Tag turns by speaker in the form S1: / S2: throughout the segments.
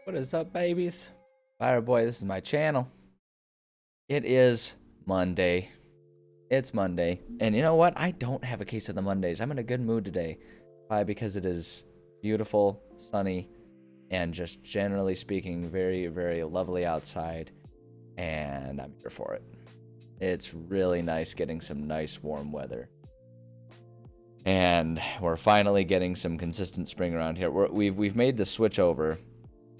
S1: What is up, babies? Fireboy, this is my channel. It is Monday. It's Monday. And you know what? I don't have a case of the Mondays. I'm in a good mood today. Why? Because it is beautiful, sunny, and just generally speaking, very, very lovely outside. And I'm here for it. It's really nice getting some nice warm weather. And we're finally getting some consistent spring around here. We've made the switch over.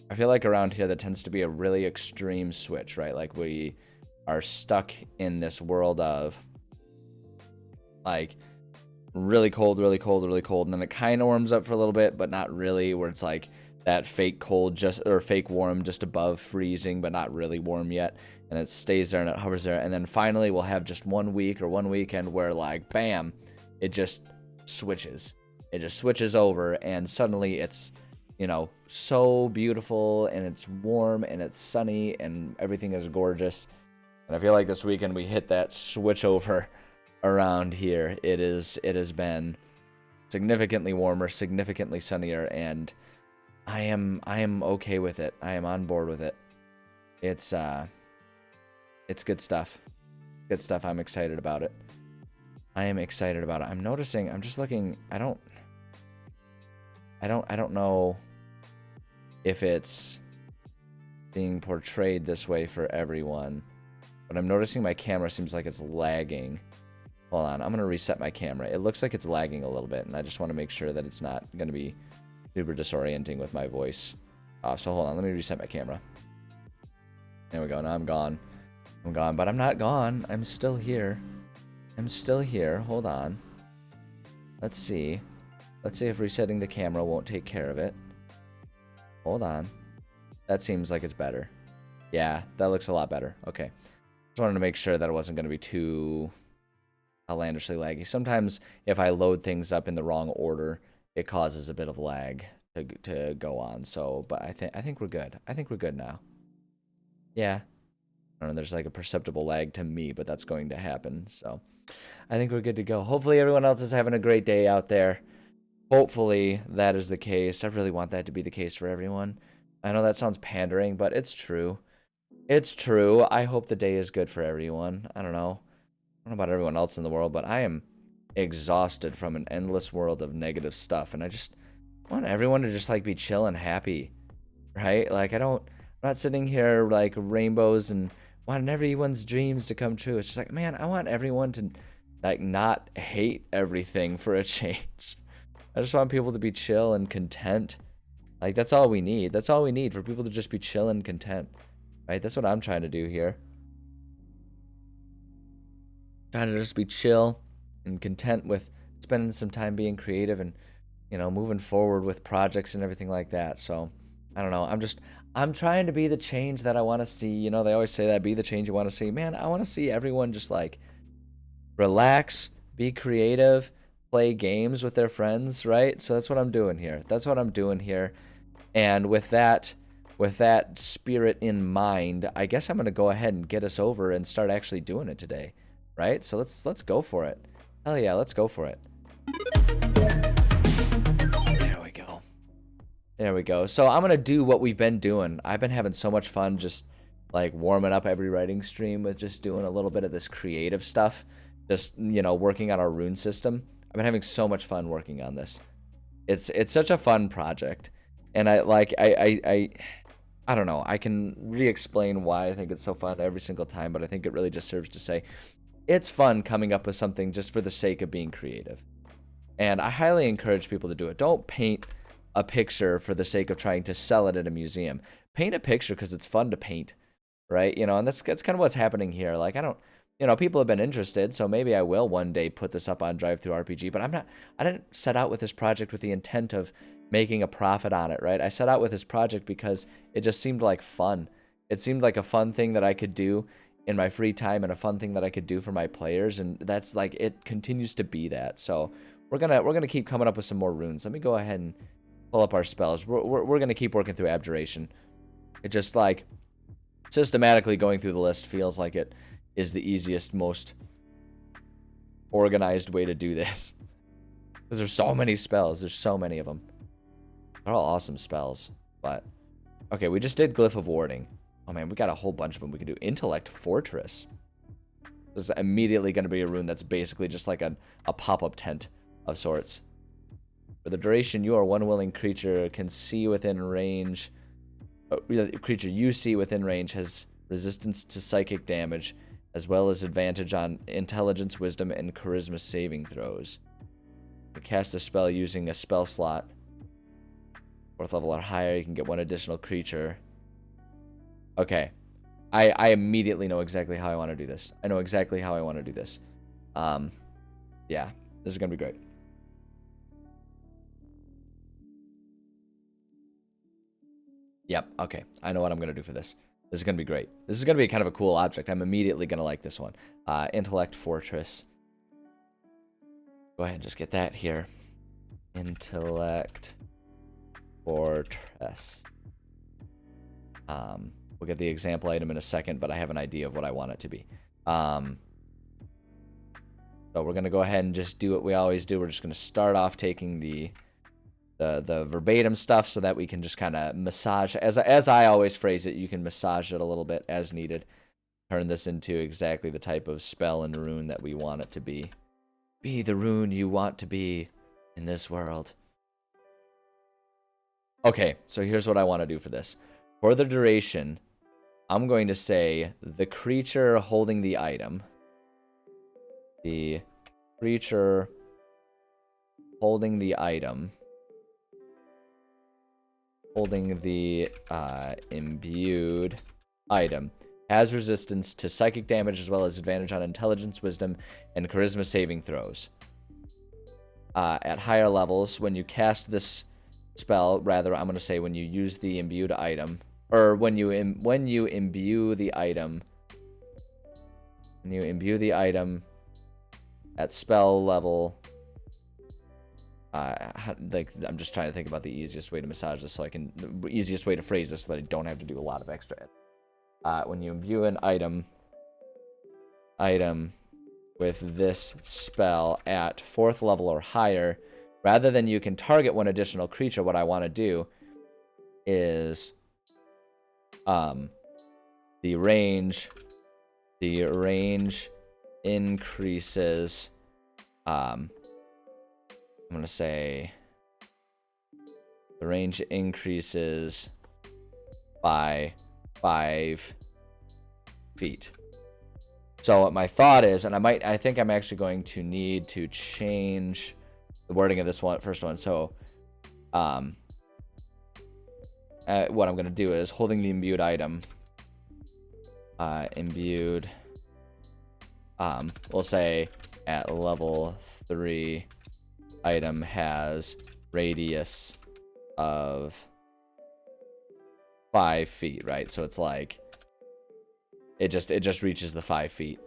S1: I feel like around here there tends to be a really extreme switch, right? Like we are stuck in this world of like really cold, really cold, really cold, and then it kind of warms up for a little bit, but not really, where it's like that fake cold just or fake warm just above freezing, but not really warm yet, and it stays there and it hovers there, and then finally we'll have just 1 week or one weekend where like bam, it just switches. It just switches over, and suddenly it's, you know, so beautiful, and it's warm, and it's sunny, and everything is gorgeous. And I feel like this weekend we hit that switch over around here. It has been significantly warmer, significantly sunnier, and I am okay with it. I am on board with it. It's good stuff. Good stuff. I'm excited about it. I am excited about it. I'm noticing, I'm just looking, I don't know if it's being portrayed this way for everyone, but I'm noticing my camera seems like it's lagging. Hold on, I'm going to reset my camera. It looks like it's lagging a little bit, and I just want to make sure that it's not going to be super disorienting with my voice off. So hold on, let me reset my camera. There we go, now I'm gone. I'm gone, but I'm not gone. I'm still here. I'm still here. Hold on. Let's see. Let's see if resetting the camera won't take care of it. Hold on. That seems like it's better. Yeah, that looks a lot better. Okay. Just wanted to make sure that it wasn't going to be too outlandishly laggy. Sometimes if I load things up in the wrong order, it causes a bit of lag to go on. So, but I think we're good. I think we're good now. Yeah. I don't know, there's like a perceptible lag to me, but that's going to happen. So, I think we're good to go. Hopefully everyone else is having a great day out there. Hopefully that is the case. I really want that to be the case for everyone. I know that sounds pandering, but it's true. It's true. I hope the day is good for everyone. I don't know. I don't know about everyone else in the world, but I am exhausted from an endless world of negative stuff, and I just want everyone to just like be chill and happy, right? Like I'm not sitting here like rainbows and wanting everyone's dreams to come true. It's just like, man, I want everyone to like not hate everything for a change. I just want people to be chill and content. Like, that's all we need. That's all we need, for people to just be chill and content. Right? That's what I'm trying to do here. Trying to just be chill and content with spending some time being creative and, you know, moving forward with projects and everything like that. So, I don't know. I'm trying to be the change that I want to see. You know, they always say that, be the change you want to see. Man, I want to see everyone just like relax, be creative, play games with their friends, right? So that's what I'm doing here. That's what I'm doing here. And with that spirit in mind, I guess I'm going to go ahead and get us over and start actually doing it today, right? So let's go for it. Hell yeah, let's go for it. There we go. There we go. So I'm going to do what we've been doing. I've been having so much fun just like warming up every writing stream with just doing a little bit of this creative stuff. Just, you know, working on our rune system. I've been having so much fun working on this. It's such a fun project, and I don't know. I can re-explain why I think it's so fun every single time, but I think it really just serves to say it's fun coming up with something just for the sake of being creative. And I highly encourage people to do it. Don't paint a picture for the sake of trying to sell it at a museum. Paint a picture because it's fun to paint, right? You know, and that's kind of what's happening here. Like, you know, people have been interested, so maybe I will one day put this up on DriveThruRPG, but I didn't set out with this project with the intent of making a profit on it, right? I set out with this project because it just seemed like fun. It seemed like a fun thing that I could do in my free time and a fun thing that I could do for my players, and that's like, it continues to be that. So we're gonna keep coming up with some more runes. Let me go ahead and pull up our spells. We're gonna keep working through Abjuration. It just like systematically going through the list feels like it is the easiest, most organized way to do this. Because there's so many spells. There's so many of them. They're all awesome spells. But Okay, we just did Glyph of Warding. Oh man, we got a whole bunch of them. We can do Intellect Fortress. This is immediately going to be a rune that's basically just like a pop-up tent of sorts. For the duration, you or one willing creature can see within range. Creature you see within range has resistance to psychic damage, as well as advantage on intelligence, wisdom, and charisma saving throws. You cast a spell using a spell slot. 4th level or higher, you can get one additional creature. Okay. I immediately know exactly how I want to do this. I know exactly how I want to do this. Yeah, this is going to be great. Yep, okay. I know what I'm going to do for this. This is going to be great. This is going to be kind of a cool object. I'm immediately going to like this one. Intellect Fortress. Go ahead and just get that here. Intellect Fortress. We'll get the example item in a second, but I have an idea of what I want it to be. So we're going to go ahead and just do what we always do. We're just going to start off taking the verbatim stuff so that we can just kind of massage. As I always phrase it, you can massage it a little bit as needed. Turn this into exactly the type of spell and rune that we want it to be. Be the rune you want to be in this world. Okay, so here's what I want to do for this. For the duration, I'm going to say the creature holding the item. The creature holding the item. Holding the imbued item. Has resistance to psychic damage as well as advantage on intelligence, wisdom, and charisma saving throws. At higher levels, when you cast this spell, rather, I'm going to say when you use the imbued item, or when you imbue the item, at spell level, like I'm just trying to think about the easiest way to massage this, the easiest way to phrase this so that I don't have to do a lot of extra. When you imbue an item with this spell at 4th level or higher, rather than you can target one additional creature, what I want to do is the range increases. I'm going to say the range increases by 5 feet. So what my thought is, and I think I'm actually going to need to change the wording of this first one. So what I'm going to do is holding the imbued item. We'll say at level 3, item has radius of 5 feet, right? So it's like it just reaches the 5 feet.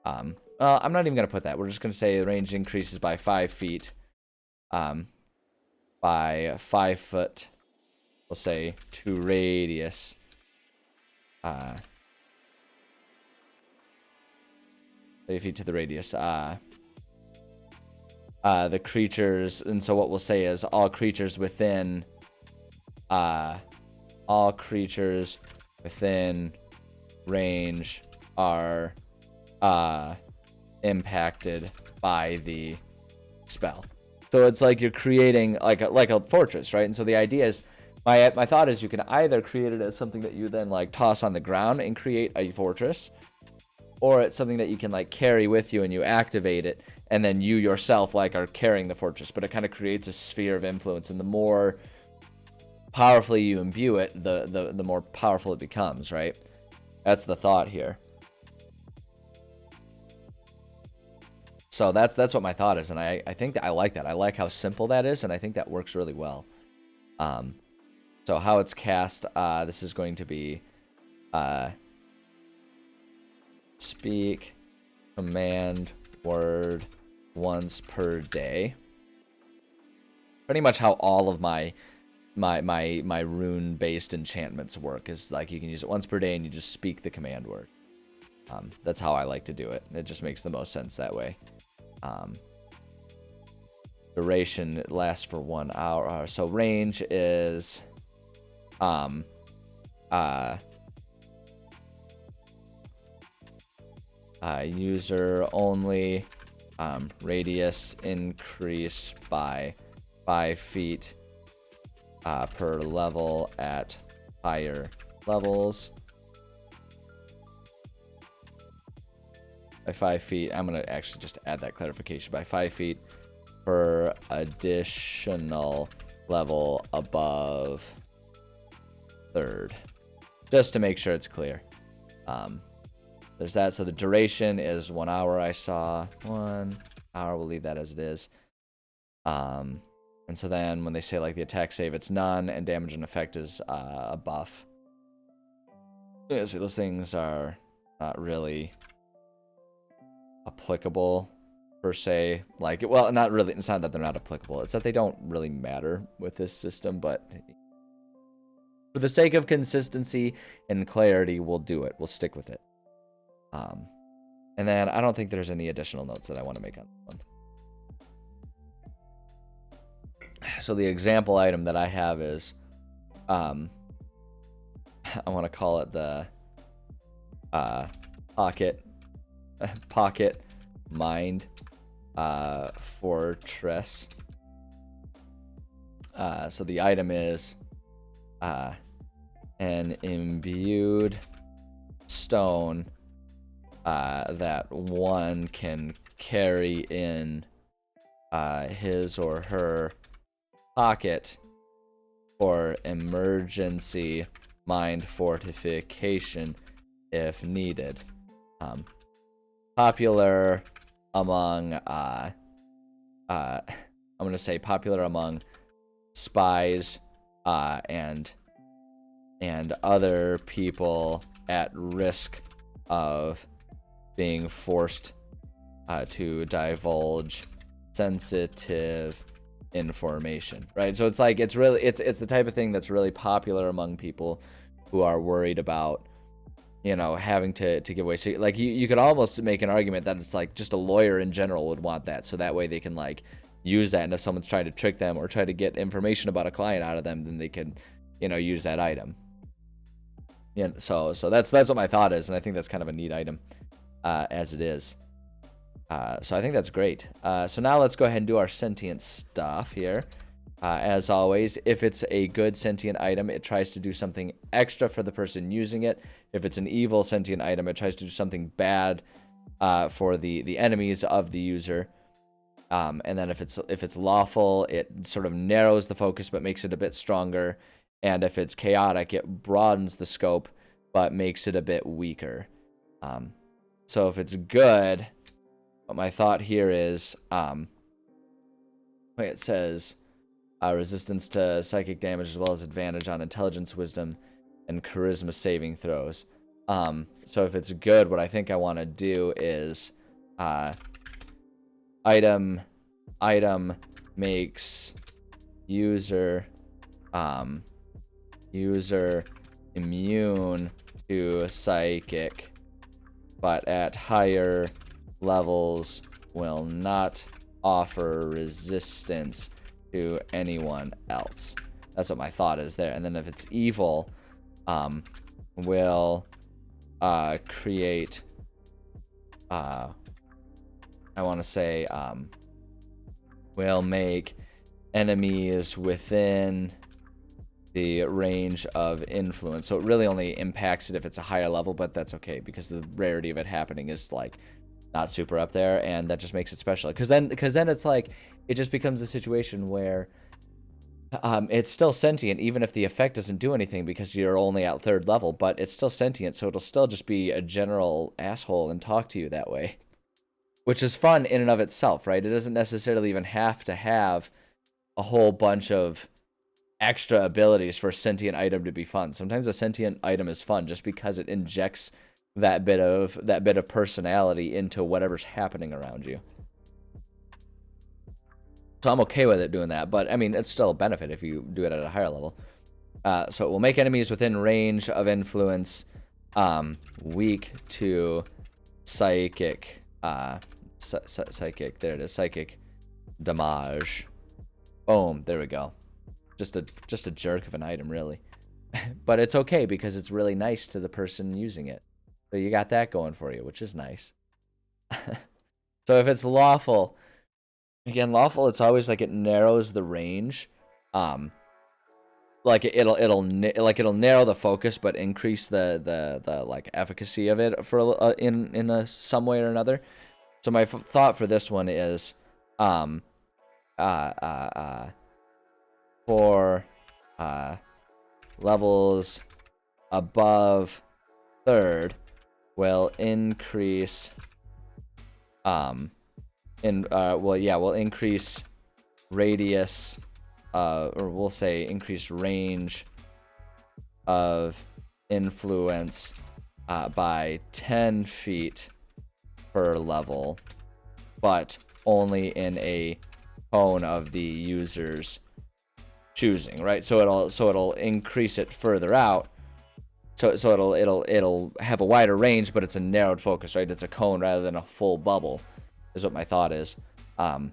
S1: I'm not even gonna put that. We're just gonna say the range increases by 5 feet. By 5 foot. We'll say to radius. 30 feet to the radius. The creatures, and so what we'll say is all creatures within range are impacted by the spell. So it's like you're creating like a fortress, right? And so the idea is, my thought is you can either create it as something that you then like toss on the ground and create a fortress, or it's something that you can like carry with you and you activate it, and then you yourself like are carrying the fortress, but it kind of creates a sphere of influence, and the more powerfully you imbue it, the more powerful it becomes, right? That's the thought here. So that's what my thought is, and I think that I like that. I like how simple that is, and I think that works really well. So how it's cast, this is going to be speak command word once per day. Pretty much how all of my rune based enchantments work is like you can use it once per day and you just speak the command word. That's how I like to do it. It just makes the most sense that way. Duration, it lasts for 1 hour. So range is user only, radius increase by 5 feet per level at higher levels. By 5 feet, I'm going to actually just add that clarification. By 5 feet per additional level above third. Just to make sure it's clear. There's that. So the duration is 1 hour. I saw 1 hour. We'll leave that as it is. And so then when they say like the attack save, it's none, and damage and effect is a buff. Yeah, so those things are not really applicable per se. Like, well, not really. It's not that they're not applicable. It's that they don't really matter with this system, but for the sake of consistency and clarity, we'll do it. We'll stick with it. And then I don't think there's any additional notes that I want to make on this one. So the example item that I have is, I want to call it the pocket mind fortress. So the item is an imbued stone that one can carry in his or her pocket for emergency mind fortification if needed. Popular among I'm gonna say popular among spies and other people at risk of being forced to divulge sensitive information, right? So it's like it's the type of thing that's really popular among people who are worried about, you know, having to give away. So like you could almost make an argument that it's like just a lawyer in general would want that, so that way they can like use that, and if someone's trying to trick them or try to get information about a client out of them, then they can, you know, use that item. Yeah, so that's what my thought is, and I think that's kind of a neat item as it is. So I think that's great. So now let's go ahead and do our sentient stuff here. As always, if it's a good sentient item, it tries to do something extra for the person using it. If it's an evil sentient item, it tries to do something bad for the enemies of the user. And then if it's lawful, it sort of narrows the focus but makes it a bit stronger. And if it's chaotic, it broadens the scope but makes it a bit weaker. So if it's good, what my thought here is, it says resistance to psychic damage as well as advantage on intelligence, wisdom, and charisma saving throws. So if it's good, what I think I want to do is item makes user immune to psychic, but at higher levels will not offer resistance to anyone else. That's what my thought is there. And then if it's evil, will create I want to say will make enemies within the range of influence. So it really only impacts it if it's a higher level, but that's okay because the rarity of it happening is like not super up there, and that just makes it special. Because then it's like it just becomes a situation where it's still sentient even if the effect doesn't do anything because you're only at third level, but it's still sentient, so it'll still just be a general asshole and talk to you that way, which is fun in and of itself, right? It doesn't necessarily even have to have a whole bunch of extra abilities for a sentient item to be fun. Sometimes a sentient item is fun just because it injects that bit of personality into whatever's happening around you. So I'm okay with it doing that, but I mean, it's still a benefit if you do it at a higher level. So it will make enemies within range of influence weak to psychic. Psychic. There it is. Psychic damage. Boom. There we go. Just a jerk of an item, really. But it's okay because it's really nice to the person using it. So you got that going for you, which is nice. So if it's lawful, again, lawful, it's always like it narrows the range. Like it'll narrow the focus, but increase the like efficacy of it for in some way or another. So my thought for this one is, for levels above third will increase will increase radius or we'll say increase range of influence by 10 feet per level, but only in a cone of the user's choosing, right? So it'll increase it further out. So it'll have a wider range, but it's a narrowed focus, right? It's a cone rather than a full bubble, is what my thought is. And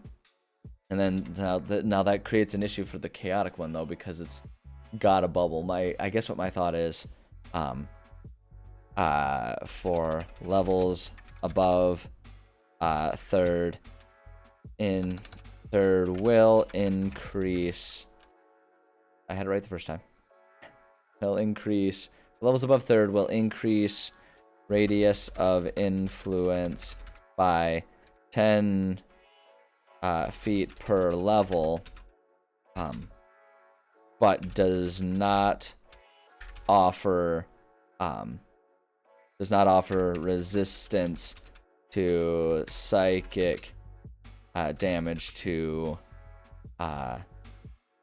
S1: then now that creates an issue for the chaotic one though, because it's got a bubble. I guess what my thought is, for levels above third will increase. I had it right the first time. Will increase. Levels above third will increase radius of influence by 10 feet per level, but does not offer resistance to psychic damage to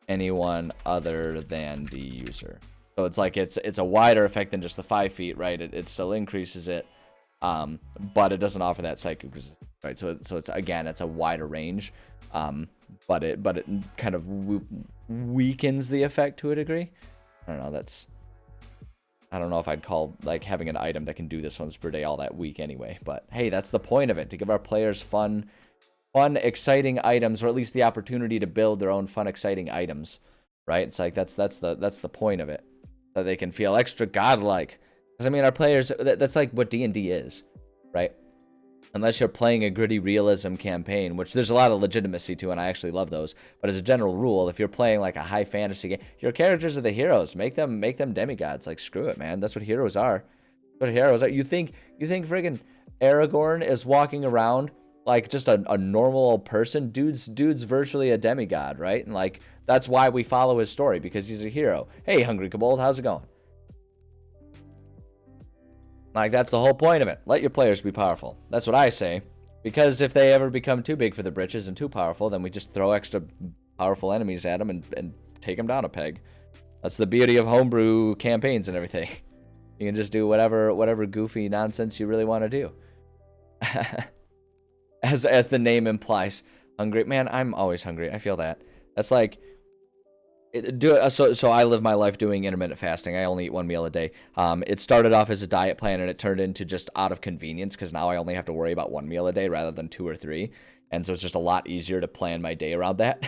S1: anyone other than the user. So it's like it's a wider effect than just the 5 feet, right? It still increases it, but it doesn't offer that psychic resistance, right? So it's again, it's a wider range, but it kind of weakens the effect to a degree. I don't know. I don't know if I'd call like having an item that can do this once per day all that weak anyway. But hey, that's the point of it, to give our players fun, exciting items, or at least the opportunity to build their own fun, exciting items, right? It's like that's the point of it, that they can feel extra godlike. Because I mean, our players, that's like what D&D is, right? Unless you're playing a gritty realism campaign, which there's a lot of legitimacy to, and I actually love those. But as a general rule, if you're playing like a high fantasy game, your characters are the heroes. Make them demigods. Like, screw it, man. That's what heroes are. That's what heroes are. You think friggin' Aragorn is walking around like just a normal person? Dude's virtually a demigod, right? And like, that's why we follow his story, because he's a hero. Hey, Hungry Kobold, how's it going? Like, that's the whole point of it. Let your players be powerful. That's what I say. Because if they ever become too big for the britches and too powerful, then we just throw extra powerful enemies at them and take them down a peg. That's the beauty of homebrew campaigns and everything. You can just do whatever goofy nonsense you really want to do. As the name implies. Hungry. Man, I'm always hungry. I feel that. That's like... So I live my life doing intermittent fasting. I only eat one meal a day. It started off as a diet plan, and it turned into just out of convenience, because now I only have to worry about one meal a day rather than 2 or 3. And so it's just a lot easier to plan my day around that.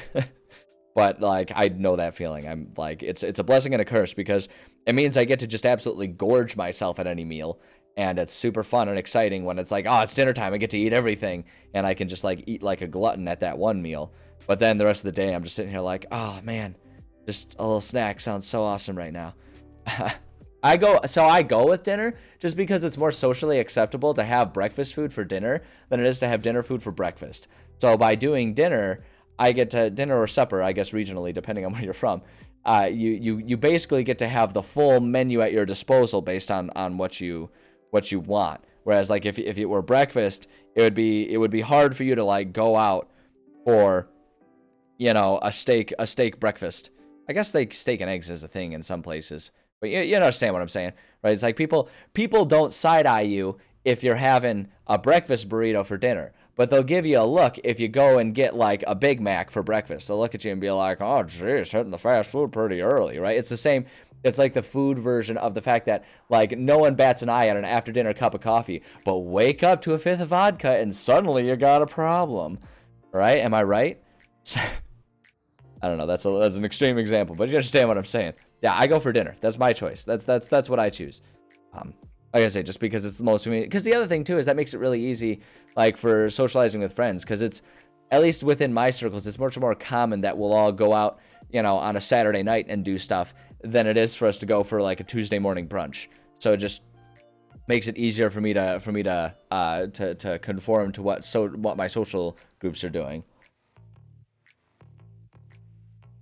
S1: But like, I know that feeling. I'm like, it's a blessing and a curse, because it means I get to just absolutely gorge myself at any meal. And it's super fun and exciting when it's like, oh, it's dinner time. I get to eat everything. And I can just like eat like a glutton at that one meal. But then the rest of the day, I'm just sitting here like, oh man, just a little snack sounds so awesome right now. I go with dinner just because it's more socially acceptable to have breakfast food for dinner than it is to have dinner food for breakfast. So by doing dinner, I get to dinner or supper, I guess regionally, depending on where you're from. You basically get to have the full menu at your disposal based on what you want. Whereas like if it were breakfast, it would be hard for you to like go out for, you know, a steak breakfast. I guess like steak and eggs is a thing in some places, but you understand what I'm saying, right? It's like people don't side-eye you if you're having a breakfast burrito for dinner, but they'll give you a look if you go and get like a Big Mac for breakfast. They'll look at you and be like, oh, geez, hitting the fast food pretty early, right? It's the same. It's like the food version of the fact that like no one bats an eye at an after-dinner cup of coffee, but wake up to a fifth of vodka and suddenly you got a problem, right? Am I right? I don't know. That's an extreme example, but you understand what I'm saying. Yeah, I go for dinner. That's my choice. That's what I choose. Like I say, just because it's the most convenient. Because the other thing too is that makes it really easy, like for socializing with friends. Because it's, at least within my circles, it's much more common that we'll all go out, you know, on a Saturday night and do stuff than it is for us to go for like a Tuesday morning brunch. So it just makes it easier for me to conform to what my social groups are doing.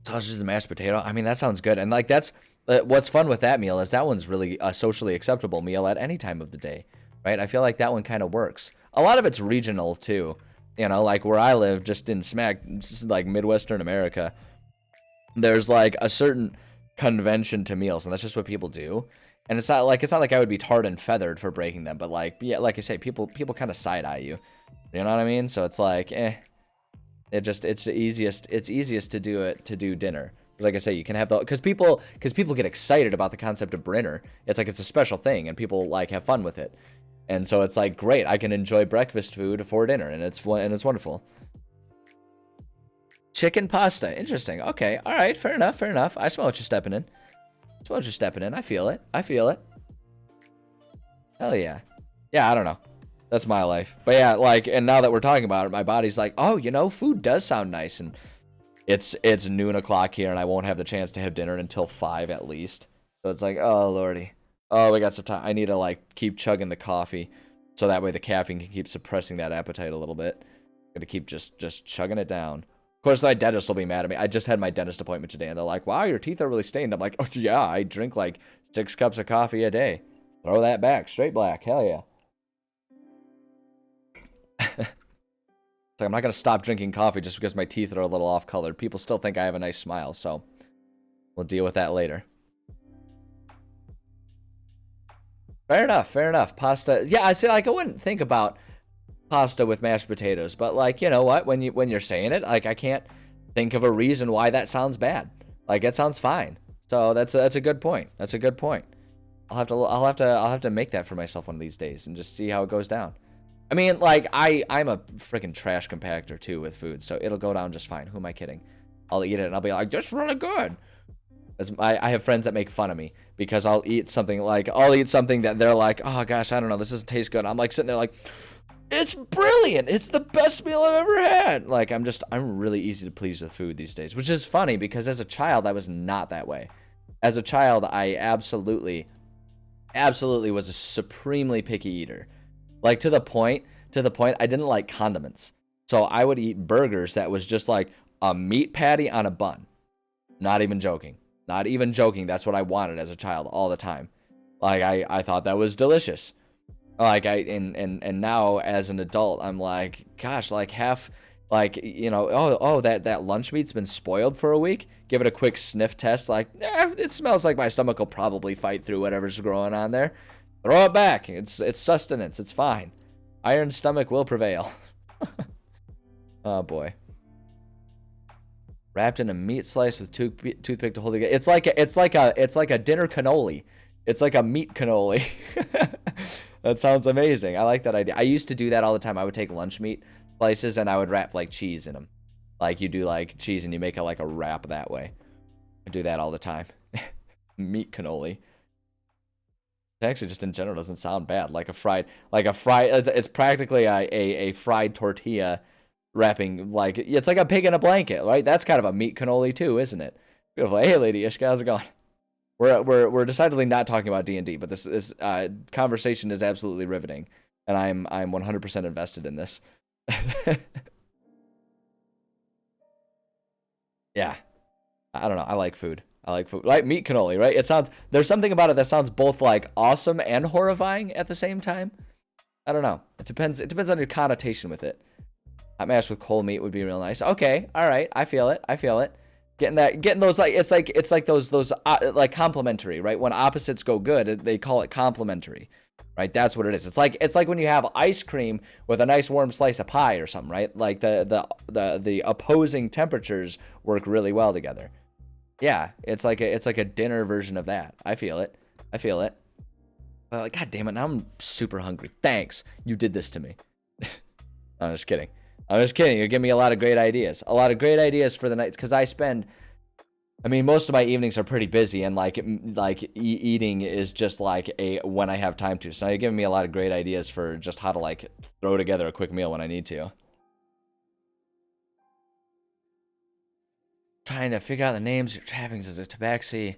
S1: Sausages and mashed potato. I mean, that sounds good. And like that's what's fun with that meal is that one's really a socially acceptable meal at any time of the day, right? I feel like that one kind of works. A lot of it's regional too. You know, like where I live, just in smack like Midwestern America, there's like a certain convention to meals, and that's just what people do. And it's not like I would be tarred and feathered for breaking them, but like, yeah, like I say, people kind of side eye you. You know what I mean? So it's like, it's easiest to do dinner. Because like I say, you can have because people get excited about the concept of dinner. It's like it's a special thing, and people like have fun with it. And so it's like, great, I can enjoy breakfast food for dinner, and it's wonderful. Chicken pasta, interesting. Okay, all right, fair enough. I smell what you're stepping in. I feel it. Hell yeah. Yeah, I don't know. That's my life. But yeah, like, and now that we're talking about it, my body's like, oh, you know, food does sound nice, and it's noon o'clock here, and I won't have the chance to have dinner until 5 at least. So it's like, oh lordy. Oh, we got some time. I need to like keep chugging the coffee, so that way the caffeine can keep suppressing that appetite a little bit. Gotta keep just chugging it down. Of course, my dentist will be mad at me. I just had my dentist appointment today, and they're like, wow, your teeth are really stained. I'm like, oh yeah, I drink like 6 cups of coffee a day. Throw that back, straight black. Hell yeah. It's like I'm not gonna stop drinking coffee just because my teeth are a little off colored. People still think I have a nice smile, so we'll deal with that later. Fair enough. Pasta. Yeah, I say like I wouldn't think about pasta with mashed potatoes, but like, you know what? When you're saying it, like I can't think of a reason why that sounds bad. Like it sounds fine. So that's a good point. I'll have to make that for myself one of these days and just see how it goes down. I mean, like, I'm a freaking trash compactor, too, with food, so it'll go down just fine. Who am I kidding? I'll eat it, and I'll be like, this is really good. I have friends that make fun of me because I'll eat something that they're like, oh, gosh, I don't know, this doesn't taste good. I'm, like, sitting there like, it's brilliant. It's the best meal I've ever had. Like, I'm really easy to please with food these days, which is funny because as a child, I was not that way. As a child, I absolutely was a supremely picky eater. Like, to the point I didn't like condiments. So I would eat burgers that was just like a meat patty on a bun. Not even joking. That's what I wanted as a child all the time. Like, I thought that was delicious. Like, and now as an adult, I'm like, gosh, like half, like, you know, that lunch meat's been spoiled for a week. Give it a quick sniff test. Like, it smells like my stomach will probably fight through whatever's growing on there. Throw it back. It's sustenance. It's fine. Iron stomach will prevail. Oh boy. Wrapped in a meat slice with toothpick to hold together. It's like a dinner cannoli. It's like a meat cannoli. That sounds amazing. I like that idea. I used to do that all the time. I would take lunch meat slices and I would wrap like cheese in them. Like you do like cheese and you make like a wrap that way. I do that all the time. Meat cannoli. Actually, just in general, doesn't sound bad. Like a fried. It's practically a fried tortilla wrapping. Like it's like a pig in a blanket, right? That's kind of a meat cannoli too, isn't it? Beautiful. Hey, Lady Ishka, how's it going? We're decidedly not talking about D&D, but this conversation is absolutely riveting, and I'm 100% invested in this. Yeah, I don't know. I like food. Like meat cannoli, right? There's something about it that sounds both like awesome and horrifying at the same time. I don't know. It depends on your connotation with it. Hot mash with cold meat would be real nice. Okay, all right. I feel it. Getting those like it's like those like complementary, right? When opposites go good, they call it complementary, right? That's what it is. It's like when you have ice cream with a nice warm slice of pie or something, right? Like the opposing temperatures work really well together. Yeah, it's like a dinner version of that. I feel it. God damn it! Now I'm super hungry. Thanks, you did this to me. I'm just kidding. You're giving me a lot of great ideas. For the nights because I spend I mean, most of my evenings are pretty busy, and eating is just like a when I have time to. So you're giving me a lot of great ideas for just how to like throw together a quick meal when I need to. Trying to figure out the names. Your trappings is a tabaxi,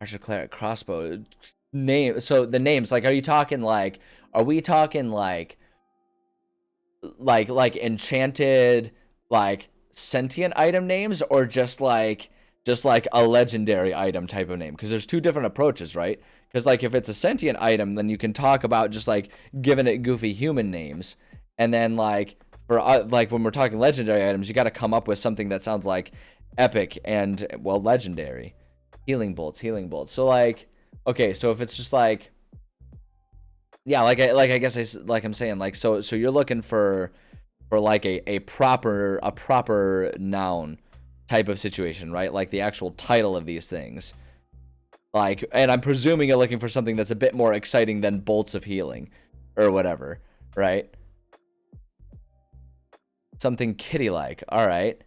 S1: archer, cleric, crossbow. Name. So the names, like, are you talking like? Are we talking like enchanted, like sentient item names, or just like a legendary item type of name? Because there's two different approaches, right? Because like if it's a sentient item, then you can talk about just like giving it goofy human names, and then like for like when we're talking legendary items, you got to come up with something that sounds like epic and well legendary. Healing bolts, healing bolts. So like, okay, so if it's just like, yeah, I guess I'm saying like, so you're looking for like a proper noun type of situation, right? Like the actual title of these things. Like, and I'm presuming you're looking for something that's a bit more exciting than bolts of healing or whatever, right? Something kitty-like. All right.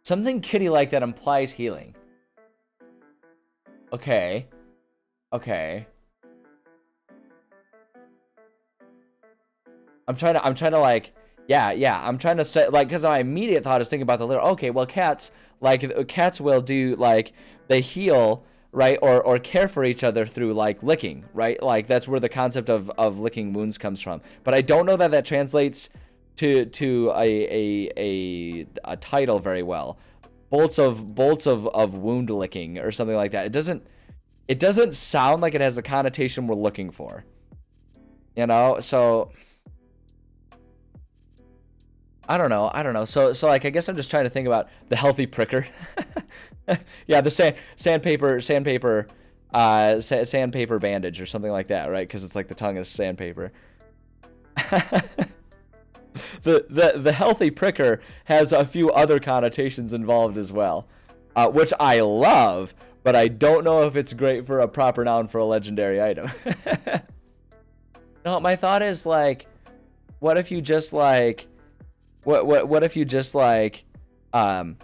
S1: Something kitty-like that implies healing. Okay. I'm trying to like, yeah. I'm trying to say, like, because my immediate thought is thinking about the litter. Okay, well, cats will do, like, they heal, right, or care for each other through, like, licking, right? Like, that's where the concept of licking wounds comes from. But I don't know that translates to a title very well. Bolts of wound licking or something like that. It doesn't sound like it has the connotation we're looking for. You know, so I don't know. So like, I guess I'm just trying to think about the healthy pricker. Yeah, the sandpaper bandage or something like that, right? Because it's like the tongue is sandpaper. The healthy pricker has a few other connotations involved as well, which I love, but I don't know if it's great for a proper noun for a legendary item. No, my thought is like, what if you just like, what if you just like, kind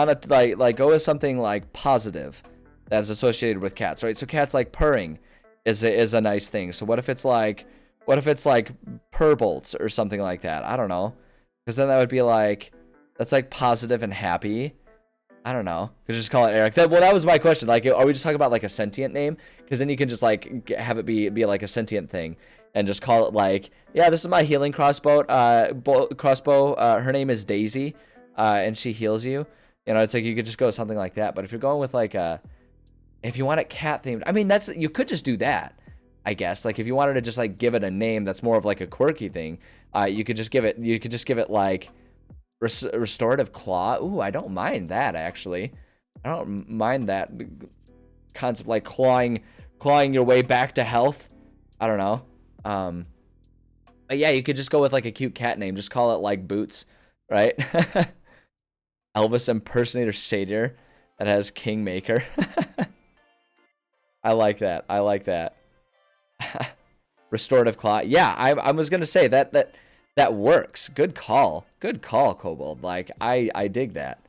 S1: of like go with something like positive that's associated with cats, right? So cats, like purring is a nice thing. So what if it's like purr bolts or something like that? I don't know, because then that would be like, that's like positive and happy. I don't know. You could just call it Eric. That was my question. Like, are we just talking about like a sentient name? Because then you can just like have it be like a sentient thing, and just call it like, yeah, this is my healing crossbow. Her name is Daisy, and she heals you. You know, it's like you could just go with something like that. But if you're going with like if you want it cat themed, I mean, you could just do that, I guess. Like if you wanted to just like give it a name that's more of like a quirky thing, you could just give it like restorative claw. Ooh, I don't mind that, actually. I don't mind that concept, like clawing your way back to health. I don't know. But yeah, you could just go with like a cute cat name. Just call it like Boots, right? Elvis impersonator satyr that has Kingmaker. I like that. Restorative claw. Yeah, I was gonna say that works. Good call, Kobold. Like I dig that.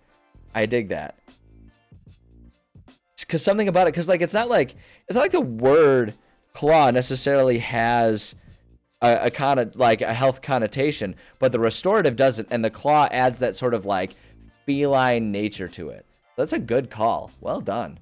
S1: Because something about it, because like it's not like the word claw necessarily has a kind of like a health connotation, but the restorative doesn't, and the claw adds that sort of like feline nature to it. That's a good call. Well done.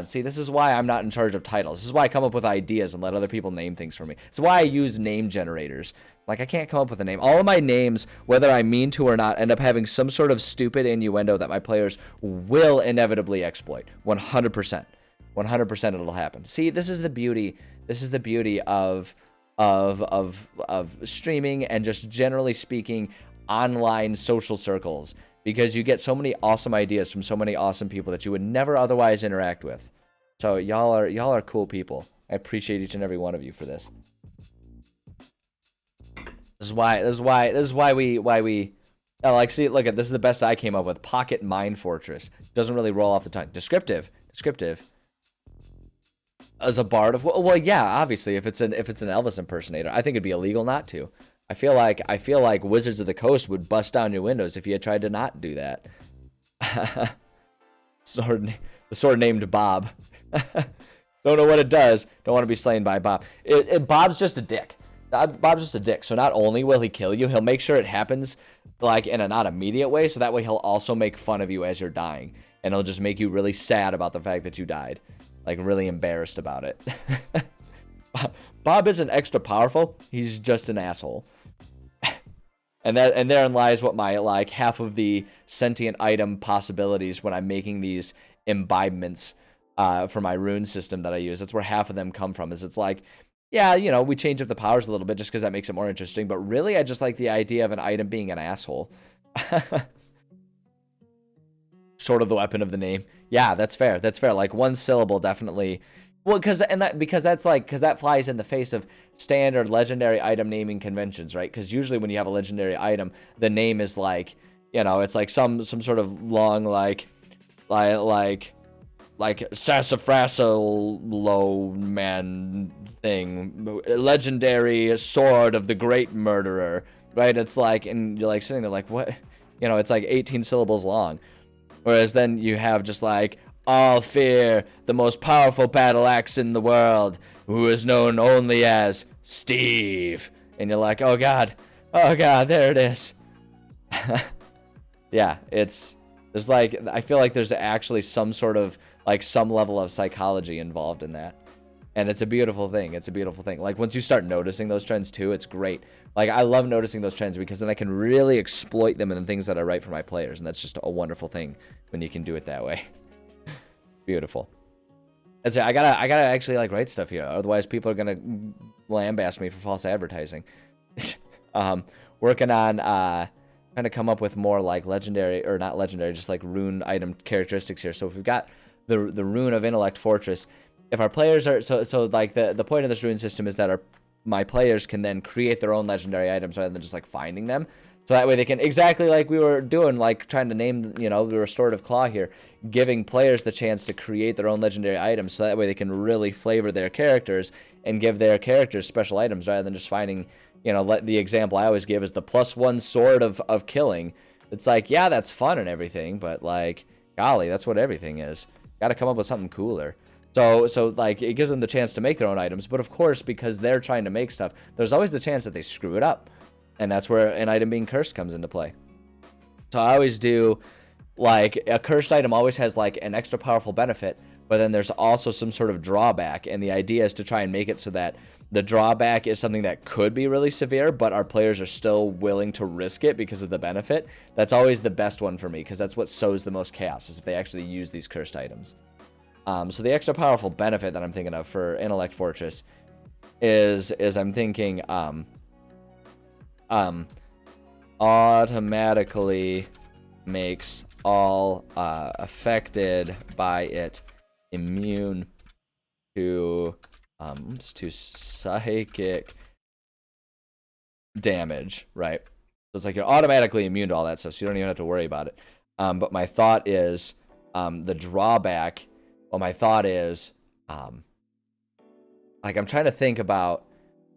S1: See, this is why I'm not in charge of titles. This is why I come up with ideas and let other people name things for me. It's why I use name generators. Like, I can't come up with a name. All of my names, whether I mean to or not, end up having some sort of stupid innuendo that my players will inevitably exploit. 100%. 100% it'll happen. See, this is the beauty. This is the beauty of streaming and just generally speaking online social circles, because you get so many awesome ideas from so many awesome people that you would never otherwise interact with. So y'all are cool people. I appreciate each and every one of you for this. This is why we like, see, look at this, is the best I came up with. Pocket Mine Fortress. Doesn't really roll off the tongue. Descriptive. As a bard of, well, yeah, obviously if it's an Elvis impersonator, I think it'd be illegal not to. I feel like Wizards of the Coast would bust down your windows if you had tried to not do that. The sword named Bob. Don't know what it does. Don't want to be slain by Bob. Bob's just a dick. Bob's just a dick. So not only will he kill you, he'll make sure it happens like in a not immediate way. So that way he'll also make fun of you as you're dying. And he'll just make you really sad about the fact that you died. Like really embarrassed about it. Bob isn't extra powerful. He's just an asshole. And therein lies what my like half of the sentient item possibilities when I'm making these imbibements for my rune system that I use. That's where half of them come from. Is it's like, yeah, you know, we change up the powers a little bit just because that makes it more interesting. But really, I just like the idea of an item being an asshole. Sort of the weapon of the name. Yeah, that's fair. That's fair. Like one syllable, definitely. Well, because that flies in the face of standard legendary item naming conventions, right? Because usually when you have a legendary item, the name is like, you know, it's like some sort of long like sassafrasalo man thing, legendary sword of the great murderer, right? It's like, and you're like sitting there like, what? You know, it's like 18 syllables long. Whereas then you have just like, all fear, the most powerful battle axe in the world, who is known only as Steve. And you're like, oh god, there it is. Yeah, there's like, I feel like there's actually some sort of, like some level of psychology involved in that. And it's a beautiful thing. It's a beautiful thing. Like once you start noticing those trends too, it's great. Like I love noticing those trends because then I can really exploit them in the things that I write for my players. And that's just a wonderful thing when you can do it that way. Beautiful. That's it. I gotta actually like write stuff here. Otherwise people are gonna lambaste me for false advertising. Working on trying to come up with more like legendary, or not legendary, just like rune item characteristics here. So if we've got the rune of Intellect Fortress, if our players are so like the point of this rune system is that my players can then create their own legendary items rather than just like finding them. So that way they can, exactly like we were doing, like trying to name, you know, the restorative claw here, giving players the chance to create their own legendary items. So that way they can really flavor their characters and give their characters special items rather than just finding, you know, the example I always give is the +1 sword of killing. It's like, yeah, that's fun and everything, but like, golly, that's what everything is. Got to come up with something cooler. So like it gives them the chance to make their own items, but of course, because they're trying to make stuff, there's always the chance that they screw it up. And that's where an item being cursed comes into play. So I always do, like, a cursed item always has, like, an extra powerful benefit, but then there's also some sort of drawback, and the idea is to try and make it so that the drawback is something that could be really severe, but our players are still willing to risk it because of the benefit. That's always the best one for me, because that's what sows the most chaos, is if they actually use these cursed items. So the extra powerful benefit that I'm thinking of for Intellect Fortress is I'm thinking, automatically makes all affected by it immune to psychic damage, right? So it's like you're automatically immune to all that stuff, so you don't even have to worry about it. But my thought is the drawback. Well, my thought is like I'm trying to think about.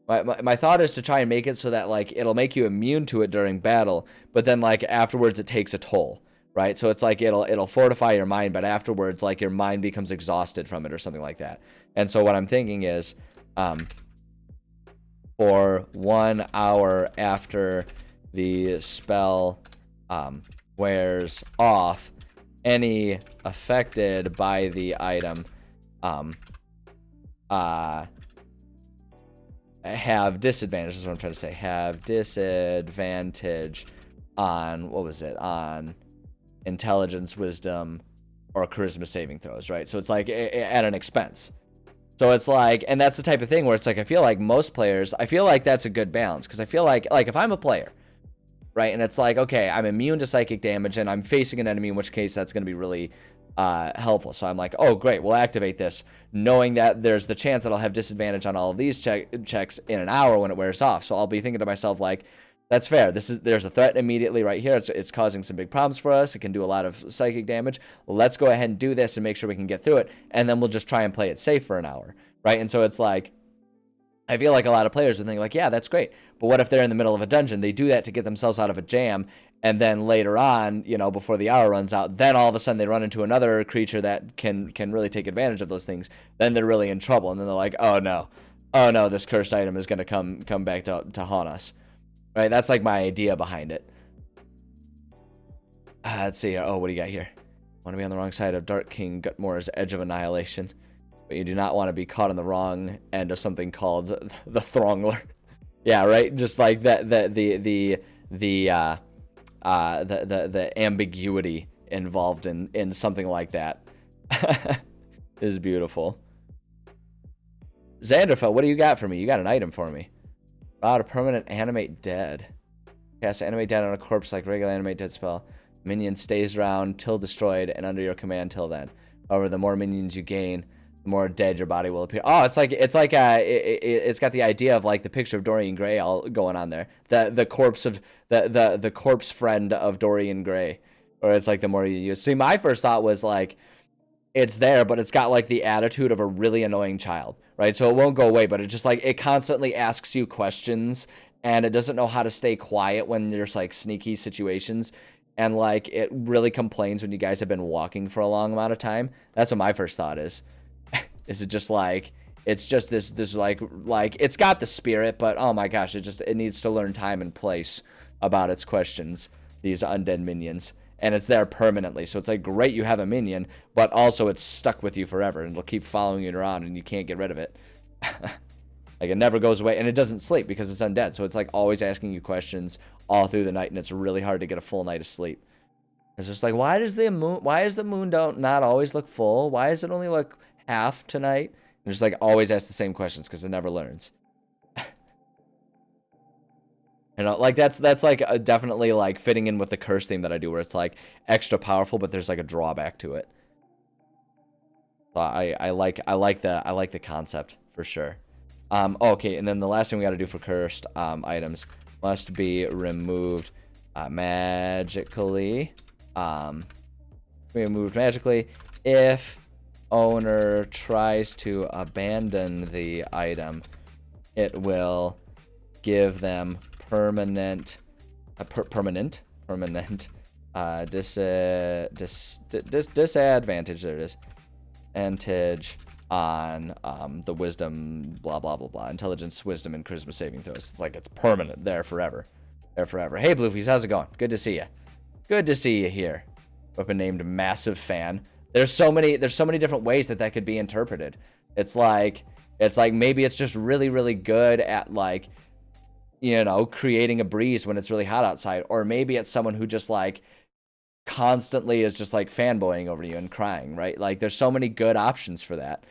S1: My thought is to try and make it so that like it'll make you immune to it during battle, but then like afterwards it takes a toll, right? So it's like it'll fortify your mind, but afterwards like your mind becomes exhausted from it or something like that. And so what I'm thinking is, for 1 hour after the spell wears off, any affected by the item have disadvantage. Is what I'm trying to say. Have disadvantage on, what was it? On intelligence, wisdom, or charisma saving throws, right? So it's like at an expense. So it's like, and that's the type of thing where it's like, I feel like most players, I feel like that's a good balance, because I feel like if I'm a player, right, and it's like, okay, I'm immune to psychic damage, and I'm facing an enemy, in which case that's going to be really helpful. So I'm like, oh, great, we'll activate this, knowing that there's the chance that I'll have disadvantage on all of these checks in an hour when it wears off. So I'll be thinking to myself, like, that's fair. There's a threat immediately right here. It's causing some big problems for us. It can do a lot of psychic damage. Let's go ahead and do this and make sure we can get through it, and then we'll just try and play it safe for an hour, right? And so it's like, I feel like a lot of players would think like, yeah, that's great. But what if they're in the middle of a dungeon? They do that to get themselves out of a jam. And then later on, you know, before the hour runs out, then all of a sudden they run into another creature that can really take advantage of those things. Then they're really in trouble. And then they're like, oh no, this cursed item is going to come back to haunt us. Right? That's like my idea behind it. Let's see here. Oh, what do you got here? Want to be on the wrong side of Dark King Gutmore's Edge of Annihilation. But you do not want to be caught on the wrong end of something called the Throngler. Yeah, right. Just like that, the ambiguity involved in something like that is beautiful. Xanderfell, what do you got for me? You got an item for me. To permanent animate dead. Cast animate dead on a corpse like regular animate dead spell. Minion stays around till destroyed and under your command till then. However, the more minions you gain, the more dead your body will appear. Oh, it's got the idea of like the picture of Dorian Gray all going on there. The corpse of the corpse friend of Dorian Gray, or it's like the more you use. See, my first thought was like, it's there, but it's got like the attitude of a really annoying child, right? So it won't go away, but it just like it constantly asks you questions, and it doesn't know how to stay quiet when there's like sneaky situations. And like it really complains when you guys have been walking for a long amount of time. That's what my first thought is. Is it just like it's just this like it's got the spirit, but oh my gosh, it needs to learn time and place about its questions, these undead minions. And it's there permanently. So it's like, great, you have a minion, but also it's stuck with you forever and it'll keep following you around and you can't get rid of it. Like it never goes away, and it doesn't sleep because it's undead. So it's like always asking you questions all through the night, and it's really hard to get a full night of sleep. It's just like, why does the moon not always look full? Why does it only look half tonight? And just like always ask the same questions because it never learns. You know, like that's like definitely like fitting in with the curse theme that I do, where it's like extra powerful, but there's like a drawback to it. So I like the concept for sure. Okay, and then the last thing we got to do for cursed items must be removed magically. Removed magically if owner tries to abandon the item, it will give them permanent disadvantage. There it is. Advantage on the wisdom, blah blah blah blah, intelligence, wisdom, and charisma saving throws. It's like it's permanent, there forever. Hey Bluefies, how's it going? Good to see you. Good to see you here. Weapon named Massive Fan. There's so many different ways that could be interpreted. It's like maybe it's just really good at like, you know, creating a breeze when it's really hot outside, or maybe it's someone who just like constantly is just like fanboying over you and crying, right? Like there's so many good options for that.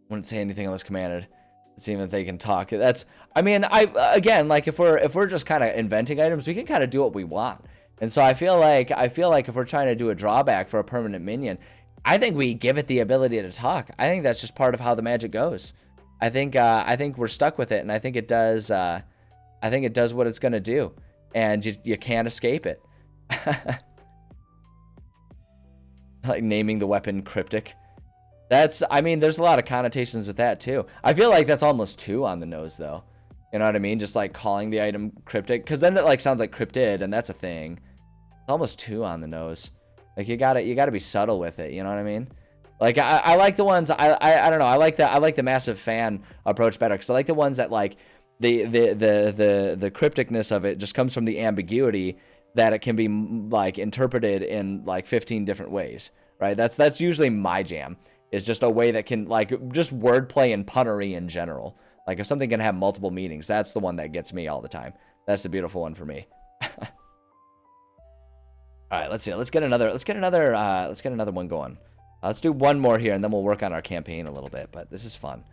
S1: Wouldn't say anything unless commanded. It's even if they can talk. I mean, again, like if we're just kind of inventing items, we can kind of do what we want. And so I feel like if we're trying to do a drawback for a permanent minion, I think we give it the ability to talk. I think that's just part of how the magic goes. I think we're stuck with it, and I think it does what it's gonna do, and you can't escape it. Like naming the weapon cryptic. I mean, there's a lot of connotations with that too. I feel like that's almost too on the nose though. You know what I mean? Just like calling the item cryptic, because then it like sounds like cryptid, and that's a thing. It's almost too on the nose. Like you gotta be subtle with it. You know what I mean? Like I like the ones I don't know. I like the Massive Fan approach better, because I like the ones that like the crypticness of it just comes from the ambiguity that it can be like interpreted in like 15 different ways, right? That's usually my jam. Is just a way that can like just wordplay and punnery in general. Like if something can have multiple meanings, that's the one that gets me all the time. That's the beautiful one for me. All right, let's see. Let's get another one going. Let's do one more here, and then we'll work on our campaign a little bit. But this is fun.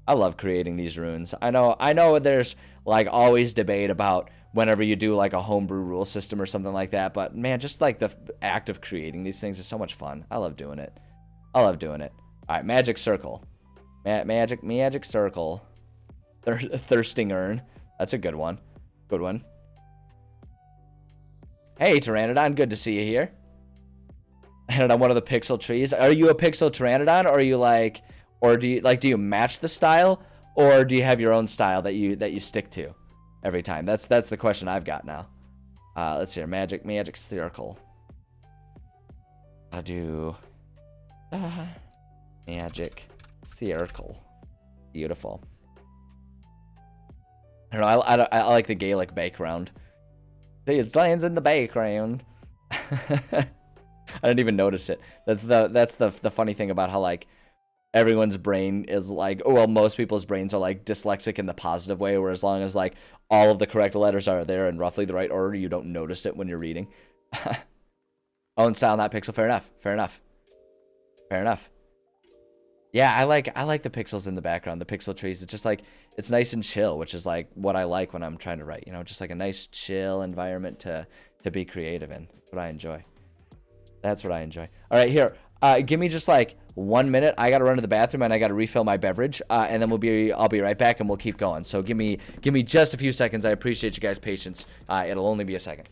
S1: I love creating these runes. I know there's like always debate about whenever you do like a homebrew rule system or something like that. But man, just like the act of creating these things is so much fun. I love doing it. All right, magic circle. Magic circle. Thirsting urn. That's a good one. Hey, Pteranodon, good to see you here. And on one of the pixel trees. Are you a pixel pteranodon, or are you like, or do you match the style, or do you have your own style that you stick to every time? That's the question I've got now. Let's see here. Magic spherical. I'll do magic spherical. Beautiful. I don't know. I like the Gaelic background. See, it's lions in the background. I didn't even notice it. That's the funny thing about how like everyone's brain is like, oh well, most people's brains are like dyslexic in the positive way, where as long as like all of the correct letters are there in roughly the right order, you don't notice it when you're reading. Own style, not pixel. Fair enough. Fair enough. Fair enough. Yeah, I like the pixels in the background, the pixel trees. It's just like, it's nice and chill, which is like what I like when I'm trying to write. You know, just like a nice chill environment to be creative in. That's what I enjoy. That's what I enjoy. All right, here. Give me just like 1 minute. I gotta run to the bathroom and I gotta refill my beverage, and then I'll be right back and we'll keep going. So give me just a few seconds. I appreciate you guys' patience. It'll only be a second.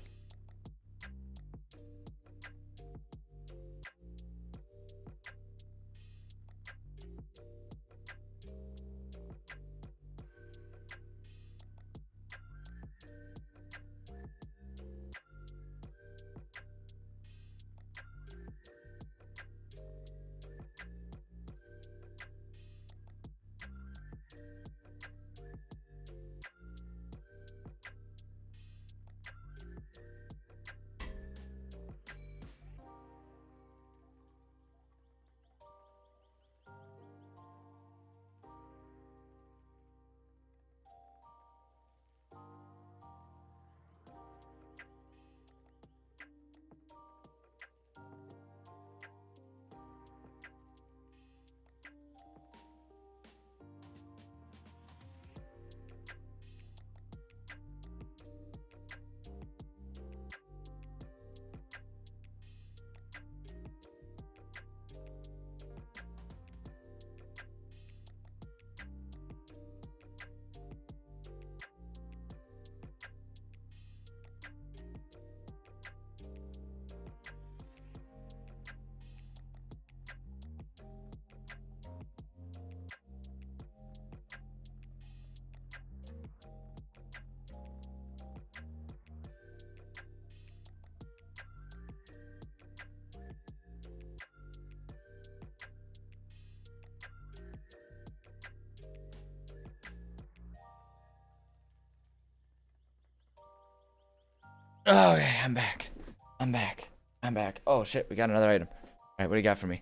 S1: Okay, I'm back. I'm back. Oh shit, we got another item. All right, what do you got for me?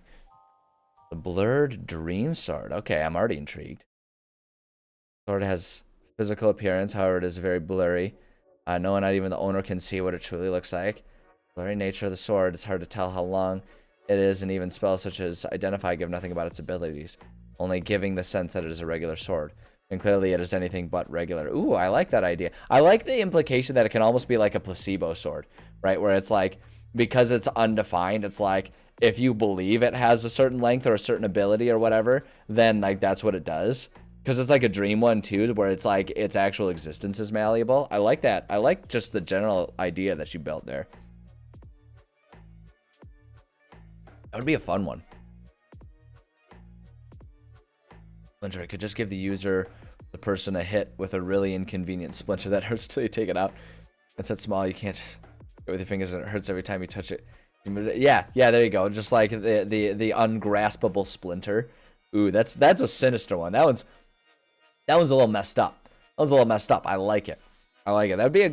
S1: The blurred dream sword. Okay, I'm already intrigued. Sword has physical appearance, however, it is very blurry. No one, not even the owner, can see what it truly looks like. Blurry nature of the sword. It's hard to tell how long it is, and even spells such as identify give nothing about its abilities, only giving the sense that it is a regular sword. And clearly it is anything but regular. Ooh, I like that idea. I like the implication that it can almost be like a placebo sword, right? Where it's like, because it's undefined, it's like, if you believe it has a certain length or a certain ability or whatever, then like that's what it does. Because it's like a dream one too, where it's like its actual existence is malleable. I like that. I like just the general idea that you built there. That would be a fun one. Splinter, it could just give the person a hit with a really inconvenient splinter that hurts till you take it out. It's that small, you can't just go with your fingers and it hurts every time you touch it. Yeah, there you go. Just like the ungraspable splinter. Ooh, that's a sinister one. That one's a little messed up. I like it. That'd be a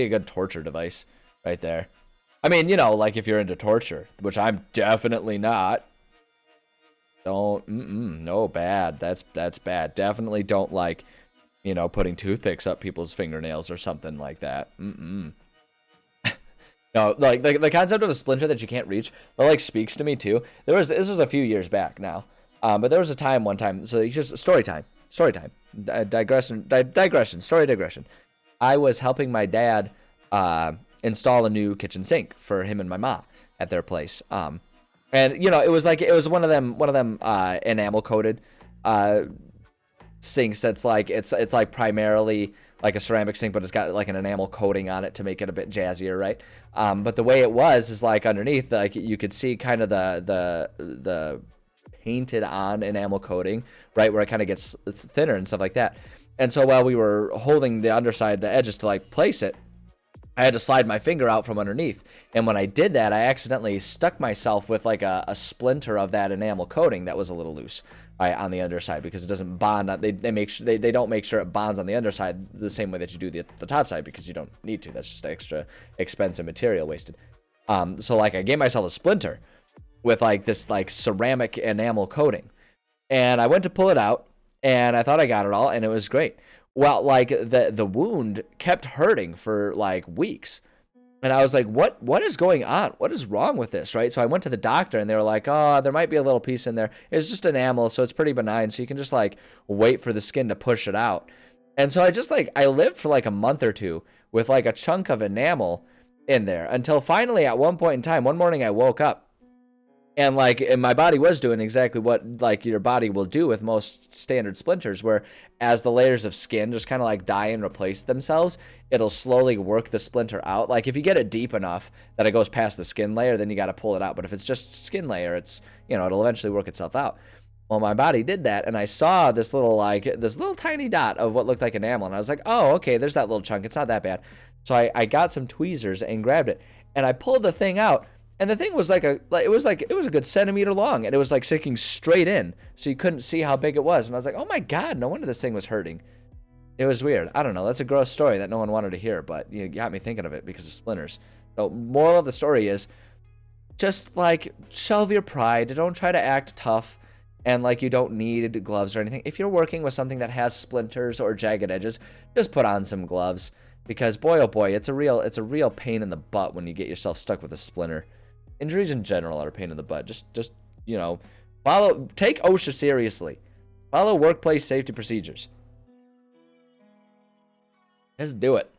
S1: good torture device right there. I mean, you know, like if you're into torture, which I'm definitely not. No, bad. That's bad. Definitely don't like, you know, putting toothpicks up people's fingernails or something like that. No, like the concept of a splinter that you can't reach, that like speaks to me too. This was a few years back now, but there was a one time. So it's just story time. Digression. I was helping my dad install a new kitchen sink for him and my mom at their place. And you know, it was one of them enamel coated sinks that's like it's like primarily like a ceramic sink, but it's got like an enamel coating on it to make it a bit jazzier, right? But the way it was is like underneath, like you could see kind of the painted on enamel coating, right, where it kind of gets thinner and stuff like that. And so while we were holding the underside, the edges to like place it, I had to slide my finger out from underneath. And when I did that, I accidentally stuck myself with like a splinter of that enamel coating that was a little loose, right, on the underside, because it doesn't bond. They make sure they don't make sure it bonds on the underside the same way that you do the top side, because you don't need to. That's just extra expensive material wasted. So like I gave myself a splinter with like this like ceramic enamel coating, and I went to pull it out, and I thought I got it all, and it was great. Well, like the wound kept hurting for like weeks. And I was like, what is going on? What is wrong with this, right? So I went to the doctor, and they were like, oh, there might be a little piece in there. It's just enamel, so it's pretty benign. So you can just like wait for the skin to push it out. And so I just like, I lived for like a month or two with like a chunk of enamel in there, until finally at one point in time, one morning I woke up, and like, and my body was doing exactly what like your body will do with most standard splinters, where as the layers of skin just kind of like die and replace themselves, it'll slowly work the splinter out. Like if you get it deep enough that it goes past the skin layer, then you got to pull it out. But if it's just skin layer, it's, you know, it'll eventually work itself out. Well, my body did that, and I saw this little tiny dot of what looked like enamel, and I was like, oh, okay, there's that little chunk. It's not that bad. So I got some tweezers and grabbed it, and I pulled the thing out. And the thing was it was a good centimeter long, and it was like sinking straight in, so you couldn't see how big it was. And I was like, oh my God, no wonder this thing was hurting. It was weird. I don't know. That's a gross story that no one wanted to hear, but you got me thinking of it because of splinters. So moral of the story is just like shelve your pride. Don't try to act tough and like you don't need gloves or anything. If you're working with something that has splinters or jagged edges, just put on some gloves, because boy oh boy, it's a real pain in the butt when you get yourself stuck with a splinter. Injuries in general are a pain in the butt. Just you know, take OSHA seriously. Follow workplace safety procedures. Just do it.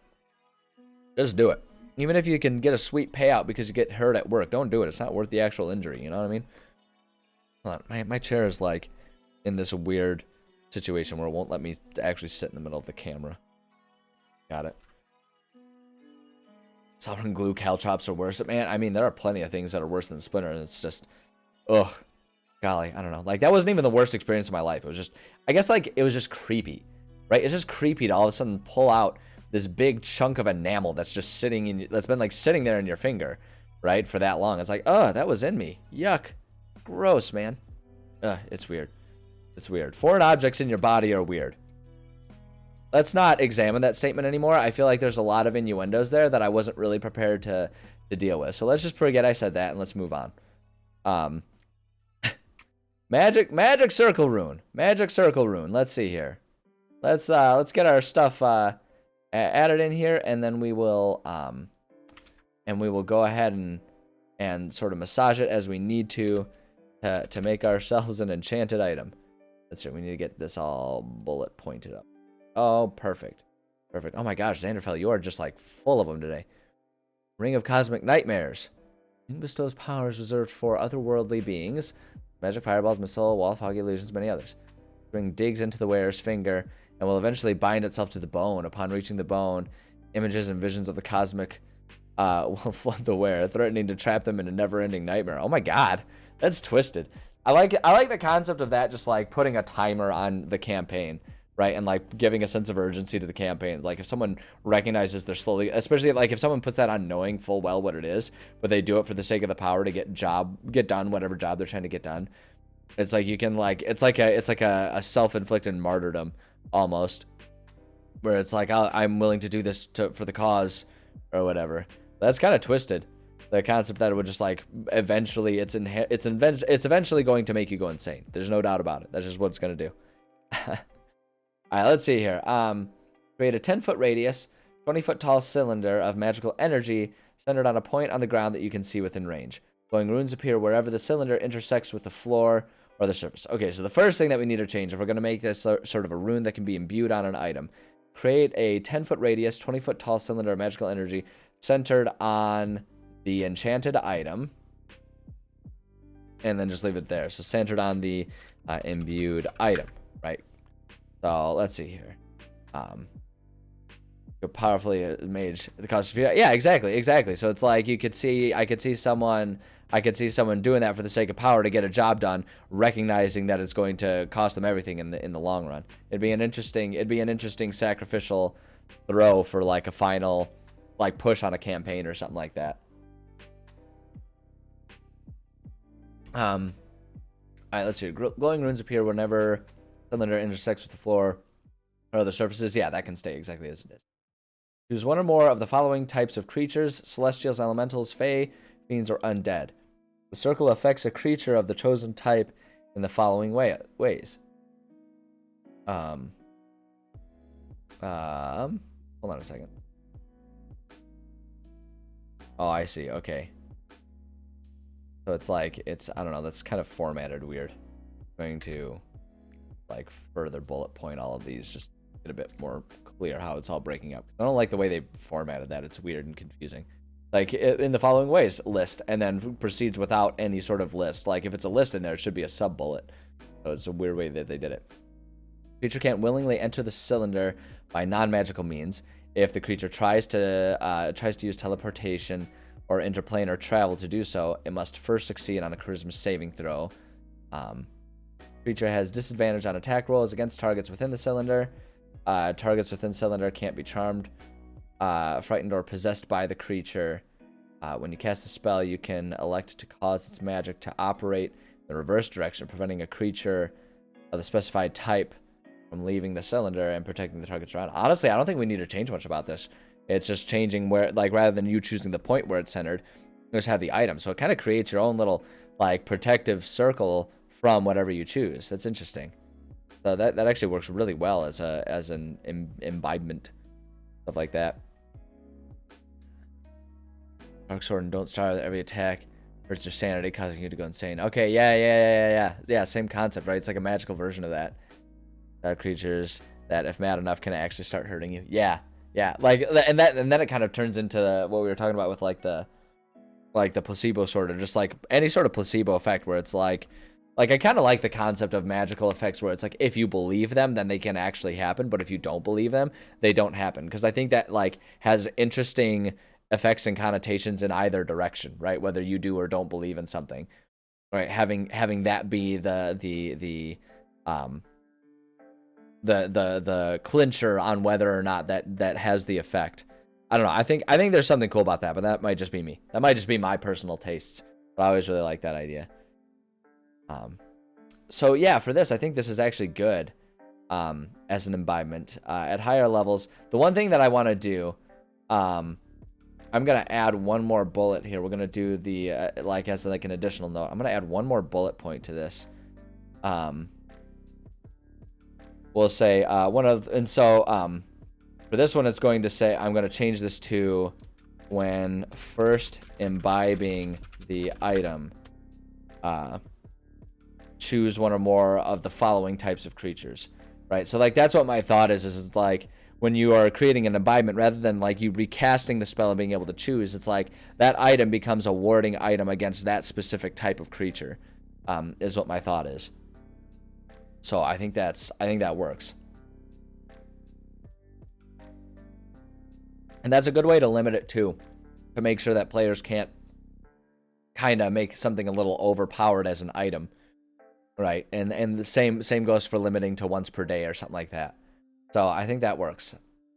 S1: Just do it. Even if you can get a sweet payout because you get hurt at work, don't do it. It's not worth the actual injury. You know what I mean? Hold on. My chair is like in this weird situation where it won't let me actually sit in the middle of the camera. Got it. Soldering glue caltrops are worse. Man, I mean, there are plenty of things that are worse than splinter, and it's just, ugh, golly, I don't know. Like, that wasn't even the worst experience of my life. It was just, I guess, like, it was just creepy, right? It's just creepy to all of a sudden pull out this big chunk of enamel that's just sitting in, that's been, like, sitting there in your finger, right, for that long. It's like, that was in me. Yuck. Gross, man. It's weird. It's weird. Foreign objects in your body are weird. Let's not examine that statement anymore. I feel like there's a lot of innuendos there that I wasn't really prepared to deal with. So let's just forget I said that, and let's move on. Magic circle rune. Magic circle rune. Let's see here. Let's get our stuff added in here, and then we will go ahead and sort of massage it as we need to make ourselves an enchanted item. Let's see. We need to get this all bullet pointed up. Oh, perfect. Perfect. Oh my gosh, Xanderfell, you are just like full of them today. Ring of Cosmic Nightmares. Ring bestows powers reserved for otherworldly beings. Magic fireballs, missile, wall of fog illusions, many others. Ring digs into the wearer's finger and will eventually bind itself to the bone. Upon reaching the bone, images and visions of the cosmic will flood the wearer, threatening to trap them in a never-ending nightmare. Oh my god, that's twisted. I like the concept of that, just like putting a timer on the campaign, right? And like giving a sense of urgency to the campaign. Like if someone recognizes they're slowly, especially like if someone puts that on knowing full well what it is, but they do it for the sake of the power to get done whatever job they're trying to get done. It's like you can like, it's like a self-inflicted martyrdom almost, where it's like I'm willing to do this for the cause or whatever. That's kind of twisted. The concept that it would just like eventually it's eventually going to make you go insane. There's no doubt about it. That's just what it's going to do. All right, let's see here. Create a 10-foot radius, 20-foot tall cylinder of magical energy centered on a point on the ground that you can see within range. Glowing runes appear wherever the cylinder intersects with the floor or the surface. Okay, so the first thing that we need to change, if we're going to make this sort of a rune that can be imbued on an item, create a 10-foot radius, 20-foot tall cylinder of magical energy centered on the enchanted item, and then just leave it there. So centered on the imbued item, right? So let's see here. Powerfully mage the cost of, yeah, exactly. So it's like I could see someone doing that for the sake of power to get a job done, recognizing that it's going to cost them everything in the long run. It'd be an interesting sacrificial throw for like a final like push on a campaign or something like that. All right, let's see. Glowing runes appear whenever cylinder intersects with the floor or other surfaces. Yeah, that can stay exactly as it is. Choose one or more of the following types of creatures: celestials, elementals, fae, fiends, or undead. The circle affects a creature of the chosen type in the following ways. Hold on a second. Oh, I see. Okay. So it's like, I don't know, that's kind of formatted weird. I'm going to like further bullet point all of these, just get a bit more clear how it's all breaking up. I don't like the way they formatted that. It's weird and confusing. Like in the following ways, list, and then proceeds without any sort of list. Like if it's a list in there, it should be a sub bullet. So it's a weird way that they did it. Creature can't willingly enter the cylinder by non-magical means. If the creature tries to use teleportation or interplanar travel to do so, it must first succeed on a charisma saving throw. Creature has disadvantage on attack rolls against targets within the cylinder. Targets within cylinder can't be charmed, frightened, or possessed by the creature. When you cast a spell, you can elect to cause its magic to operate in the reverse direction, preventing a creature of the specified type from leaving the cylinder and protecting the targets around. Honestly, I don't think we need to change much about this. It's just changing where, like, rather than you choosing the point where it's centered, you just have the item. So it kind of creates your own little, like, protective circle from whatever you choose. That's interesting. So that actually works really well as an imbibement, stuff like that. Dark Sword and don't starve every attack hurts your sanity, causing you to go insane. Okay, yeah. Same concept, right? It's like a magical version of that. Dark creatures that, if mad enough, can actually start hurting you. Yeah. Like, and then it kind of turns into what we were talking about with like the placebo sort of, just like any sort of placebo effect where it's like I kind of like the concept of magical effects where it's like if you believe them, then they can actually happen, but if you don't believe them, they don't happen. Because I think that like has interesting effects and connotations in either direction, right? Whether you do or don't believe in something, right? Having that be the clincher on whether or not that has the effect. I don't know. I think there's something cool about that, but that might just be me. That might just be my personal tastes. But I always really like that idea. So yeah, for this, I think this is actually good as an imbibement. At higher levels, the one thing that I want to do, I'm gonna add one more bullet here. We're gonna do the like as like an additional note. I'm gonna add one more bullet point to this. We'll say for this one, it's going to say, I'm going to change this to when first imbibing the item, choose one or more of the following types of creatures, right? So like, that's what my thought is like when you are creating an imbibement, rather than like you recasting the spell and being able to choose, it's like that item becomes a warding item against that specific type of creature, is what my thought is. So I think that works. And that's a good way to limit it too, to make sure that players can't kind of make something a little overpowered as an item, right? And the same goes for limiting to once per day or something like that. So I think that works.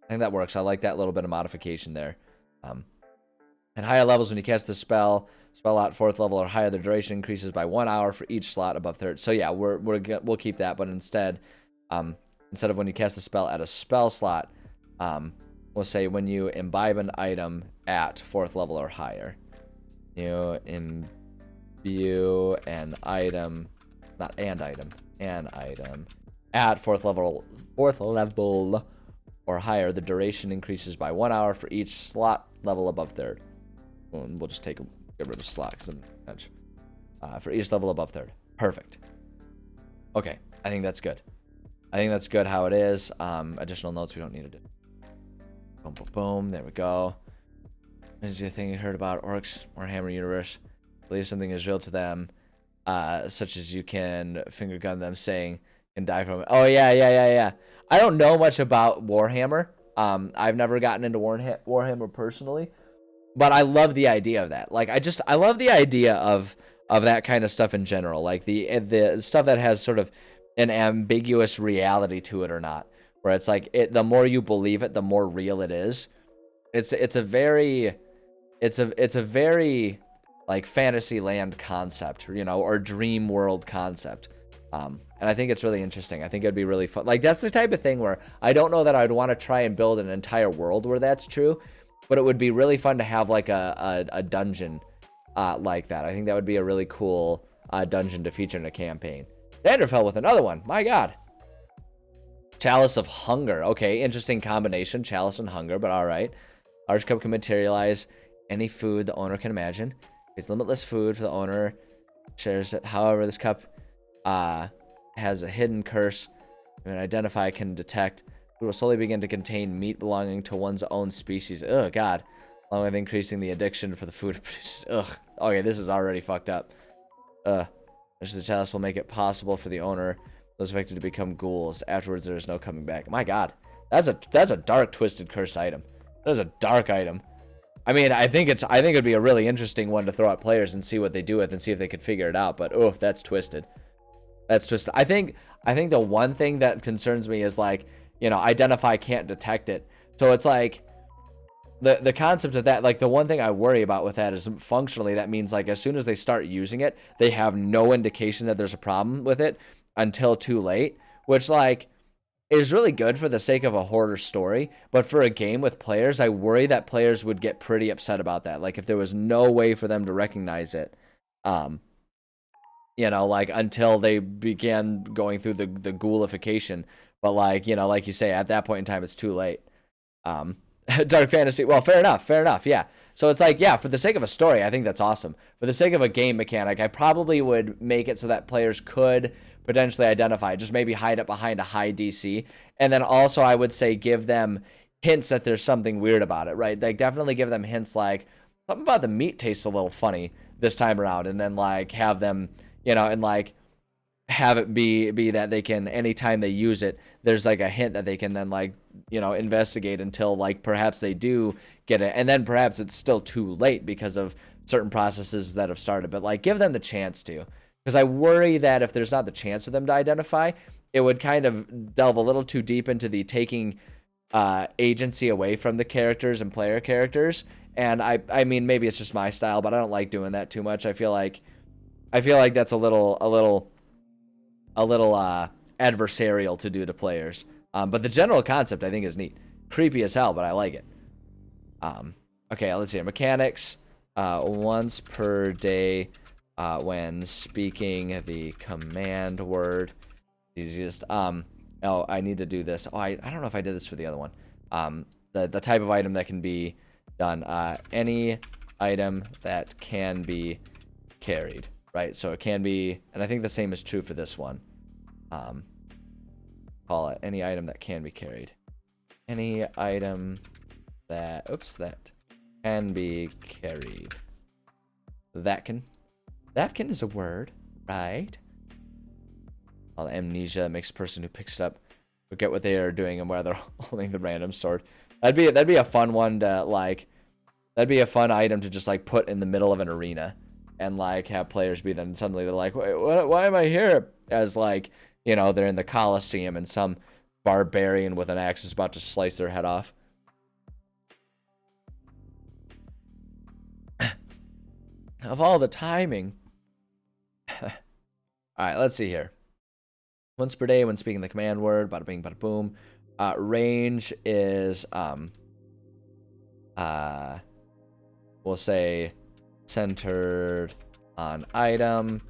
S1: I like that little bit of modification there. At higher levels, when you cast the spell out 4th level or higher, the duration increases by 1 hour for each slot above 3rd. So yeah, we'll keep that, but instead of when you cast the spell at a spell slot, we'll say when you imbibe an item at 4th level or higher. You imbue an item, not an item, an item at 4th level or higher. The duration increases by 1 hour for each slot level above 3rd. We'll just get rid of slot because I'm bench. For each level above 3rd. Perfect. Okay, I think that's good. How it is. Additional notes we don't need to do. Boom, boom, boom. There we go. Is the thing you heard about orcs or Hammer Universe? Believe something is real to them, such as you can finger gun them, saying Can die from it. Oh yeah. I don't know much about Warhammer. I've never gotten into Warhammer personally, but I love the idea of that. Like I love the idea of that kind of stuff in general. Like the stuff that has sort of an ambiguous reality to it or not, where it's like the more you believe it, the more real it is. It's a very like fantasy land concept, you know, or dream world concept. And I think it's really interesting. I think it'd be really fun. Like that's the type of thing where I don't know that I'd want to try and build an entire world where that's true, but it would be really fun to have like a dungeon like that. I think that would be a really cool dungeon to feature in a campaign. Vanderfell with another one. My God. Chalice of Hunger. Okay, interesting combination. Chalice and Hunger, but all right. Large cup can materialize any food the owner can imagine. It's limitless food for the owner. Shares it. However, this cup has a hidden curse. An identify can detect. It will slowly begin to contain meat belonging to one's own species. Ugh, God. Along with increasing the addiction for the food. Ugh. Okay, this is already fucked up. The chalice will make it possible for the owner, those affected, to become ghouls. Afterwards, there is no coming back. My God. That's a dark, twisted, cursed item. That is a dark item. I mean, I think it'd be a really interesting one to throw at players and see what they do with and see if they could figure it out. But oh, that's twisted. That's twisted. I think the one thing that concerns me is like, you know, identify can't detect it. So it's like the concept of that, like the one thing I worry about with that is functionally that means like as soon as they start using it, they have no indication that there's a problem with it until too late, which like is really good for the sake of a hoarder story, but for a game with players, I worry that players would get pretty upset about that. Like if there was no way for them to recognize it, you know, like until they began going through the ghoulification. But like, you know, like you say, at that point in time, it's too late. Dark fantasy. Well, fair enough. Yeah. So it's like, yeah, for the sake of a story, I think that's awesome. For the sake of a game mechanic, I probably would make it so that players could potentially identify, just maybe hide it behind a high DC. And then also I would say give them hints that there's something weird about it, right? Like definitely give them hints like something about the meat tastes a little funny this time around, and then like have them, you know, and like have it be that they can, anytime they use it, there's like a hint that they can then like, you know, investigate until like perhaps they do get it, and then perhaps it's still too late because of certain processes that have started. But like give them the chance to, because I worry that if there's not the chance for them to identify, it would kind of delve a little too deep into the taking agency away from the characters and player characters. And I mean, maybe it's just my style, but I don't like doing that too much. I feel like that's a little adversarial to do to players. But the general concept I think is neat. Creepy as hell, but I like it. Okay, let's see. Mechanics. Once per day when speaking the command word. Easiest. Oh, I need to do this. Oh, I don't know if I did this for the other one. The type of item that can be done. Any item that can be carried. Right, so it can be, and I think the same is true for this one. Call it any item that can be carried. Any item that can be carried. That can is a word, right? All the amnesia makes a person who picks it up forget what they are doing and why they're holding the random sword. That'd be a fun one to like. That'd be a fun item to just like put in the middle of an arena. And like have players be then suddenly they're like, wait, why am I here? As like, you know, they're in the Colosseum and some barbarian with an axe is about to slice their head off. Of all the timing. All right, let's see here. Once per day when speaking the command word, bada bing, bada boom. Range is we'll say centered on item.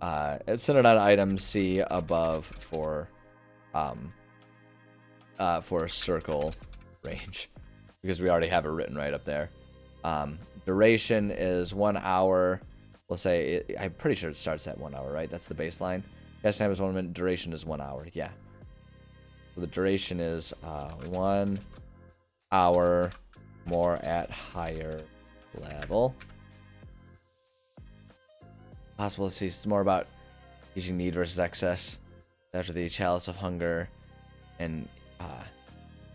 S1: It's centered on item. C above for circle range, because we already have it written right up there. Duration is 1 hour. We'll say I'm pretty sure it starts at 1 hour, right? That's the baseline. Cast time is 1 minute. Duration is 1 hour. Yeah. So the duration is 1 hour. More at higher level. Possible to see more about teaching need versus excess. After the chalice of hunger, and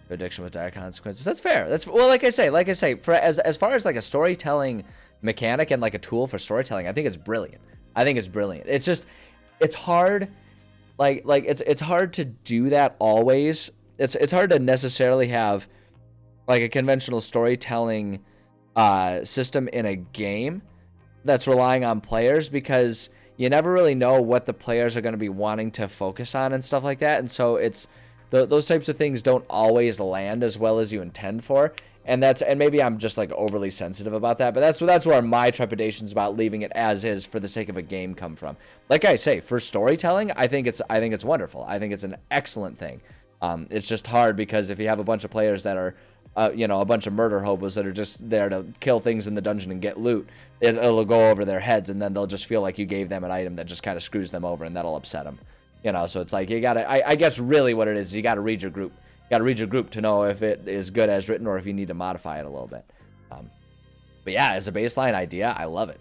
S1: addiction with dire consequences. That's fair. That's well, like I say, for as far as like a storytelling mechanic and like a tool for storytelling, I think it's brilliant. It's just, it's hard. Like it's hard to do that always. It's hard to necessarily have like a conventional storytelling system in a game that's relying on players, because you never really know what the players are going to be wanting to focus on and stuff like that. And so it's those types of things don't always land as well as you intend for. And maybe I'm just like overly sensitive about that, but that's where my trepidations about leaving it as is for the sake of a game come from. Like I say, for storytelling, I think it's wonderful. I think it's an excellent thing. It's just hard because if you have a bunch of players that are a bunch of murder hobos that are just there to kill things in the dungeon and get loot, it'll go over their heads, and then they'll just feel like you gave them an item that just kind of screws them over, and that'll upset them. So it's like you gotta. I guess really what it is, you gotta read your group. You gotta read your group to know if it is good as written or if you need to modify it a little bit. But yeah, as a baseline idea, I love it.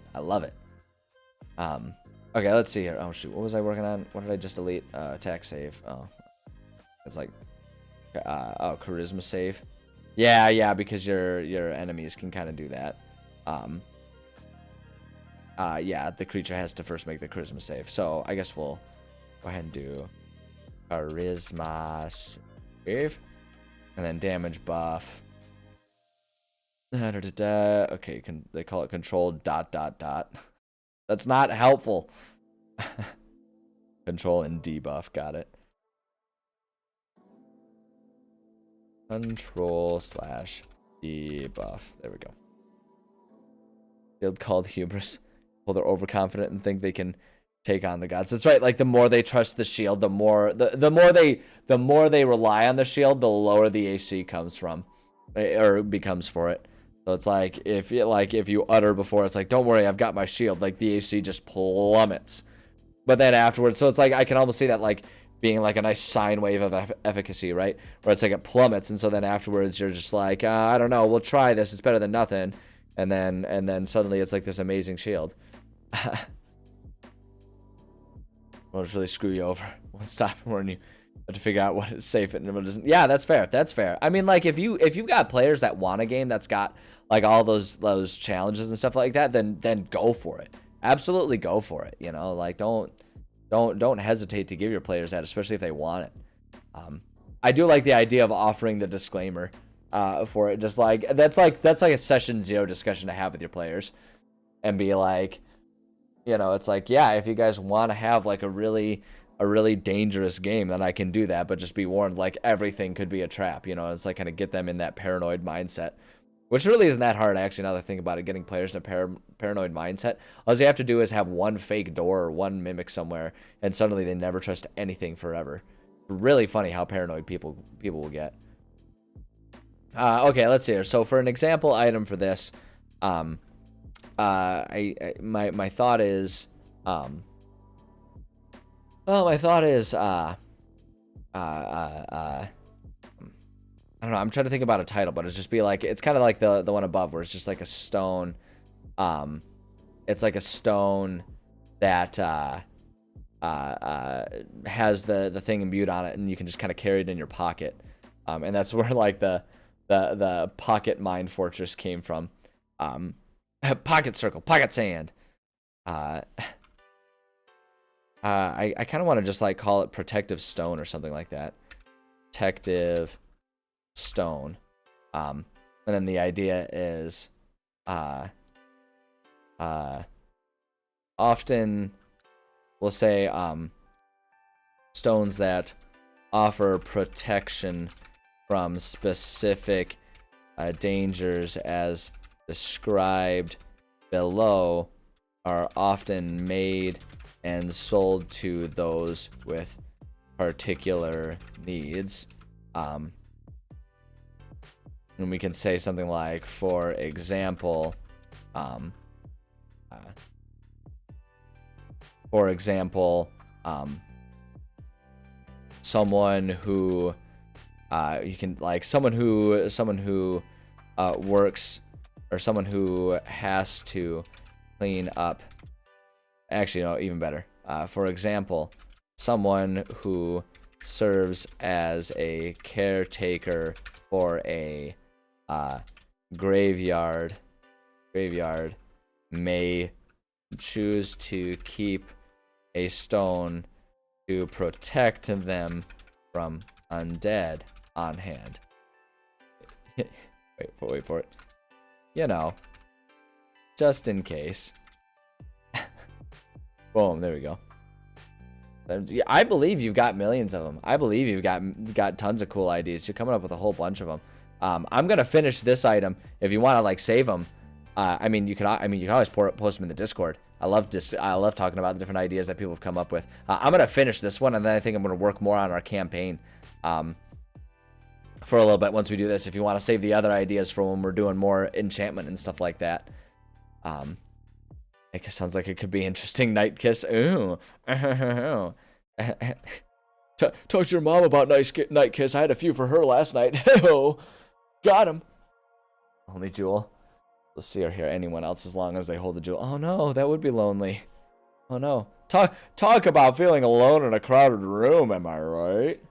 S1: Okay, let's see here. Oh shoot, what was I working on? What did I just delete? Attack save. Oh, it's like charisma save. Yeah, because your enemies can kind of do that. Yeah, the creature has to first make the charisma save. So I guess we'll go ahead and do charisma save, and then damage buff. Okay, they call it control ... That's not helpful. Control and debuff, got it. Control / debuff. There we go. Shield called hubris. Well, they're overconfident and think they can take on the gods. That's right. Like the more they trust the shield, the more they rely on the shield, the lower the AC comes from, or becomes for it. So it's like if you utter before, it's like, don't worry, I've got my shield. Like the AC just plummets. But then afterwards, so it's like I can almost see that like being like a nice sine wave of efficacy, right? Where it's like it plummets, and so then afterwards you're just like, I don't know, we'll try this. It's better than nothing. And then suddenly it's like this amazing shield. Will just really screw you over. Won't stop when you have to figure out what is safe and what isn't. Yeah, that's fair. I mean, like if you've got players that want a game that's got like all those challenges and stuff like that, then go for it. Absolutely go for it. Like don't hesitate to give your players that, especially if they want it. I do like the idea of offering the disclaimer for it. Just like that's like a session 0 discussion to have with your players, and be like, it's like, yeah, if you guys want to have like a really dangerous game, then I can do that, but just be warned, like everything could be a trap. It's like kind of get them in that paranoid mindset, which really isn't that hard actually. Now that I think about it, getting players in a paranoid mindset, all you have to do is have one fake door or one mimic somewhere, and suddenly they never trust anything forever. Really funny how paranoid people will get. Okay, let's see here. So for an example item for this, my thought is, I don't know. I'm trying to think about a title, but it's just be like, it's kind of like the one above, where it's just like a stone. It's like a stone that has the thing imbued on it, and you can just kind of carry it in your pocket. And that's where like the pocket mind fortress came from. Pocket circle, pocket sand. I kind of want to just like call it protective stone or something like that. Protective stone. And then the idea is often we'll say stones that offer protection from specific dangers as described below are often made and sold to those with particular needs. And we can say something like, for example, someone who you can like someone who works, or someone who has to clean up. Actually, no, even better. For example, someone who serves as a caretaker for a graveyard may choose to keep a stone to protect them from undead on hand. Wait for it. You know, just in case. Boom, there we go. I believe you've got millions of them. I believe you've got tons of cool ideas. You're coming up with a whole bunch of them. I'm gonna finish this item. If you want to like save them, I mean you can always post them in the Discord. I love talking about the different ideas that people have come up with. I'm gonna finish this one, and then I think I'm gonna work more on our campaign for a little bit once we do this. If you want to save the other ideas for when we're doing more enchantment and stuff like that. It sounds like it could be interesting. Night Kiss. Ooh. Talk to your mom about Night Kiss. I had a few for her last night. Got him. Only Jewel. Let's see or hear anyone else as long as they hold the jewel. Oh no, that would be lonely. Oh no. Talk about feeling alone in a crowded room, am I right?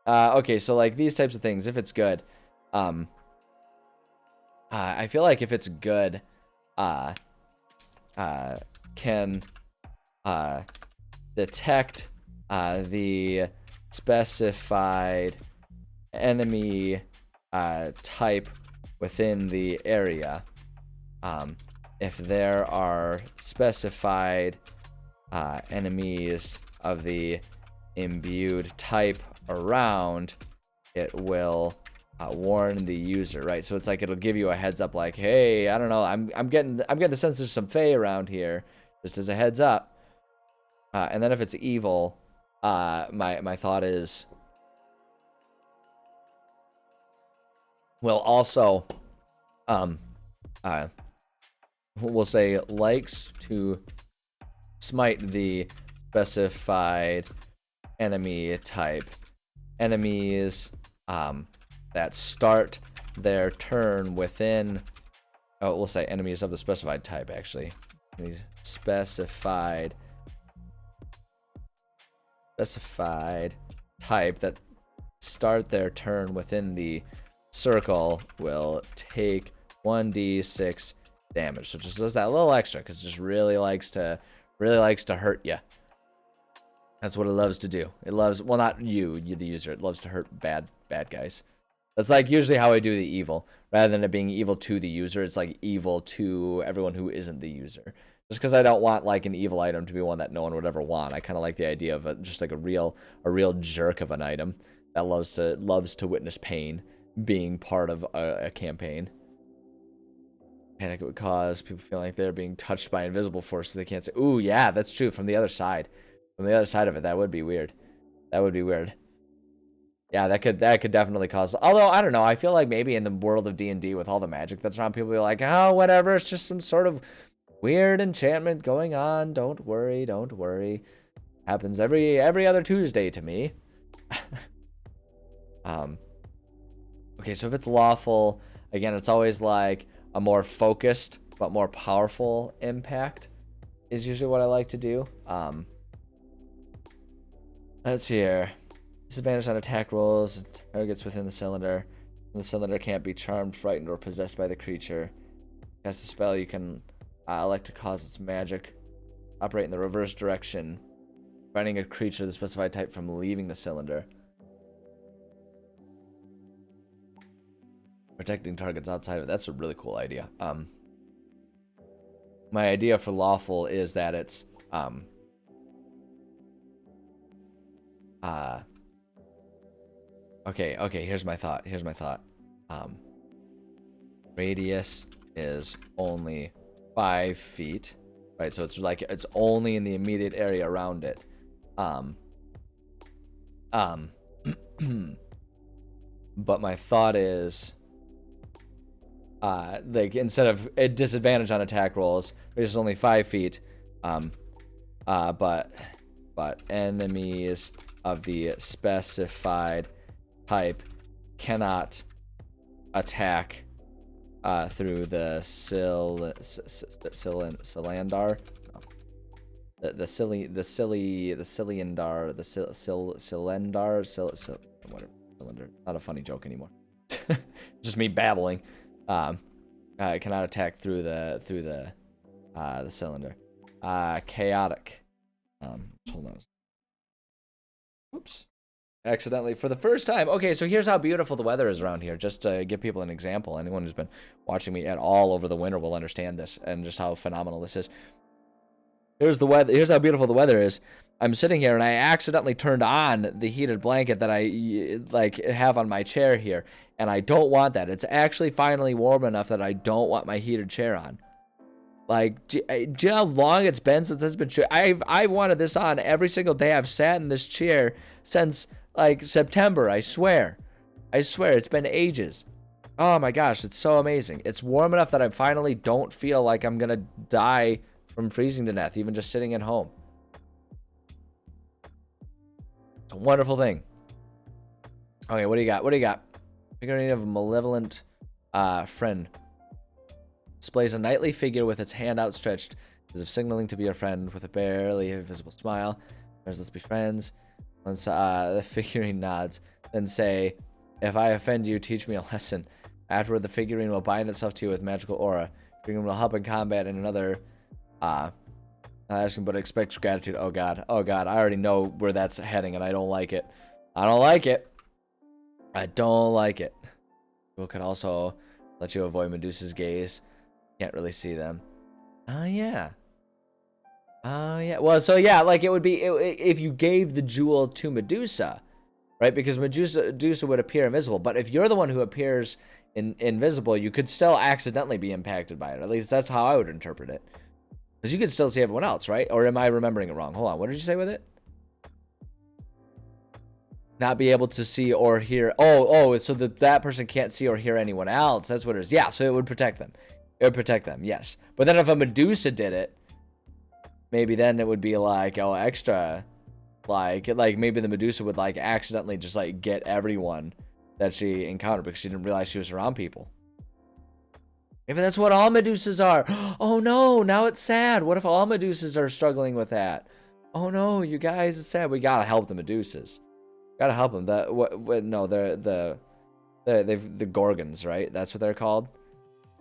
S1: Okay, so like these types of things, if it's good, I feel like if it's good, can detect the specified enemy type within the area. If there are specified enemies of the imbued type around, it will warn the user, right? So it's like it'll give you a heads up, like, hey, I don't know, I'm getting the sense there's some Fae around here, just as a heads up. And then if it's evil, my thought is, well, also, we'll say likes to smite the specified enemy type. Enemies that start their turn within, we'll say enemies of the specified type, actually. These specified type that start their turn within the circle will take 1d6 damage. So it just does that little extra because it just really likes to hurt you. That's what it loves to do. It loves, well, not you the user. It loves to hurt bad guys. That's like usually how I do the evil. Rather than it being evil to the user, it's like evil to everyone who isn't the user. Just because I don't want like an evil item to be one that no one would ever want. I kind of like the idea of just like a real jerk of an item that loves to witness pain being part of a campaign. Panic would cause people feel like they're being touched by invisible forces they can't say. Ooh, yeah, that's true. From the other side. From the other side of it, that would be weird. That would be weird. Yeah, that could definitely cause. Although I don't know, I feel like maybe in the world of D&D with all the magic that's around, people be like, oh, whatever, it's just some sort of weird enchantment going on. Don't worry, don't worry. Happens every other Tuesday to me. Okay, so if it's lawful, again, it's always like a more focused but more powerful impact is usually what I like to do. Let's see here. Disadvantage on attack rolls. Targets within the cylinder. The cylinder can't be charmed, frightened, or possessed by the creature. Cast a spell, you can elect to cause its magic operate in the reverse direction, preventing a creature of the specified type from leaving the cylinder. Protecting targets outside of it. That's a really cool idea. My idea for lawful is that it's okay, here's my thought. Radius is only 5 feet, right? So it's like it's only in the immediate area around it. But my thought is, like instead of a disadvantage on attack rolls, radius is only 5 feet. But enemies of the specified type cannot attack through the cylinder. No. the Cylindar, whatever, cylinder. Not a funny joke anymore. Just me babbling. It cannot attack through the cylinder. Chaotic. Hold on. Oops. Accidentally for the first time. Okay, so here's how beautiful the weather is around here. Just to give people an example. Anyone who's been watching me at all over the winter will understand this and just how phenomenal this is. Here's the weather. Here's how beautiful the weather is. I'm sitting here and I accidentally turned on the heated blanket that I like have on my chair here, and I don't want that. It's actually finally warm enough that I don't want my heated chair on. Like, do you know how long it's been since it's been? I've wanted this on every single day. I've sat in this chair since like September. I swear, it's been ages. Oh my gosh, it's so amazing. It's warm enough that I finally don't feel like I'm gonna die from freezing to death, even just sitting at home. It's a wonderful thing. Okay, what do you got? What do you got? Figurine of a malevolent friend. Displays a knightly figure with its hand outstretched, as if signaling to be a friend, with a barely visible smile. There's let's be friends. Once the figurine nods, then say, "If I offend you, teach me a lesson." Afterward, the figurine will bind itself to you with magical aura. The figurine will help in combat in another. Not asking, but expect gratitude. Oh god, I already know where that's heading, and I don't like it. I don't like it. People could also let you avoid Medusa's gaze. Can't really see them. Oh yeah. Well, so yeah, like it would be if you gave the jewel to Medusa, right? Because Medusa would appear invisible. But if you're the one who appears invisible, you could still accidentally be impacted by it. At least that's how I would interpret it. Because you could still see everyone else, right? Or am I remembering it wrong? Hold on. What did you say with it? Not be able to see or hear. Oh, so that person can't see or hear anyone else. That's what it is. Yeah, so it would protect them. It would protect them, yes. But then if a Medusa did it, maybe then it would be like, oh, extra. Like maybe the Medusa would like accidentally just like get everyone that she encountered because she didn't realize she was around people. Maybe that's what all Medusas are. Oh no, now it's sad. What if all Medusas are struggling with that? Oh no, you guys, it's sad. We gotta help the Medusas. Gotta help them. No, they're the Gorgons, right? That's what they're called.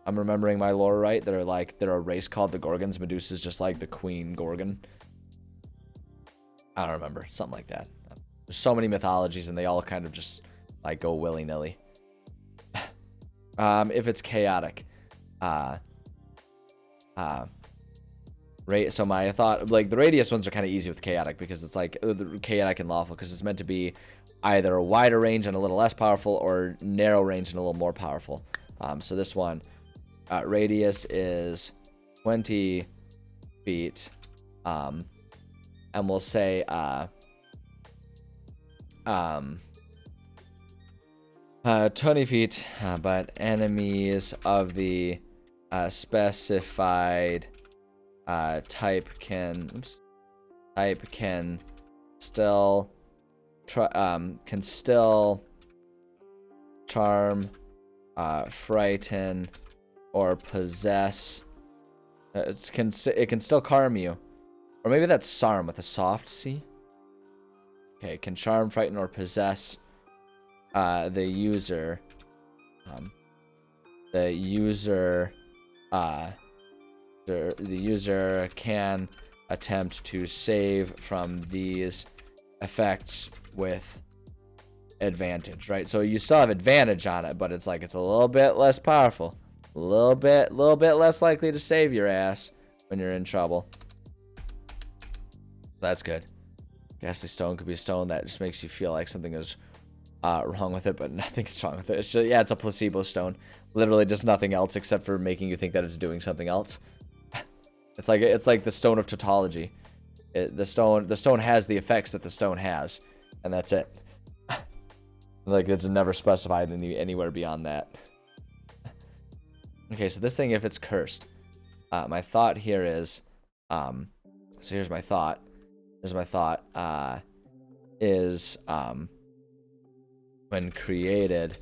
S1: I'm remembering my lore right. They're a race called the Gorgons. Medusa's just like the Queen Gorgon. I don't remember, something like that. There's so many mythologies, and they all kind of just like go willy nilly. If it's chaotic. So my thought, like the radius ones are kind of easy with chaotic because it's like chaotic and lawful because it's meant to be either a wider range and a little less powerful or narrow range and a little more powerful. So this one, radius is 20 feet, and we'll say 20 feet, but enemies of the specified type can still charm, frighten, or possess. It can still charm you, or maybe that's charm with a soft C. Okay, can charm, frighten, or possess the user. The user can attempt to save from these effects with advantage, right? So you still have advantage on it, but it's like it's a little bit less powerful, a little bit less likely to save your ass when you're in trouble. That's good. Ghastly stone could be a stone that just makes you feel like something is wrong with it, but nothing is wrong with it. It's just, yeah, it's a placebo stone. Literally just nothing else except for making you think that it's doing something else. It's like the stone of tautology. The stone has the effects that the stone has, and that's it. Like it's never specified anywhere beyond that. Okay, so this thing, if it's cursed, my thought here is, so here's my thought. When created,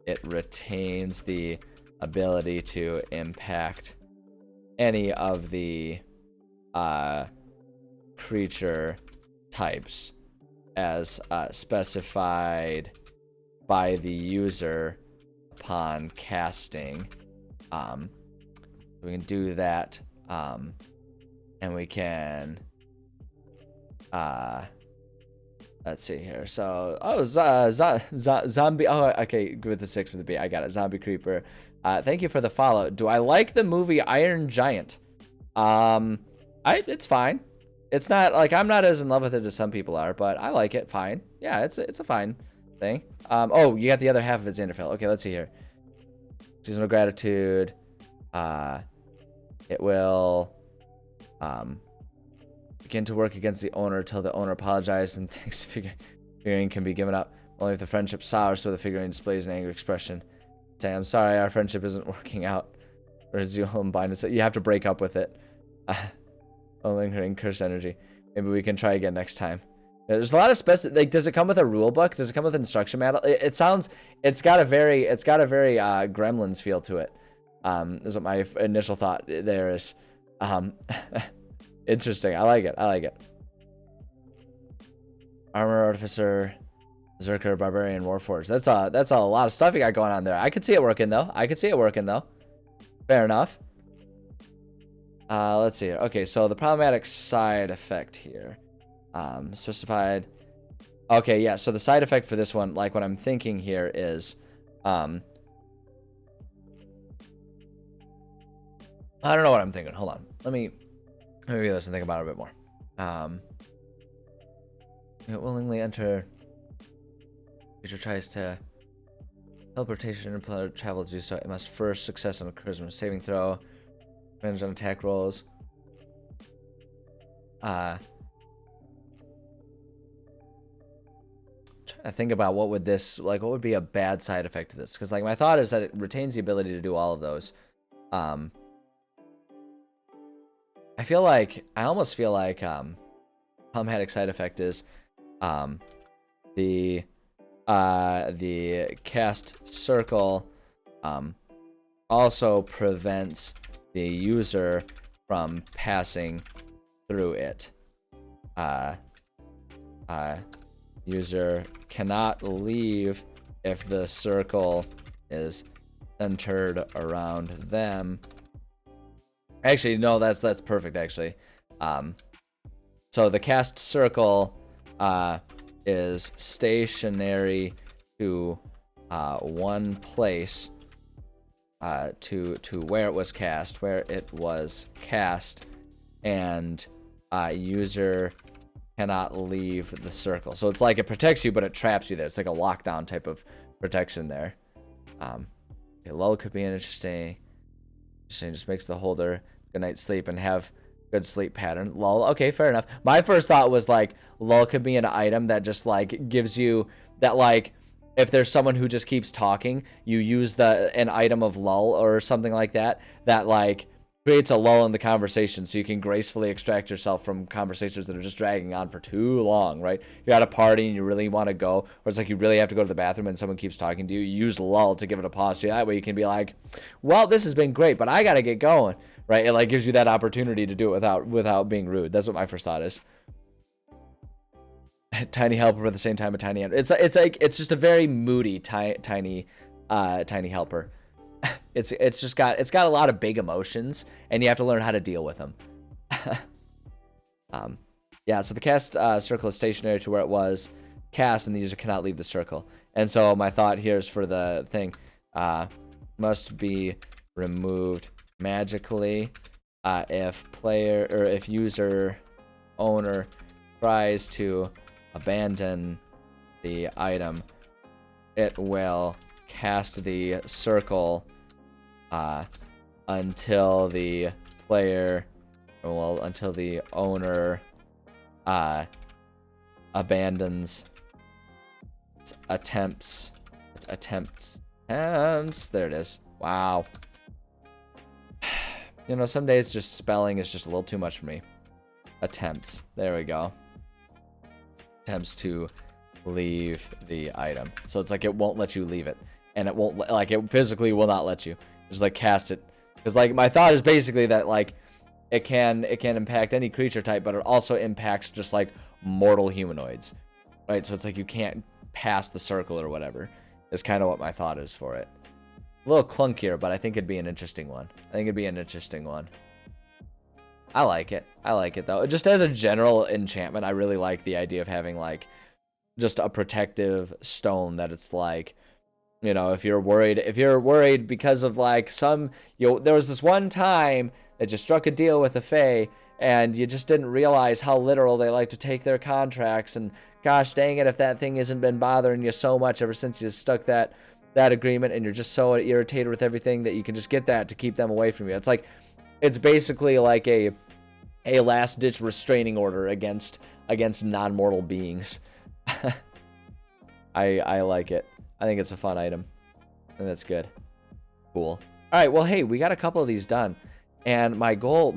S1: it retains the ability to impact any of the creature types as specified by the user upon casting. We can do that, and we can let's see here. So zombie. Oh, okay, with the 6 for the B, I got it. Zombie creeper. Thank you for the follow. Do I like the movie Iron Giant? It's fine. It's not like I'm not as in love with it as some people are, but I like it. Fine. Yeah, it's a fine thing. Oh, you got the other half of it, Xanderfell. Okay, let's see here. Seasonal gratitude. It will begin to work against the owner till the owner apologizes and thinks the figurine can be given up. Only if the friendship sours, so the figurine displays an angry expression. Say, I'm sorry, our friendship isn't working out. Or is you bind it? You have to break up with it. Lingering curse energy. Maybe we can try again next time. There's a lot of like, does it come with a rule book? Does it come with an instruction manual? It sounds, it's got a very Gremlins feel to it. Is what my initial thought there is. Interesting. I like it. Armor Artificer, Berserker, Barbarian, Warforged. That's a lot of stuff you got going on there. I could see it working though. Fair enough. Let's see here. Okay, so the problematic side effect here. Specified. Okay, yeah, so the side effect for this one, like what I'm thinking here is, I don't know what I'm thinking. Hold on. Let me read this and think about it a bit more. It willingly enter. Creature tries to teleportation and travel to do so. It must first success on a charisma saving throw. Advantage on attack rolls. Trying to think about what would be a bad side effect to this, because like my thought is that it retains the ability to do all of those. I almost feel like problematic side effect is the cast circle also prevents the user from passing through it. User cannot leave if the circle is centered around them. Actually, no, that's perfect, actually. So the cast circle is stationary to one place, to where it was cast, and user cannot leave the circle. So it's like it protects you, but it traps you there. It's like a lockdown type of protection there. Okay, lull could be interesting. Just makes the holder good night's sleep and have good sleep pattern. Lull, okay, fair enough. My first thought was like lull could be an item that just like gives you that, like if there's someone who just keeps talking, you use an item of lull or something like that like creates a lull in the conversation, so you can gracefully extract yourself from conversations that are just dragging on for too long, right? You're at a party and you really want to go, or it's like you really have to go to the bathroom and someone keeps talking to you. You use lull to give it a pause. So that way you can be like, well, this has been great, but I got to get going, right? It like gives you that opportunity to do it without being rude. That's what my first thought is. Tiny helper at the same time a tiny hand. It's just a very moody tiny helper. It's got a lot of big emotions, and you have to learn how to deal with them. Yeah, so the cast circle is stationary to where it was cast, and the user cannot leave the circle. And so my thought here is for the thing, must be removed magically if user owner tries to abandon the item. It will cast the circle until the owner abandons attempts. There it is. Wow. You know, some days just spelling is just a little too much for me. Attempts. There we go. Attempts to leave the item. So it's like it won't let you leave it. And it won't, like, it physically will not let you. Just like cast it. Because like my thought is basically that like it can impact any creature type, but it also impacts just like mortal humanoids, right? So it's like you can't pass the circle or whatever. Is kind of what my thought is for it. A little clunkier, but I think it'd be an interesting one. I like it. I like it though. Just as a general enchantment, I really like the idea of having like just a protective stone that it's like, you know, if you're worried because of like there was this one time that you struck a deal with a Fae and you just didn't realize how literal they like to take their contracts, and gosh dang it, if that thing hasn't been bothering you so much ever since you stuck that agreement, and you're just so irritated with everything that you can just get that to keep them away from you. It's like, it's basically like a last ditch restraining order against non-mortal beings. I like it. I think it's a fun item, and that's good. Cool. All right, well, hey, we got a couple of these done, and my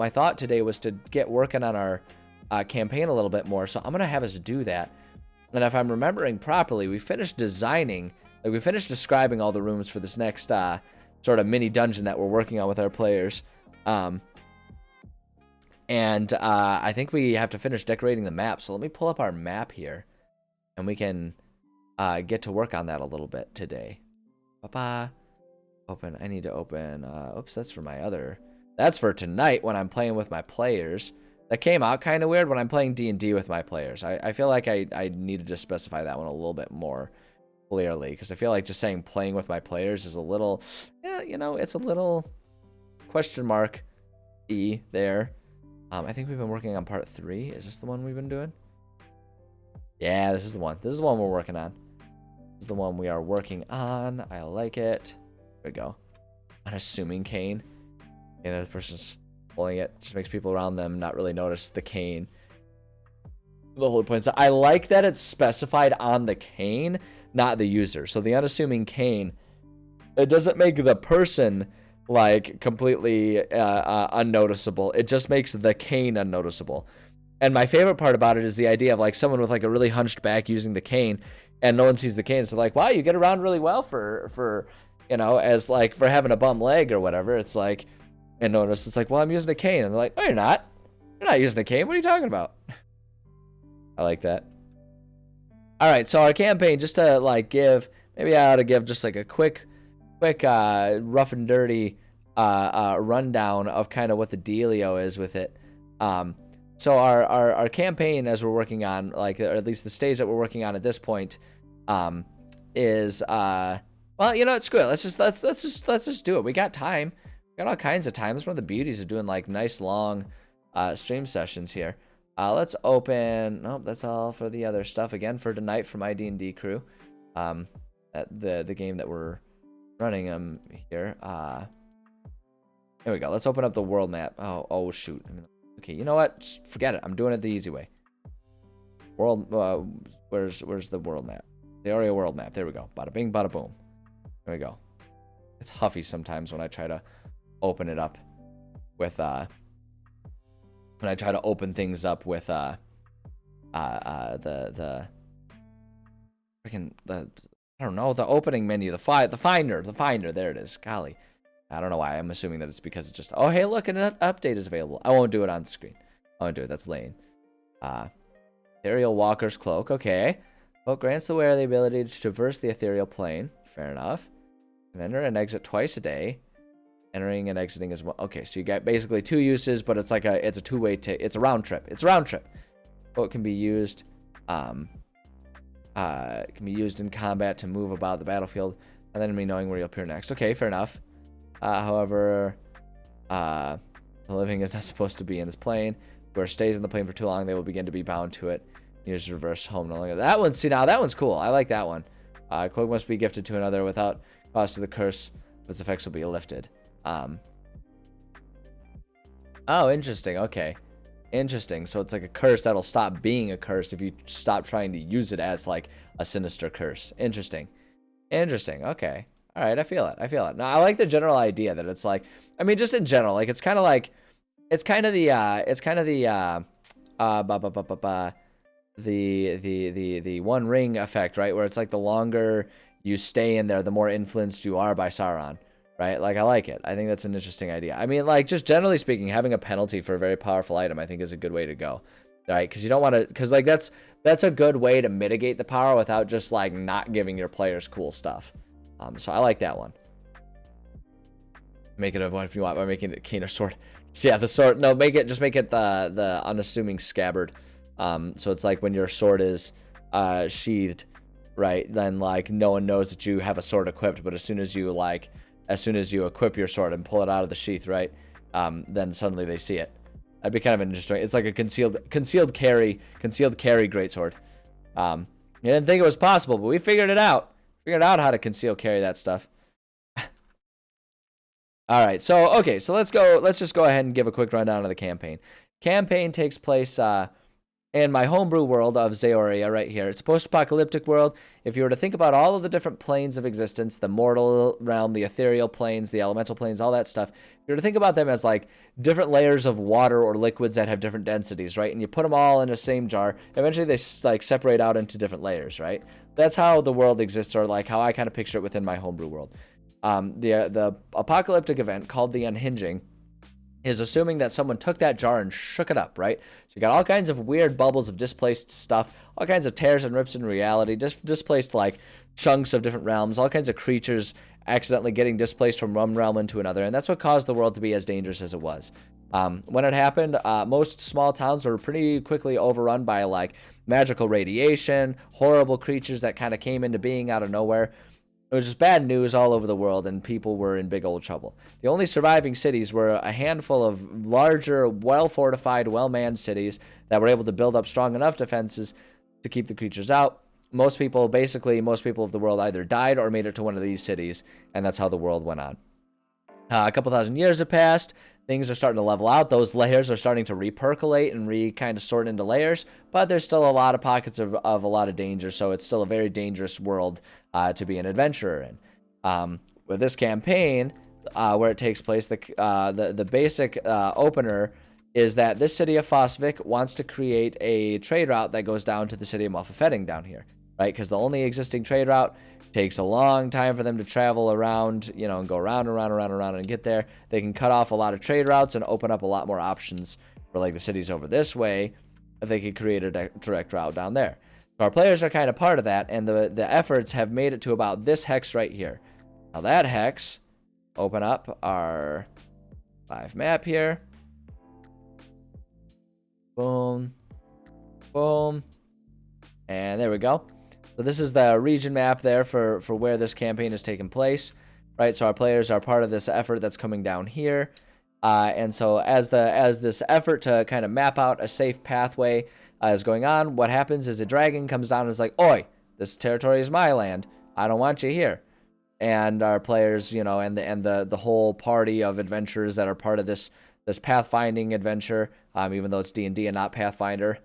S1: thought today was to get working on our campaign a little bit more, so I'm gonna have us do that. And if I'm remembering properly, we finished describing all the rooms for this next sort of mini dungeon that we're working on with our players. And I think we have to finish decorating the map, so let me pull up our map here, and we can get to work on that a little bit today. Open. I need to open. Oops, that's for tonight when I'm playing with my players. That came out kind of weird when I'm playing D&D with my players. I feel like I needed to specify that one a little bit more clearly, because I feel like just saying playing with my players is a little, it's a little question mark there. I think we've been working on part 3. Is this the one we've been doing? Yeah, this is the one. This is the one we're working on. This is the one we are working on. I like it. There we go. Unassuming cane. Yeah, the person's pulling it. Just makes people around them not really notice the cane. The whole point. So I like that it's specified on the cane, not the user. So the unassuming cane, it doesn't make the person like completely unnoticeable. It just makes the cane unnoticeable. And my favorite part about it is the idea of like someone with like a really hunched back using the cane, and no one sees the cane. So like, wow, you get around really well for as like for having a bum leg or whatever. It's like, and notice it's like, well, I'm using a cane, and they're like, no, you're not using a cane. What are you talking about? I like that. All right, so our campaign, just to like maybe I ought to give just like a quick rough and dirty rundown of kind of what the dealio is with it. So our campaign, as we're working on, like, or at least the stage that we're working on at this point, is well, screw it. Let's just do it. We got time. We got all kinds of time. That's one of the beauties of doing like nice long stream sessions here. Let's open. Nope, that's all for the other stuff again for tonight for my D&D crew. The game that we're running here. There we go. Let's open up the world map. Oh shoot. Okay, you know what? Just forget it. I'm doing it the easy way. World. Where's the world map? The Aria world map. There we go. Bada bing, bada boom. There we go. It's huffy sometimes when I try to open it up with when I try to open things up with the freaking I don't know, the opening menu, the finder, there it is. Golly. I don't know why. I'm assuming that it's because it's just, oh, hey, look, an update is available. I won't do it on screen. I won't do it. That's lame. Ethereal Walker's Cloak. Okay. Cloak grants the wearer the ability to traverse the ethereal plane. Fair enough. And enter and exit twice a day. Entering and exiting as well. Okay, so you got basically 2 uses, but it's like it's a two-way it's a round trip. Cloak can be used it can be used in combat to move about the battlefield, and then me knowing where you'll appear next. Okay, fair enough. However, the living is not supposed to be in this plane. Whoever stays in the plane for too long, they will begin to be bound to it. Use reverse home no longer. That one, see, now that one's cool. I like that one. Cloak must be gifted to another without cause to the curse. Its effects will be lifted. Oh, interesting. Okay. Interesting. So it's like a curse that'll stop being a curse if you stop trying to use it as like a sinister curse. Interesting. Okay. All right. I feel it. Now I like the general idea that it's like, I mean, just in general, like it's kind of the One Ring effect, right? Where it's like the longer you stay in there, the more influenced you are by Sauron, right? Like, I like it. I think that's an interesting idea. I mean, like, just generally speaking, having a penalty for a very powerful item, I think, is a good way to go, right? Because you don't want to, because, like, that's a good way to mitigate the power without just, like, not giving your players cool stuff. So I like that one. Make it a one if you want by making it keener sword. So yeah, the sword, no, just make it the unassuming scabbard. So it's like when your sword is sheathed, right? Then, like, no one knows that you have a sword equipped, but as soon as you equip your sword and pull it out of the sheath, right? Then suddenly they see it. That'd be kind of an interesting. It's like a concealed carry greatsword. You didn't think it was possible, but we figured it out. Figured out how to conceal carry that stuff. All right, so okay, so let's just go ahead and give a quick rundown of the campaign. Campaign takes place in my homebrew world of Zeoria right here. It's a post-apocalyptic world. If you were to think about all of the different planes of existence, the mortal realm, the ethereal planes, the elemental planes, all that stuff, if you were to think about them as like different layers of water or liquids that have different densities, right? And you put them all in the same jar, eventually they like separate out into different layers, right? That's how the world exists, or like how I kind of picture it within my homebrew world. The apocalyptic event called the Unhinging is assuming that someone took that jar and shook it up, right? So you got all kinds of weird bubbles of displaced stuff, all kinds of tears and rips in reality, displaced like chunks of different realms, all kinds of creatures accidentally getting displaced from one realm into another, and that's what caused the world to be as dangerous as it was. When it happened, most small towns were pretty quickly overrun by like magical radiation, horrible creatures that kind of came into being out of nowhere. It was just bad news all over the world, and people were in big old trouble. The only surviving cities were a handful of larger, well-fortified, well-manned cities that were able to build up strong enough defenses to keep the creatures out. Most people of the world either died or made it to one of these cities, and that's how the world went on. A couple thousand years have passed. Things are starting to level out. Those layers are starting to repercolate and kind of sort into layers, but there's still a lot of pockets of a lot of danger, so it's still a very dangerous world to be an adventurer in. With this campaign, where it takes place, the basic opener is that this city of Fosvik wants to create a trade route that goes down to the city of Malfafetting down here, right? Because the only existing trade route takes a long time for them to travel around, and go around and get there. They can cut off a lot of trade routes and open up a lot more options for like the cities over this way if they could create a direct route down there. So our players are kind of part of that, and the efforts have made it to about this hex right here. Now that hex, open up our 5 map here. Boom. Boom. And there we go. So this is the region map there for where this campaign is taking place, right? So our players are part of this effort that's coming down here. And so as this effort to kind of map out a safe pathway is going on, what happens is a dragon comes down and is like, "Oi, this territory is my land. I don't want you here." And our players, and the whole party of adventurers that are part of this pathfinding adventure, even though it's D&D and not Pathfinder.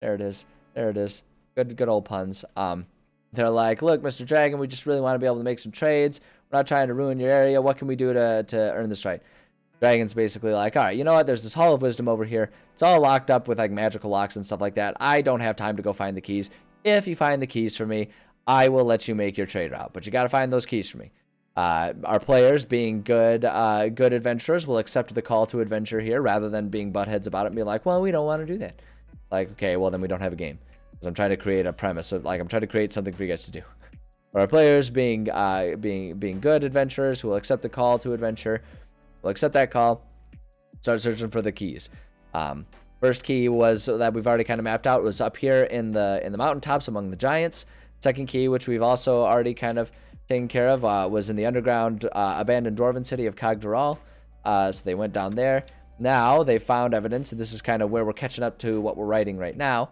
S1: There it is. Good old puns. They're like, "Look, Mr. Dragon, we just really want to be able to make some trades. We're not trying to ruin your area. What can we do to earn this right?" Dragon's basically like, "All right, you know what? There's this Hall of Wisdom over here. It's all locked up with like magical locks and stuff like that. I don't have time to go find the keys. If you find the keys for me, I will let you make your trade route. But you got to find those keys for me." Our players, being good adventurers, will accept the call to adventure here rather than being buttheads about it and be like, "Well, we don't want to do that." Like, okay, well then we don't have a game. Because I'm trying to create a premise of I'm trying to create something for you guys to do. But our players, being good adventurers who will accept the call to adventure, will accept that call, start searching for the keys. First key was that we've already kind of mapped out, was up here in the mountaintops among the giants. Second key, which we've also already kind of taken care of, was in the underground abandoned dwarven city of Kagdaral. So they went down there. Now they found evidence, and this is kind of where we're catching up to what we're writing right now.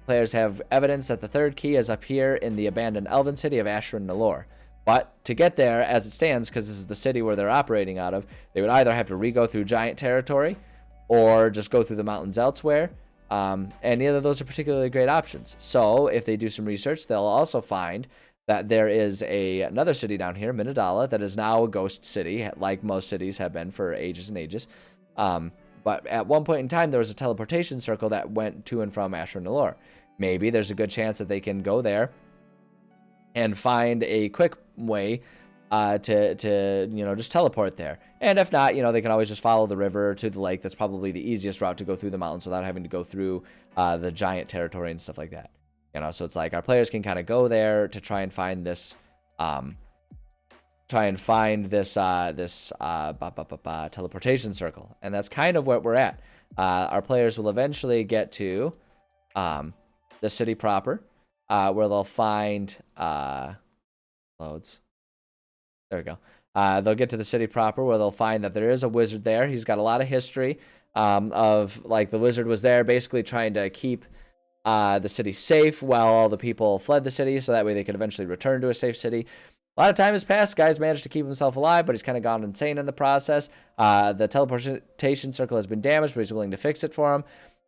S1: Players have evidence that the third key is up here in the abandoned elven city of Ashran Nalor. But to get there, as it stands, because this is the city where they're operating out of, they would either have to re-go through giant territory or just go through the mountains elsewhere. And neither of those are particularly great options. So if they do some research, they'll also find that there is another city down here, Minadala, that is now a ghost city, like most cities have been for ages and ages. But at one point in time, there was a teleportation circle that went to and from Ashran Nalor. Maybe there's a good chance that they can go there and find a quick way to just teleport there. And if not, they can always just follow the river to the lake. That's probably the easiest route to go through the mountains without having to go through the giant territory and stuff like that. So it's like our players can kind of go there to try and find this teleportation circle. And that's kind of what we're at. Our players will eventually get to the city proper, where they'll find loads. There we go. They'll get to the city proper, where they'll find that there is a wizard there. He's got a lot of history of, like, the wizard was there basically trying to keep the city safe while all the people fled the city, so that way they could eventually return to a safe city. A lot of time has passed. Guy's managed to keep himself alive, but he's kind of gone insane in the process. The teleportation circle has been damaged, but he's willing to fix it for him.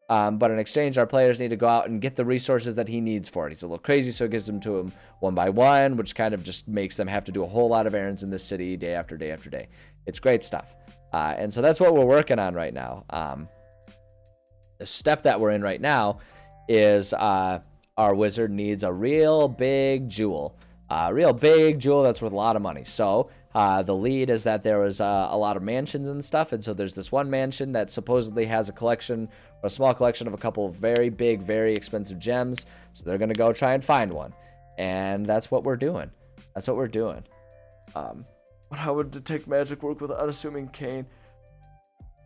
S1: But in exchange, our players need to go out and get the resources that he needs for it. He's a little crazy, so it gives them to him one by one, which kind of just makes them have to do a whole lot of errands in this city day after day after day. It's great stuff. And so that's what we're working on right now. The step that we're in right now is our wizard needs a real big jewel. That's worth a lot of money. So the lead is that there was a lot of mansions and stuff, and so there's this one mansion that supposedly has a small collection of a couple of very big, very expensive gems. So they're gonna go try and find one, and that's what we're doing. But how would detect magic work without assuming Kane?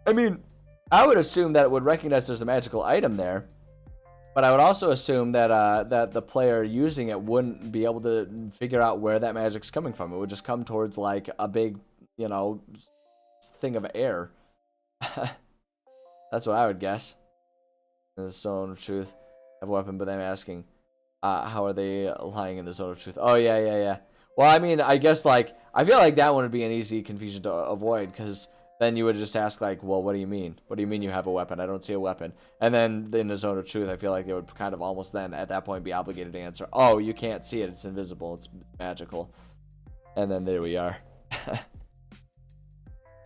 S1: I mean, I would assume that it would recognize there's a magical item there. But I would also assume that that the player using it wouldn't be able to figure out where that magic's coming from. It would just come towards like a big, thing of air. That's what I would guess. The Zone of Truth have a weapon, but I'm asking, how are they lying in the Zone of Truth? Oh yeah. Well, I mean, I guess I feel like that one would be an easy confusion to avoid, because then you would just ask, well, what do you mean? What do you mean you have a weapon? I don't see a weapon. And then in the Zone of Truth, I feel like they would kind of almost then, at that point, be obligated to answer, oh, you can't see it. It's invisible. It's magical. And then there we are.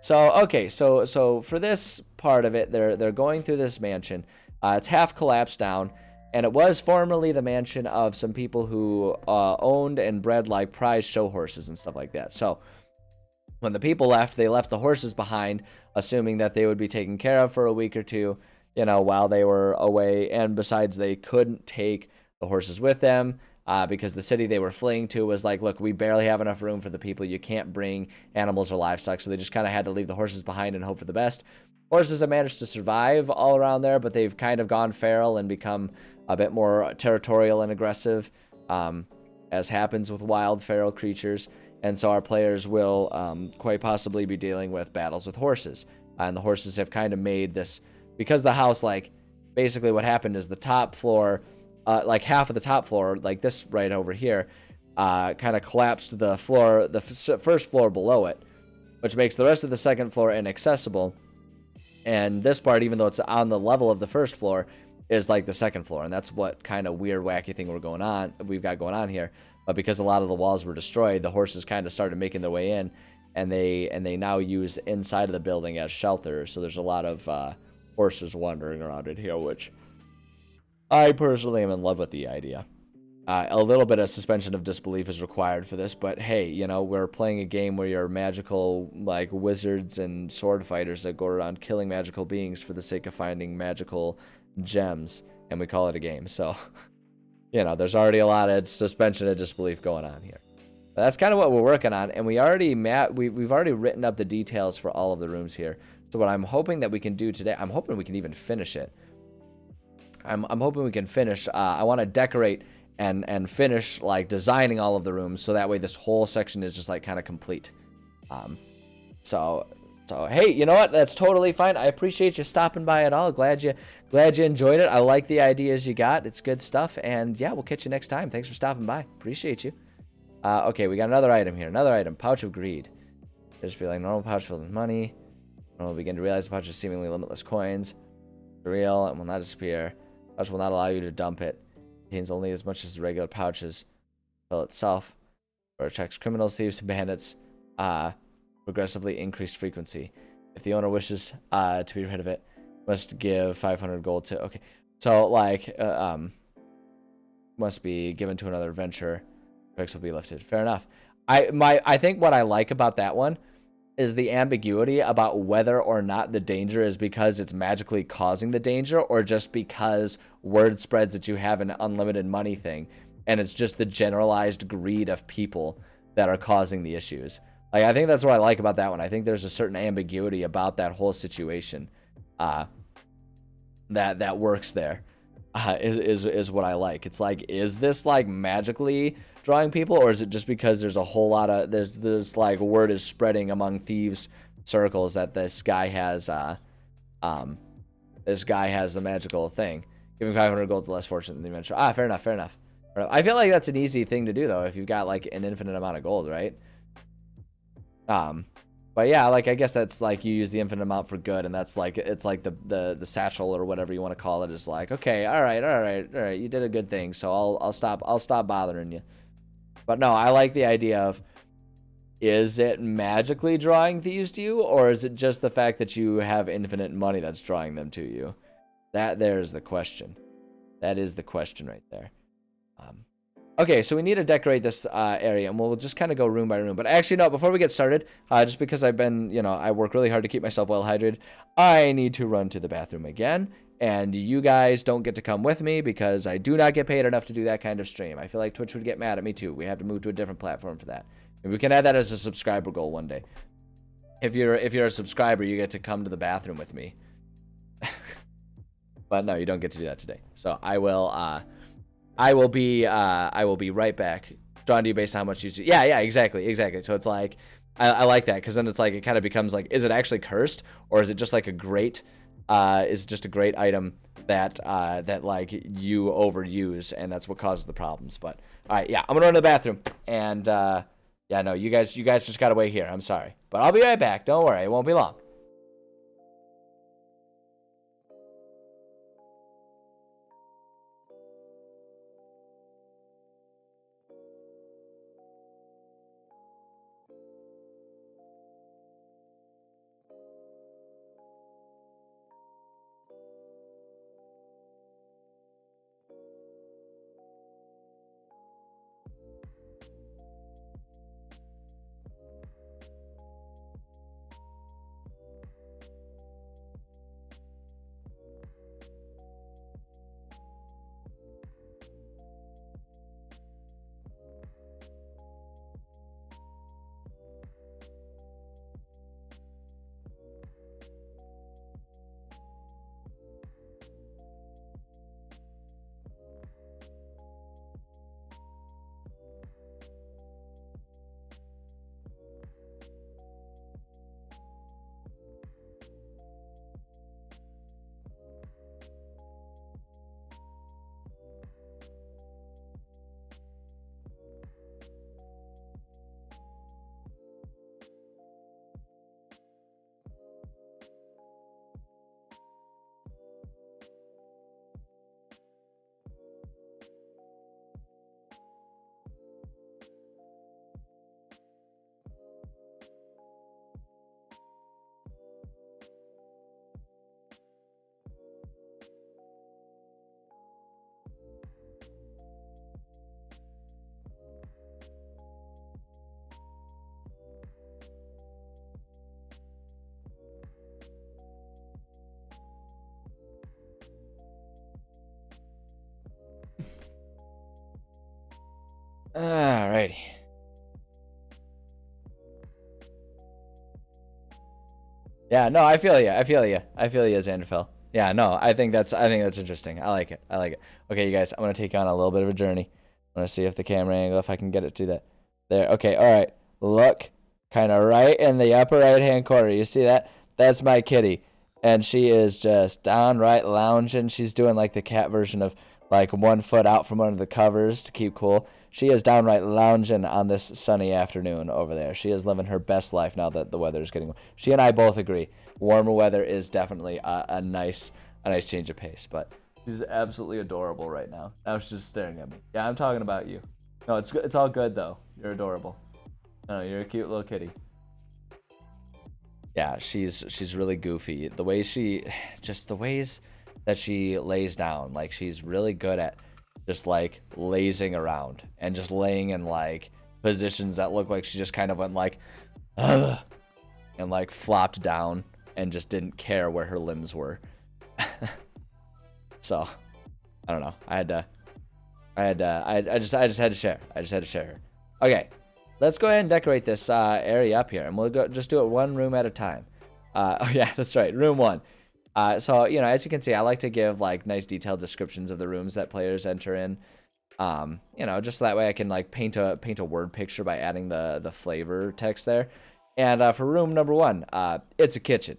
S1: So, okay. So for this part of it, they're going through this mansion. It's half collapsed down. And it was formerly the mansion of some people who owned and bred, prize show horses and stuff like that. So when the people left, they left the horses behind, assuming that they would be taken care of for a week or two, while they were away. And besides, they couldn't take the horses with them because the city they were fleeing to was like, look, we barely have enough room for the people. You can't bring animals or livestock. So they just kind of had to leave the horses behind and hope for the best. Horses have managed to survive all around there, but they've kind of gone feral and become a bit more territorial and aggressive, as happens with wild feral creatures. And so our players will quite possibly be dealing with battles with horses. And the horses have kind of made this, because the house, basically what happened is the top floor, half of the top floor, like this right over here, kind of collapsed the floor, the first floor below it, which makes the rest of the second floor inaccessible. And this part, even though it's on the level of the first floor, is like the second floor. And that's what kind of weird, wacky thing we've got going on here. But because a lot of the walls were destroyed, the horses kind of started making their way in, and they now use inside of the building as shelter. So there's a lot of horses wandering around in here, which I personally am in love with the idea. A little bit of suspension of disbelief is required for this, but hey, we're playing a game where you're magical, wizards and sword fighters that go around killing magical beings for the sake of finding magical gems, and we call it a game. So there's already a lot of suspension of disbelief going on here. But that's kind of what we're working on, and we've already written up the details for all of the rooms here. So what I'm hoping that we can do today, I'm hoping we can even finish it. I'm hoping we can finish. I want to decorate and finish designing all of the rooms, so that way this whole section is just kind of complete. So hey, you know what? That's totally fine. I appreciate you stopping by at all. Glad you enjoyed it. I like the ideas you got. It's good stuff. And yeah, we'll catch you next time. Thanks for stopping by. Appreciate you. Okay, we got another item here. Another item. Pouch of Greed. Just be normal pouch filled with money. We'll begin to realize the pouch is seemingly limitless coins. Real and will not disappear. Pouch will not allow you to dump it. Contains only as much as the regular pouches fill itself. Or attracts criminals, thieves, and bandits. Progressively increased frequency. If the owner wishes to be rid of it, must give 500 gold to. Okay, so must be given to another adventurer. Effects will be lifted. Fair enough. I think what I like about that one is the ambiguity about whether or not the danger is because it's magically causing the danger or just because word spreads that you have an unlimited money thing, and it's just the generalized greed of people that are causing the issues. Like, I think that's what I like about that one. I think there's a certain ambiguity about that whole situation that works there. Is what I like. It's like, is this like magically drawing people, or is it just because there's a whole lot of there's like word is spreading among thieves circles that this guy has a magical thing, giving 500 gold to less fortunate than the adventurer. Fair enough. I feel like that's an easy thing to do though if you've got like an infinite amount of gold, right? But yeah, like, I guess that's like you use the infinite amount for good, and that's like, it's like the satchel or whatever you want to call it is like, okay, all right, you did a good thing, so I'll stop bothering you. But no, I like the idea of, is it magically drawing thieves to you, or is it just the fact that you have infinite money that's drawing them to you? There's the question. That is the question right there. Okay, so we need to decorate this area, and we'll just kind of go room by room. But actually, no, before we get started, just because I've been, I work really hard to keep myself well hydrated, I need to run to the bathroom again. And you guys don't get to come with me because I do not get paid enough to do that kind of stream. I feel like Twitch would get mad at me too. We have to move to a different platform for that. And we can add that as a subscriber goal one day. If you're a subscriber, you get to come to the bathroom with me. But no, you don't get to do that today. So I will be right back. Drawn to you based on how much you see. Yeah, exactly. So it's like, I like that, because then it's like, it kind of becomes like, is it actually cursed, or is it just like a great item that like you overuse, and that's what causes the problems. But all right, yeah, I'm gonna run to the bathroom, and yeah, no, you guys just gotta wait here. I'm sorry, but I'll be right back. Don't worry, it won't be long. Alrighty. Yeah, no, I feel you, Xanderfell. Yeah, no, I think that's interesting. I like it. Okay, you guys, I'm gonna take you on a little bit of a journey. I'm gonna see if the camera angle, if I can get it to that. There. Okay. All right. Look, kind of right in the upper right-hand corner. You see that? That's my kitty, and she is just downright lounging. She's doing like the cat version of like 1 foot out from under the covers to keep cool. She is downright lounging on this sunny afternoon over there. She is living her best life now that the weather is getting warm. She and I both agree. Warmer weather is definitely a nice change of pace, but she's absolutely adorable right now. Now she's just staring at me. Yeah, I'm talking about you. No, it's all good though. You're adorable. No, you're a cute little kitty. Yeah, she's really goofy. The ways that she lays down, like she's really good at just like lazing around and just laying in like positions that look like she just kind of went like, ugh, and like flopped down and just didn't care where her limbs were. So, I don't know. I just had to share. I just had to share her. Okay, let's go ahead and decorate this area up here, and we'll just do it one room at a time. Oh yeah, that's right, room 1. So, you know, as you can see, I like to give like nice detailed descriptions of the rooms that players enter in. You know, just so that way I can like paint a word picture by adding the flavor text there. And for room number 1, it's a kitchen.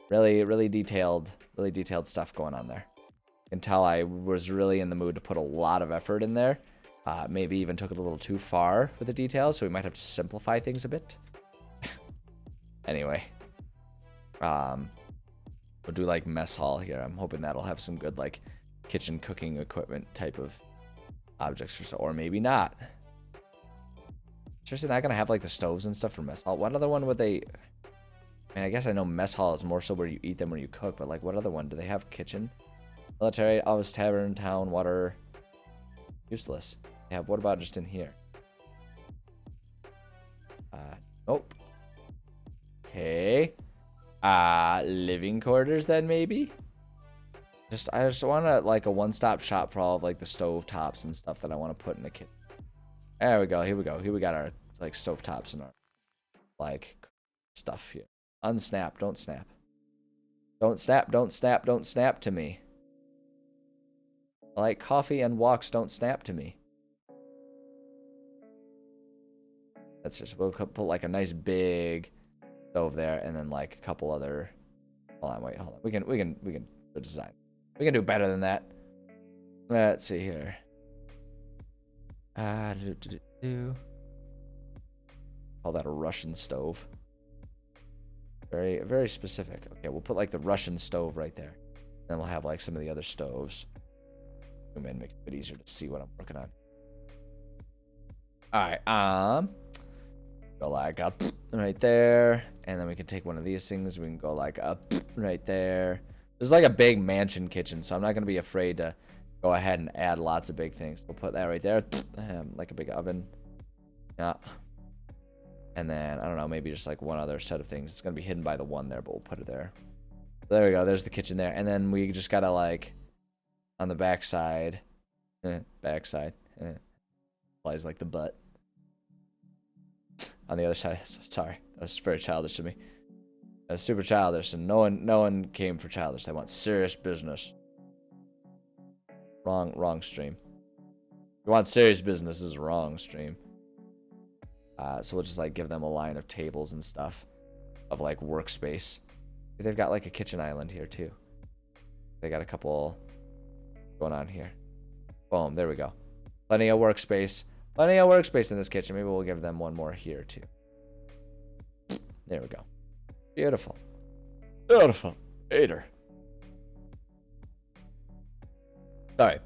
S1: Really detailed stuff going on there. You can tell I was really in the mood to put a lot of effort in there. Maybe even took it a little too far with the details, so we might have to simplify things a bit. Anyway, we'll do like mess hall here. I'm hoping that'll have some good like kitchen cooking equipment type of objects for, or maybe not. Seriously, not gonna have like the stoves and stuff for mess hall. What other one would they? I mean, I guess I know mess hall is more so where you eat than where you cook, but like what other one do they have? Kitchen, military, office, tavern, town, water. Useless. Yeah, what about just in here? Nope. Okay. Living quarters then maybe? I just want to like a one-stop shop for all of like the stove tops and stuff that I want to put in the kitchen. There we go. Here we go. Here we got our like stove tops and our like stuff here. Unsnap. Don't snap. Don't snap. Don't snap. Don't snap to me. I like coffee and walks. Don't snap to me. That's just, we'll put like a nice big stove there, and then like a couple other. Hold on. We can design. We can do better than that. Let's see here. Call that a Russian stove. Very specific. Okay, we'll put like the Russian stove right there. Then we'll have like some of the other stoves. Zoom in, make it a bit easier to see what I'm working on. Alright, go like up right there. And then we can take one of these things. We can go like up right there. This is like a big mansion kitchen, so I'm not going to be afraid to go ahead and add lots of big things. We'll put that right there. Like a big oven. Yeah. And then, I don't know, maybe just like one other set of things. It's going to be hidden by the one there, but we'll put it there. So there we go. There's the kitchen there. And then we just got to like, on the backside. Backside. Applies like the butt. On the other side. Sorry. That was very childish of me. That's super childish, and no one came for childish. They want serious business. Wrong stream. If you want serious business, this is wrong stream. So we'll just like give them a line of tables and stuff of like workspace. They've got like a kitchen island here too. They got a couple going on here. Boom, there we go. Plenty of workspace. Plenty of workspace in this kitchen. Maybe we'll give them one more here too. There we go. Beautiful. Beautiful. Hater. Sorry.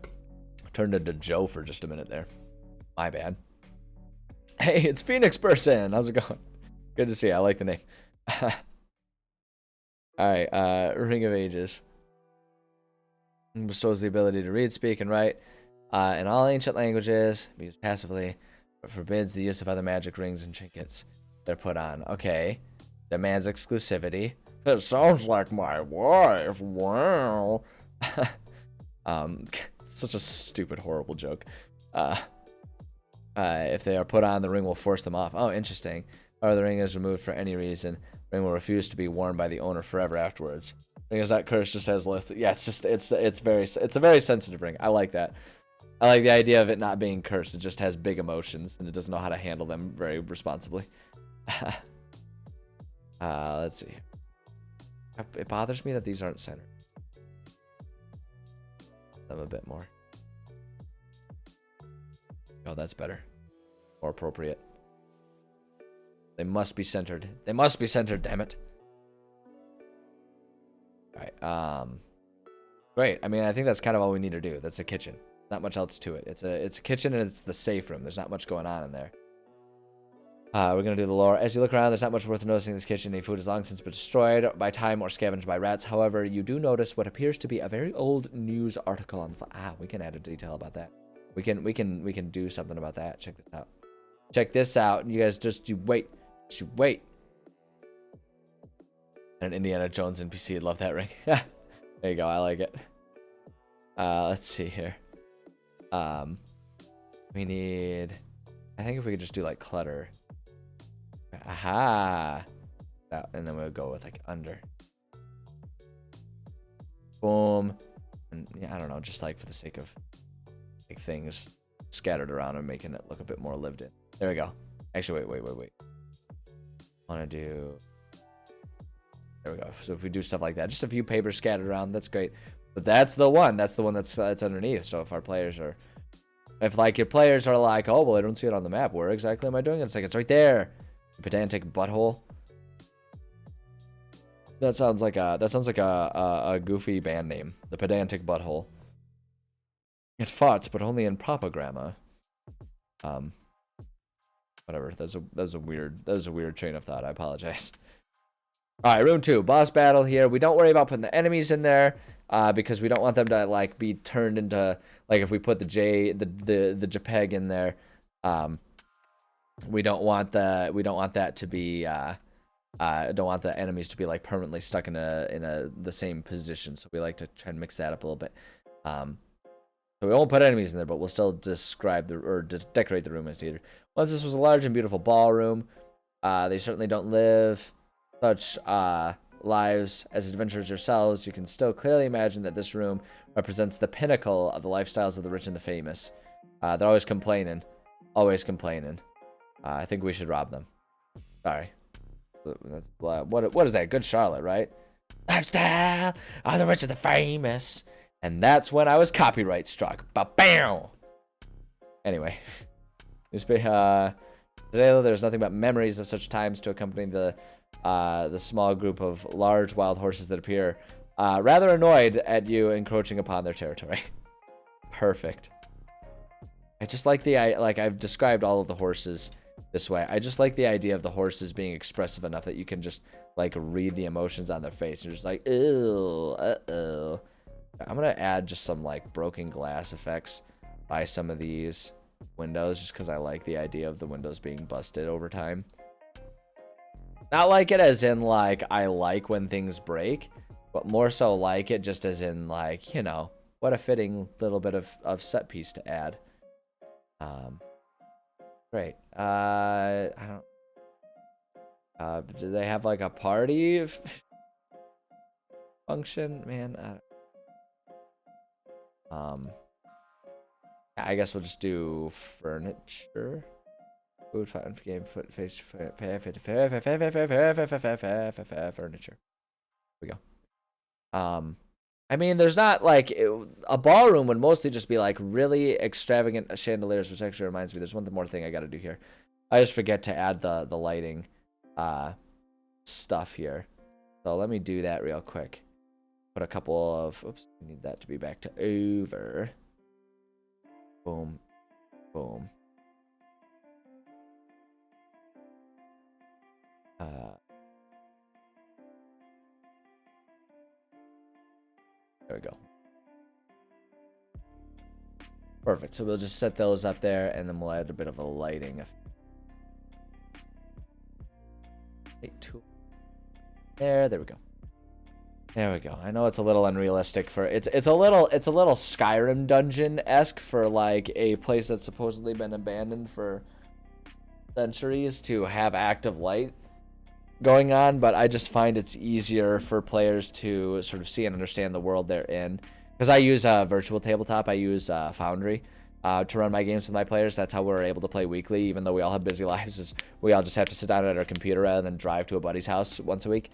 S1: Turned into Joe for just a minute there. My bad. Hey, it's Phoenix Person. How's it going? Good to see you. I like the name. Alright, Ring of Ages. Bestows the ability to read, speak, and write in all ancient languages, used passively, but forbids the use of other magic rings and trinkets they're put on. Okay. Demands exclusivity. It sounds like my wife. Wow. Such a stupid, horrible joke. If they are put on, the ring will force them off. Oh, interesting. Or the ring is removed for any reason. The ring will refuse to be worn by the owner forever afterwards. Ring is not cursed, just has left. Yeah, it's a very sensitive ring. I like that. I like the idea of it not being cursed. It just has big emotions and it doesn't know how to handle them very responsibly. Let's see. It bothers me that these aren't centered. Them a bit more. Oh, that's better. More appropriate. They must be centered. They must be centered, damn it. Alright, great. I mean, I think that's kind of all we need to do. That's a kitchen. Not much else to it. It's a kitchen and it's the safe room. There's not much going on in there. We're going to do the lore. As you look around, there's not much worth noticing in this kitchen. Any food has long since been destroyed by time or scavenged by rats. However, you do notice what appears to be a very old news article on the... we can add a detail about that. We can do something about that. Check this out. Check this out. You guys just you wait. Just you wait. And an Indiana Jones NPC would love that ring. There you go. I like it. Let's see here. We need. I think if we could just do like clutter. Aha. And then we'll go with like under. Boom. And yeah, I don't know, just like for the sake of like things scattered around and making it look a bit more lived in. There we go. Actually, wait. I want to do. There we go. So if we do stuff like that, just a few papers scattered around, that's great. But that's the one. That's the one that's underneath. So if our players are, if like your players are like, oh well, I don't see it on the map. Where exactly am I doing it? It's like it's right there. Pedantic butthole. That sounds like a goofy band name. The Pedantic Butthole. It farts, but only in proper grammar. Whatever. That was a weird train of thought. I apologize. All right, room 2, boss battle here. We don't worry about putting the enemies in there because we don't want them to like be turned into like if we put the JPEG in there. We don't want that to be. Don't want the enemies to be like permanently stuck in the same position. So we like to try and mix that up a little bit. So we won't put enemies in there, but we'll still describe decorate the room as needed. Once this was a large and beautiful ballroom, they certainly don't live such lives as adventurers yourselves. You can still clearly imagine that this room represents the pinnacle of the lifestyles of the rich and the famous. They're always complaining. I think we should rob them. Sorry. That's what is that? Good Charlotte, right? Lifestyle of the rich and the famous. And that's when I was copyright struck. Ba-bam! Anyway. Today, there's nothing but memories of such times to accompany the small group of large wild horses that appear rather annoyed at you encroaching upon their territory. Perfect. I just like I've described all of the horses this way. I just like the idea of the horses being expressive enough that you can just like read the emotions on their face. You're just like, ew, uh-oh. I'm gonna add just some like broken glass effects by some of these windows just because I like the idea of the windows being busted over time. Not like it as in like I like when things break, but more so like it just as in like, you know, what a fitting little bit of set piece to add. Great. I don't. Do they have like a party function? Man, I guess we'll just do furniture. Food, fun, game, foot, face, furniture. Here we go. I mean, there's not like a ballroom would mostly just be like really extravagant chandeliers, which actually reminds me, there's one more thing I got to do here. I just forget to add the lighting stuff here. So let me do that real quick. Put a couple of, oops, I need that to be back to over. Boom, boom. There we go. Perfect. So we'll just set those up there, and then we'll add a bit of a lighting. There we go. There we go. I know it's a little unrealistic for it's a little Skyrim dungeon-esque for like a place that's supposedly been abandoned for centuries to have active light going on, but I just find it's easier for players to sort of see and understand the world they're in. Because I use a virtual tabletop, I use Foundry to run my games with my players. That's how we're able to play weekly, even though we all have busy lives. Is we all just have to sit down at our computer rather than drive to a buddy's house once a week.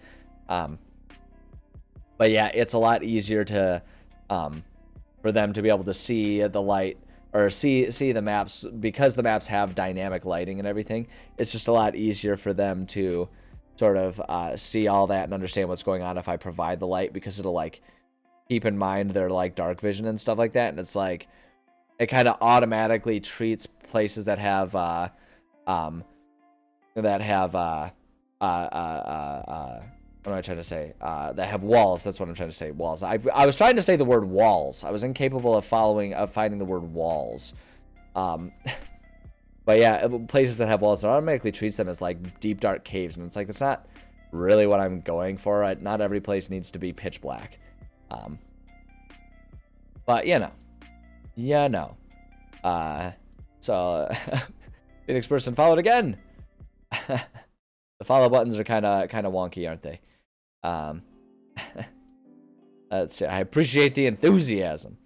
S1: But yeah, it's a lot easier to for them to be able to see the light or see the maps, because the maps have dynamic lighting and everything. It's just a lot easier for them to sort of see all that and understand what's going on if I provide the light, because it'll like keep in mind their like dark vision and stuff like that. And it's like it kind of automatically treats places that have what am I trying to say? That have walls. That's what I'm trying to say. Walls. I was trying to say the word walls. I was incapable of finding the word walls. Um, but yeah, places that have walls, it automatically treats them as like deep dark caves, and it's like that's not really what I'm going for. Not every place needs to be pitch black. But so Phoenix person followed again. The follow buttons are kind of wonky, aren't they? Let's see. I appreciate the enthusiasm.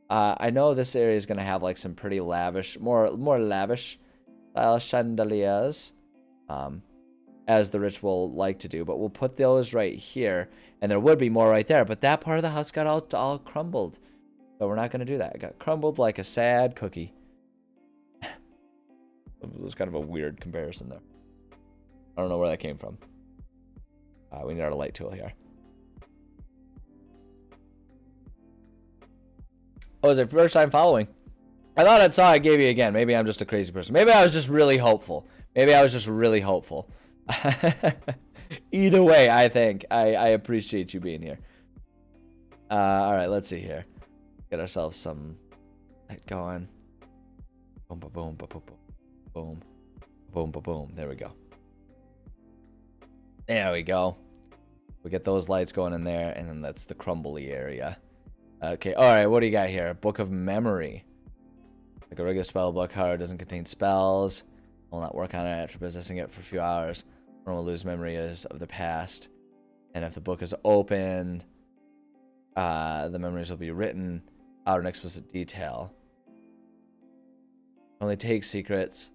S1: I know this area is gonna have like some pretty lavish, more lavish style chandeliers, as the rich will like to do. But we'll put those right here, and there would be more right there. But that part of the house got all crumbled, so we're not gonna do that. It got crumbled like a sad cookie. It was kind of a weird comparison there. I don't know where that came from. We need our light tool here. Oh, is it first time following? I thought I saw I gave you again. Maybe I'm just a crazy person. Maybe I was just really hopeful. Either way, I think I appreciate you being here. All right, let's see here. Get ourselves some light going. Boom, boom, boom, boom, boom, boom, boom, boom, boom. There we go. There we go. We get those lights going in there, and then that's the crumbly area. Okay, all right, what do you got here? Book of Memory. Like a regular spell book, however, doesn't contain spells. Will not work on it after possessing it for a few hours. One will lose memories of the past. And if the book is opened, the memories will be written out in explicit detail. Only take secrets,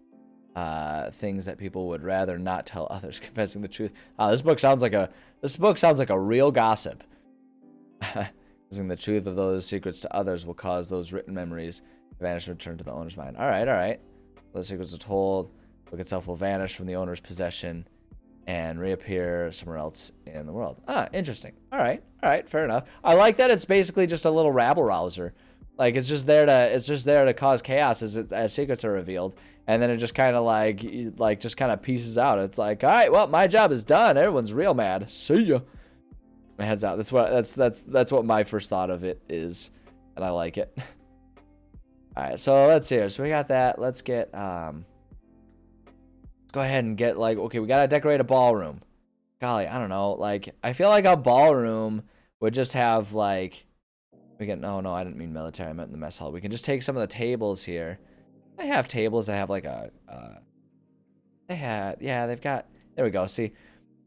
S1: things that people would rather not tell others, confessing the truth. This book sounds like a real gossip. Using the truth of those secrets to others will cause those written memories to vanish and return to the owner's mind. All right. Those secrets are told. The book itself will vanish from the owner's possession and reappear somewhere else in the world. Interesting. All right. Fair enough. I like that it's basically just a little rabble rouser. Like it's just there to cause chaos as secrets are revealed, and then it just kind of like just kind of pieces out. It's like, all right, well, my job is done. Everyone's real mad. See ya. My head's out. That's what my first thought of it is, and I like it. All right, so let's see here. So we got that. Let's get let's go ahead and get okay, we gotta decorate a ballroom. Golly, I don't know. Like I feel like a ballroom would just have like no, I didn't mean military. I meant in the mess hall. We can just take some of the tables here. I have tables that have like they've got, there we go. See,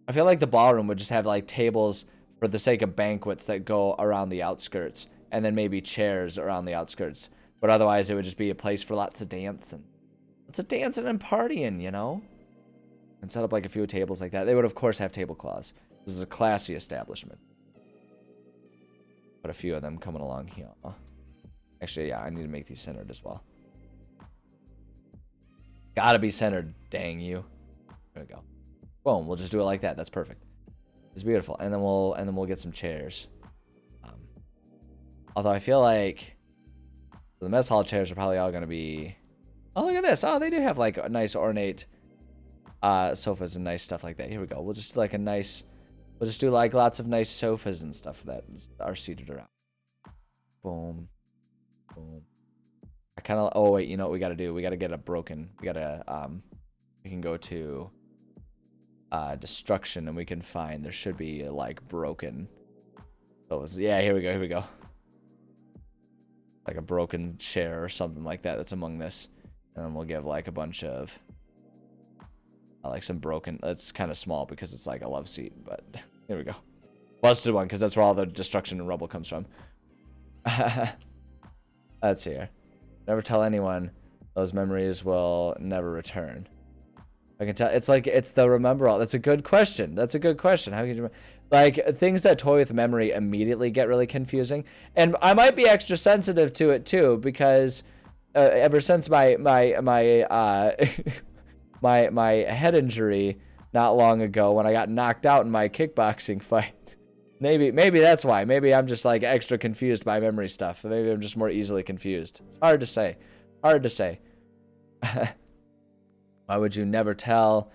S1: I feel like the ballroom would just have like tables for the sake of banquets that go around the outskirts, and then maybe chairs around the outskirts. But otherwise, it would just be a place for lots of dancing and partying, you know? And set up like a few tables like that. They would, of course, have tablecloths. This is a classy establishment. But a few of them coming along here. Actually, yeah, I need to make these centered as well. Gotta be centered, dang you. There we go. Boom, we'll just do it like that. That's perfect. It's beautiful. And then we'll get some chairs. Although I feel like the mess hall chairs are probably all gonna be, oh, look at this. Oh, they do have like a nice ornate sofas and nice stuff like that. Here we go. We'll just do like we'll just do like lots of nice sofas and stuff that are seated around. Boom. Boom. I kind of, oh wait, you know what we gotta do? We gotta get we can go to destruction, and we can find, there should be like broken, yeah, here we go. Like a broken chair or something like that that's among this. And then we'll give like a bunch of like some broken, it's kind of small because it's like a love seat, but here we go. Busted one, because that's where all the destruction and rubble comes from. Let's see here. Never tell anyone. Those memories will never return. I can tell. It's like, it's the remember all. That's a good question. How can you remember? Like, things that toy with memory immediately get really confusing. And I might be extra sensitive to it too, because ever since my my head injury not long ago, when I got knocked out in my kickboxing fight, maybe that's why. Maybe I'm just like extra confused by memory stuff. Maybe I'm just more easily confused. It's hard to say. Why would you never tell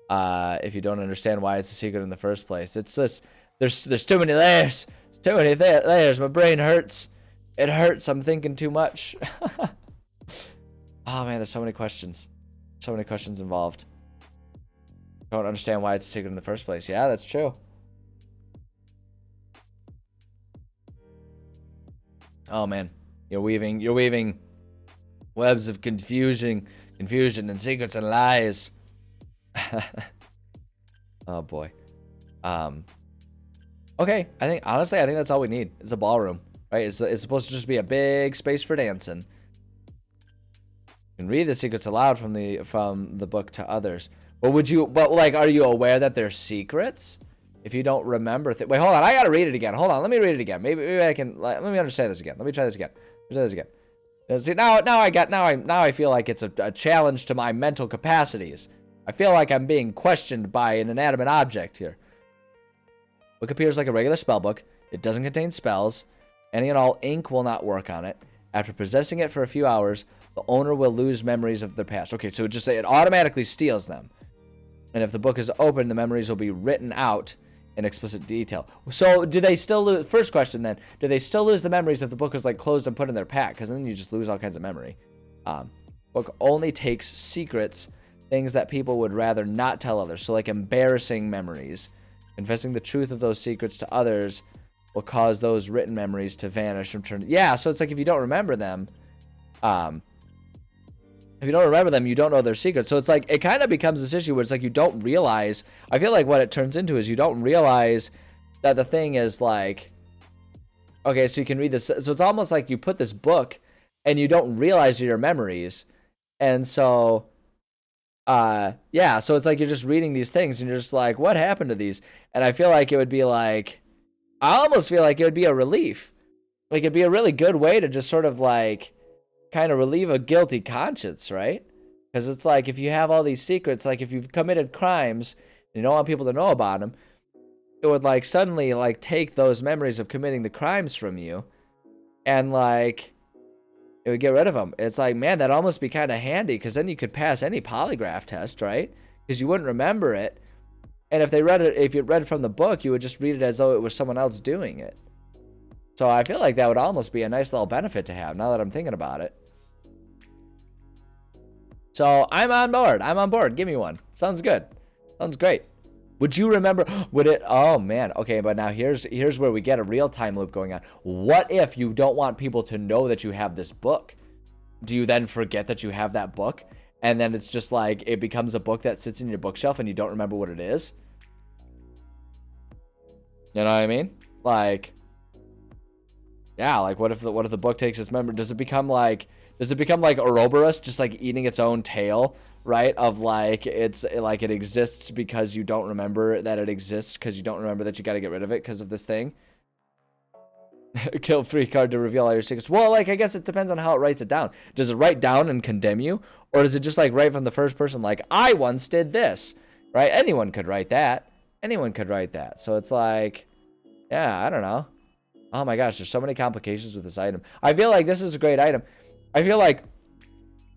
S1: if you don't understand why it's a secret in the first place? It's just, there's too many layers. There's too many layers. My brain hurts. It hurts. I'm thinking too much. Oh man, there's so many questions. So many questions involved. Don't understand why it's a secret in the first place. Yeah, that's true. Oh man, you're weaving webs of confusion and secrets and lies. Oh boy. Okay, honestly I think that's all we need. It's a ballroom, right? It's supposed to just be a big space for dancing. You can read the secrets aloud from the book to others. But like, are you aware that they're secrets? If you don't remember, wait, hold on. I gotta read it again. Hold on. Let me read it again. Maybe I can. Let me understand this again. Let me try this again. See, now I feel like it's a challenge to my mental capacities. I feel like I'm being questioned by an inanimate object here. Book appears like a regular spell book. It doesn't contain spells. Any and all ink will not work on it. After possessing it for a few hours, the owner will lose memories of their past. Okay, so it automatically steals them. And if the book is open, the memories will be written out in explicit detail. So do they still lose? First question then, do they still lose the memories if the book is like closed and put in their pack? Because then you just lose all kinds of memory. Book only takes secrets, things that people would rather not tell others. So like embarrassing memories. Confessing the truth of those secrets to others will cause those written memories to vanish from turn. Yeah, so it's like if you don't remember them, you don't know their secrets. So it's like, it kind of becomes this issue where it's like you don't realize. I feel like what it turns into is you don't realize that the thing is like, okay, so you can read this. So it's almost like you put this book and you don't realize your memories. And so, yeah, so it's like you're just reading these things and you're just like, what happened to these? And I feel like it would be like, I almost feel like it would be a relief. Like it'd be a really good way to just sort of like kind of relieve a guilty conscience, right? Because it's like if you have all these secrets, like if you've committed crimes and you don't want people to know about them, it would like suddenly like take those memories of committing the crimes from you and like it would get rid of them. It's like, man, that'd almost be kind of handy because then you could pass any polygraph test, right? Because you wouldn't remember it. And if you read from the book, you would just read it as though it was someone else doing it. So I feel like that would almost be a nice little benefit to have now that I'm thinking about it. So I'm on board. Give me one. Sounds good. Sounds great. Would you remember? Would it? Oh man. Okay, but now here's where we get a real time loop going on. What if you don't want people to know that you have this book? Do you then forget that you have that book? And then it's just like it becomes a book that sits in your bookshelf and you don't remember what it is? You know what I mean? Like, yeah, like what if the book takes its memory? Does it become like Ouroboros, just like eating its own tail, right? Of like it exists because you don't remember that it exists because you don't remember that you got to get rid of it because of this thing. Kill free card to reveal all your secrets. Well, like I guess it depends on how it writes it down. Does it write down and condemn you, or does it just like write from the first person, like I once did this, right? Anyone could write that. So it's like, yeah, I don't know. Oh my gosh, there's so many complications with this item. I feel like this is a great item. I feel like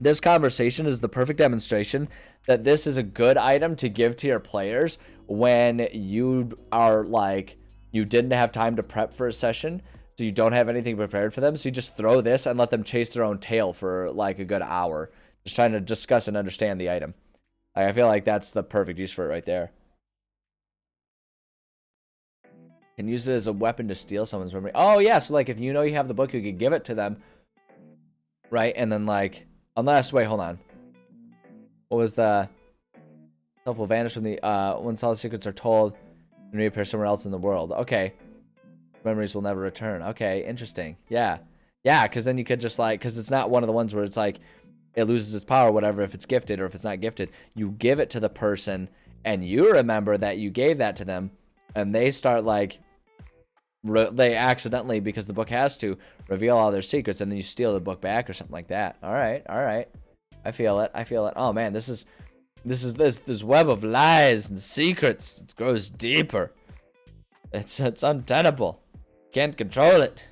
S1: this conversation is the perfect demonstration that this is a good item to give to your players when you are like, you didn't have time to prep for a session, so you don't have anything prepared for them. So you just throw this and let them chase their own tail for like a good hour, just trying to discuss and understand the item. Like, I feel like that's the perfect use for it right there. Can use it as a weapon to steal someone's memory. Oh yeah, so like if you know you have the book, you could give it to them. Right, and then like, unless, wait, hold on. What was the, self will vanish when when solid secrets are told and reappear somewhere else in the world. Okay. Memories will never return. Okay, interesting. Yeah. Yeah, because then you could just like, because it's not one of the ones where it's like, it loses its power, whatever, if it's gifted or if it's not gifted. You give it to the person and you remember that you gave that to them and they start like, they accidentally, because the book has to, reveal all their secrets and then you steal the book back or something like that. All right. I feel it. Oh man, this web of lies and secrets. It grows deeper. It's untenable. Can't control it.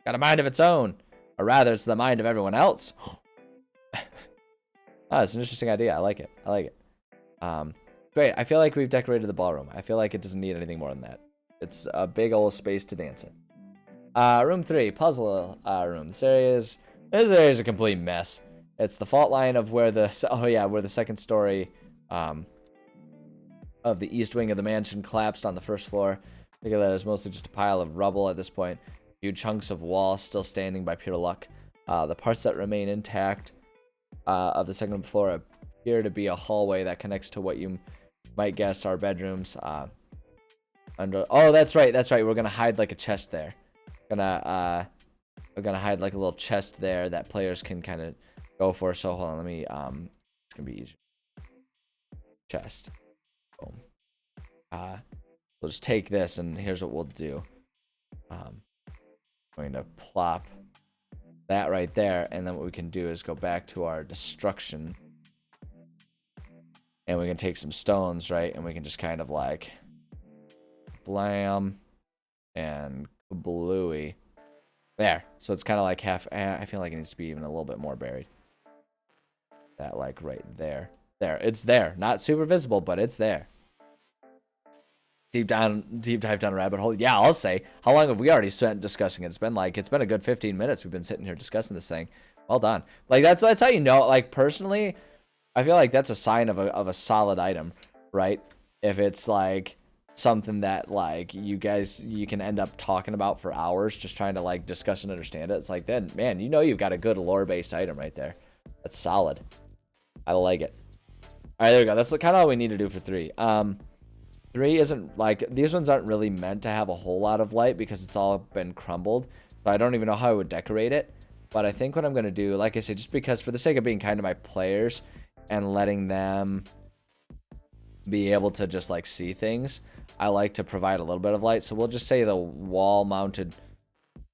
S1: Got a mind of its own, or rather, it's the mind of everyone else. Oh, it's an interesting idea. I like it. Great. I feel like we've decorated the ballroom. I feel like it doesn't need anything more than that. It's a big old space to dance in. Room 3, puzzle room. This area is a complete mess. It's the fault line of where the second story of the east wing of the mansion collapsed on the first floor. Think of that as mostly just a pile of rubble at this point. Huge chunks of wall still standing by pure luck. The parts that remain intact of the second floor appear to be a hallway that connects to what you might guess are bedrooms. Oh, that's right. We're gonna hide like a chest there. We're gonna hide like a little chest there that players can kind of go for. So hold on, let me it's gonna be easier. Chest. Boom. We'll just take this, and here's what we'll do. I'm going to plop that right there, and then what we can do is go back to our destruction, and we can take some stones, right, and we can just kind of like blam and kablooey there. So it's kind of like half. I feel like it needs to be even a little bit more buried. That like right there. It's there. Not super visible, but it's there. Deep dive down a rabbit hole. Yeah, I'll say. How long have we already spent discussing it? It's been a good 15 minutes we've been sitting here discussing this thing. Well done. Like that's how you know. Like personally, I feel like that's a sign of a solid item, right? If it's like something that like you can end up talking about for hours just trying to like discuss and understand it. It's like then, man, you know you've got a good lore-based item right there. That's solid. I like it. All right, there we go. That's kind of all we need to do for 3. 3 isn't like, these ones aren't really meant to have a whole lot of light because it's all been crumbled. So I don't even know how I would decorate it. But I think what I'm going to do, like I said, just because for the sake of being kind to my players and letting them be able to just like see things, I like to provide a little bit of light. So we'll just say the wall mounted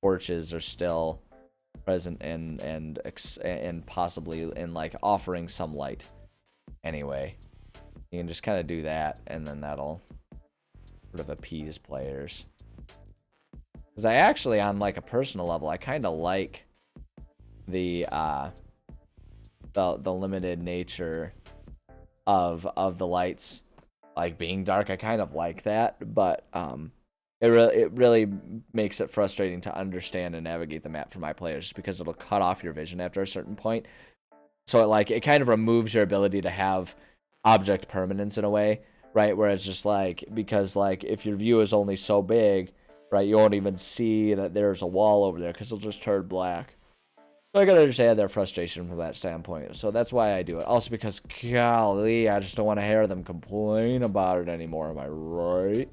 S1: torches are still present and possibly in like offering some light. Anyway, you can just kind of do that, and then that'll sort of appease players. Because I actually, on like a personal level, I kind of like the limited nature of the lights like being dark. I kind of like that, but it really makes it frustrating to understand and navigate the map for my players just because it'll cut off your vision after a certain point. So it kind of removes your ability to have object permanence in a way, right? Where it's just like, because like if your view is only so big, right, you won't even see that there's a wall over there because it'll just turn black. So I can understand their frustration from that standpoint. So that's why I do it. Also because, golly, I just don't want to hear them complain about it anymore. Am I right?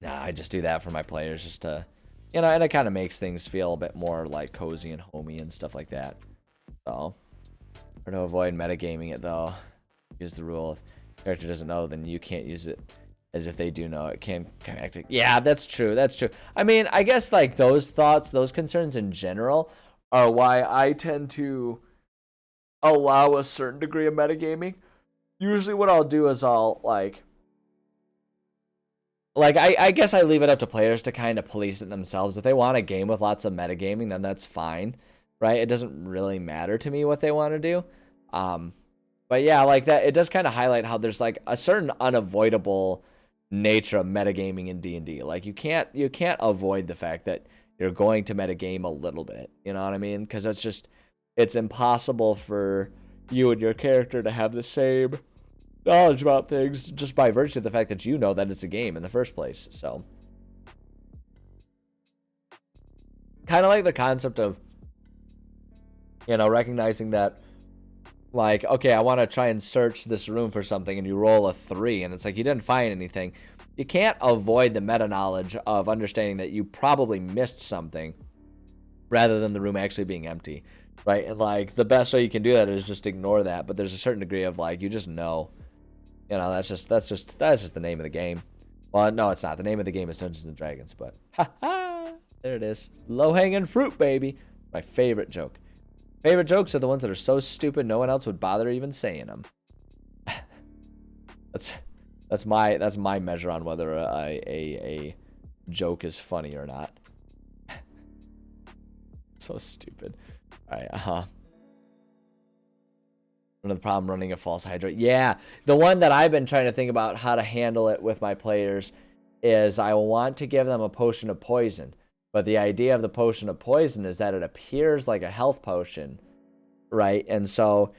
S1: Nah, I just do that for my players just to, and it kind of makes things feel a bit more like cozy and homey and stuff like that. So, or to avoid metagaming it though, use the rule: if the character doesn't know, then you can't use it as if they do know. It can connect it. Yeah, that's true. That's true. I mean, I guess like those thoughts, those concerns in general are why I tend to allow a certain degree of metagaming. Usually what I'll do is I'll like I guess I leave it up to players to kind of police it themselves. If they want a game with lots of metagaming, then that's fine, right? It doesn't really matter to me what they want to do. But yeah, like that, it does kind of highlight how there's like a certain unavoidable nature of metagaming in D&D. Like you can't avoid the fact that you're going to metagame a little bit. You know what I mean? Because it's impossible for you and your character to have the same knowledge about things just by virtue of the fact that you know that it's a game in the first place. So kind of like the concept of recognizing that, like, okay, I want to try and search this room for something, and you roll a 3 and it's like you didn't find anything. You can't avoid the meta knowledge of understanding that you probably missed something rather than the room actually being empty, right? And like the best way you can do that is just ignore that. But there's a certain degree of like, you just know. That's just the name of the game. Well, no, it's not. The name of the game is Dungeons and Dragons, but there it is. Low-hanging fruit, baby. My favorite joke. Favorite jokes are the ones that are so stupid no one else would bother even saying them. That's my measure on whether a joke is funny or not. So stupid. All right, Another problem running a false hydrate. Yeah, the one that I've been trying to think about how to handle it with my players is I want to give them a potion of poison, But the idea of the potion of poison is that it appears like a health potion, right? And so,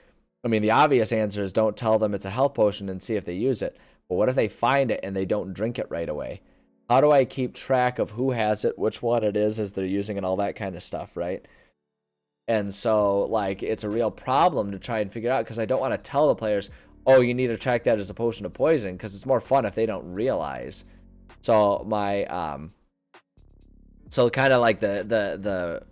S1: I mean, the obvious answer is don't tell them it's a health potion and see if they use it. But what if they find it and they don't drink it right away? How do I keep track of who has it, which one it is as they're using, and all that kind of stuff, right? And so, like, it's a real problem to try and figure out, because I don't want to tell the players, oh, you need to track that as a potion of poison, because it's more fun if they don't realize. So so kind of like the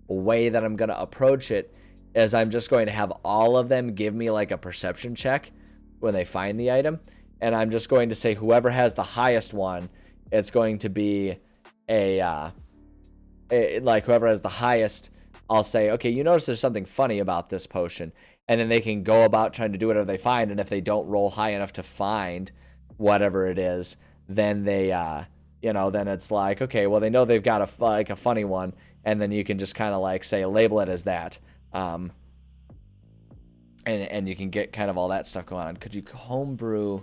S1: way that I'm going to approach it is I'm just going to have all of them give me like a perception check when they find the item. And I'm just going to say whoever has the highest one, it's going to be like whoever has the highest, I'll say, okay, you notice there's something funny about this potion. And then they can go about trying to do whatever they find. And if they don't roll high enough to find whatever it is, then they, then it's like, okay, well, they know they've got a funny one. And then you can just kind of like say, label it as that. And you can get kind of all that stuff going on. Could you homebrew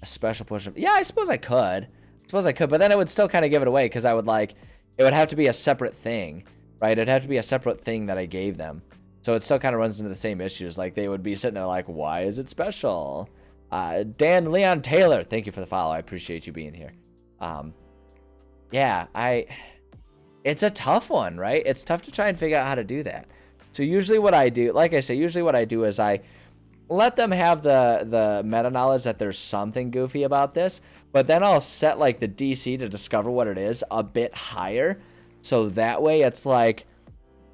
S1: a special potion? Yeah, I suppose I could. But then it would still kind of give it away, because it would have to be a separate thing, right? It'd have to be a separate thing that I gave them. So it still kind of runs into the same issues. Like, they would be sitting there like, why is it special? Dan Leon Taylor, thank you for the follow. I appreciate you being here. It's a tough one, right? It's tough to try and figure out how to do that. So usually what I do, like I say, is I let them have the meta knowledge that there's something goofy about this, but then I'll set like the DC to discover what it is a bit higher. So that way it's like,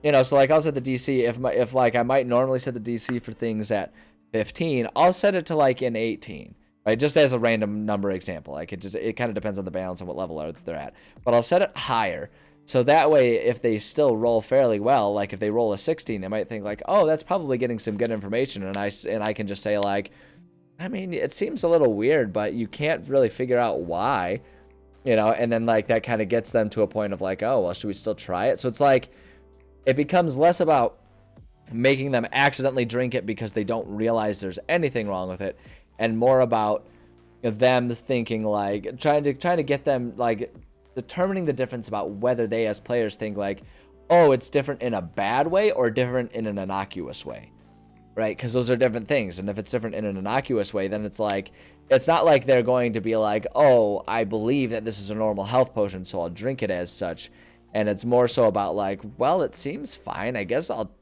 S1: so like I'll set the DC, if like I might normally set the DC for things at 15, I'll set it to like an 18, right? Just as a random number example. Like it kind of depends on the balance and what level they're at, but I'll set it higher. So that way, if they still roll fairly well, like if they roll a 16, they might think like, oh, that's probably getting some good information. And I can just say like, I mean, it seems a little weird, but you can't really figure out why, and then like that kind of gets them to a point of like, oh, well, should we still try it? So it's like, it becomes less about making them accidentally drink it because they don't realize there's anything wrong with it, and more about them thinking like, trying to get them like, determining the difference about whether they as players think like, oh, it's different in a bad way or different in an innocuous way, right? Because those are different things. And if it's different in an innocuous way, then it's like, it's not like they're going to be like, oh, I believe that this is a normal health potion, so I'll drink it as such. And it's more so about like, well, it seems fine, I guess I'll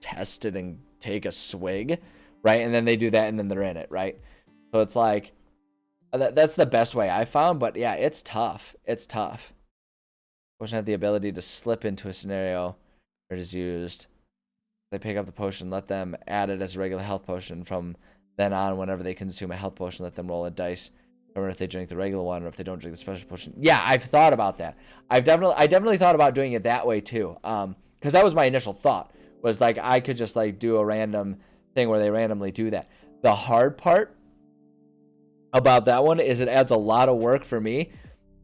S1: test it and take a swig, right? And then they do that and then they're in it, right? So it's like, that's the best way I found, but yeah, it's tough. Potion have the ability to slip into a scenario where it is used. They pick up the potion, let them add it as a regular health potion. From then on, whenever they consume a health potion, let them roll a dice. Remember if they drink the regular one or if they don't drink the special potion. Yeah, I've thought about that. I definitely thought about doing it that way too. Because that was my initial thought, was like I could just like do a random thing where they randomly do that. The hard part about that one is it adds a lot of work for me,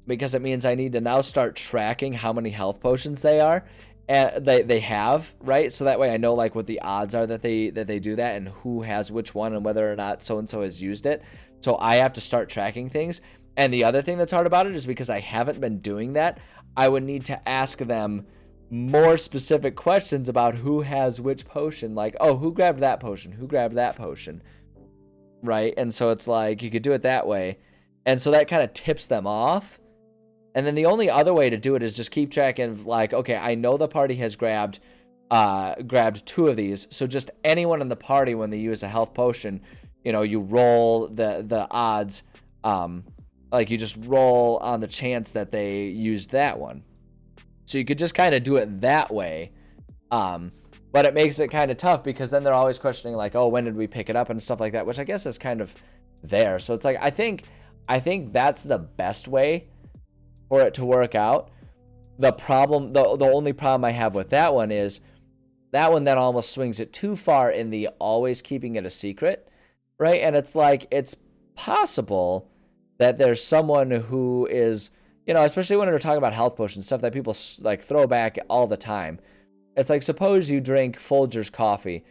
S1: because it means I need to now start tracking how many health potions they are and they have, right? So that way I know like what the odds are that they do that and who has which one and whether or not so and so has used it. So I have to start tracking things. And the other thing that's hard about it is because I haven't been doing that, I would need to ask them more specific questions about who has which potion, like, oh, who grabbed that potion, who grabbed that potion, right? And so it's like you could do it that way, and so that kind of tips them off. And then the only other way to do it is just keep track of like, okay, I know the party has grabbed 2 of these, so just anyone in the party when they use a health potion, you roll the odds, like you just roll on the chance that they used that one. So you could just kind of do it that way. But it makes it kind of tough because then they're always questioning like, oh, when did we pick it up and stuff like that, which I guess is kind of there. So it's like, I think that's the best way for it to work out. The only problem I have with that one is that one then almost swings it too far in the always keeping it a secret, right? And it's like, it's possible that there's someone who is, especially when we're talking about health potions, stuff that people like throw back all the time. It's like, suppose you drink Folgers coffee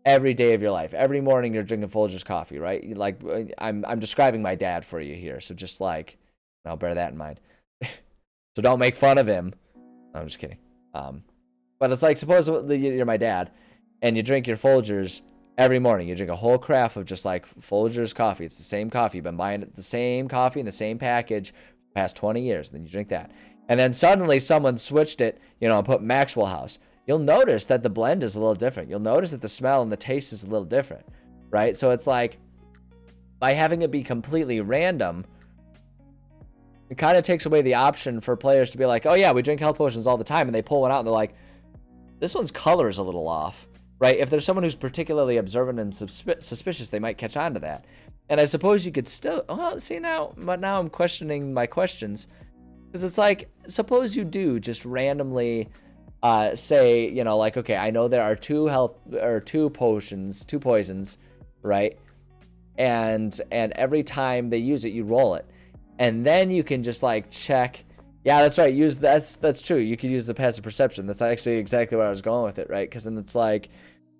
S1: every day of your life. Every morning you're drinking Folgers coffee, right? Like, I'm describing my dad for you here, so just like, I'll bear that in mind. So don't make fun of him. I'm just kidding. But it's like, suppose you're my dad, and you drink your Folgers every morning. You drink a whole carafe of just like Folgers coffee. It's the same coffee. You've been buying the same coffee in the same package for the past 20 years. Then you drink that. And then suddenly someone switched it, and put Maxwell House. You'll notice that the blend is a little different. You'll notice that the smell and the taste is a little different, right? So it's like, by having it be completely random, it kind of takes away the option for players to be like, oh yeah, we drink health potions all the time, and they pull one out and they're like, this one's color is a little off, right? If there's someone who's particularly observant and suspicious, they might catch on to that. And I suppose you could still, but now I'm questioning my questions, because it's like, suppose you do just randomly say, like, okay, I know there are two poisons, right? And every time they use it, you roll it. And then you can just like check. Yeah, that's right. That's true. You could use the passive perception. That's actually exactly where I was going with it, right? Because then it's like,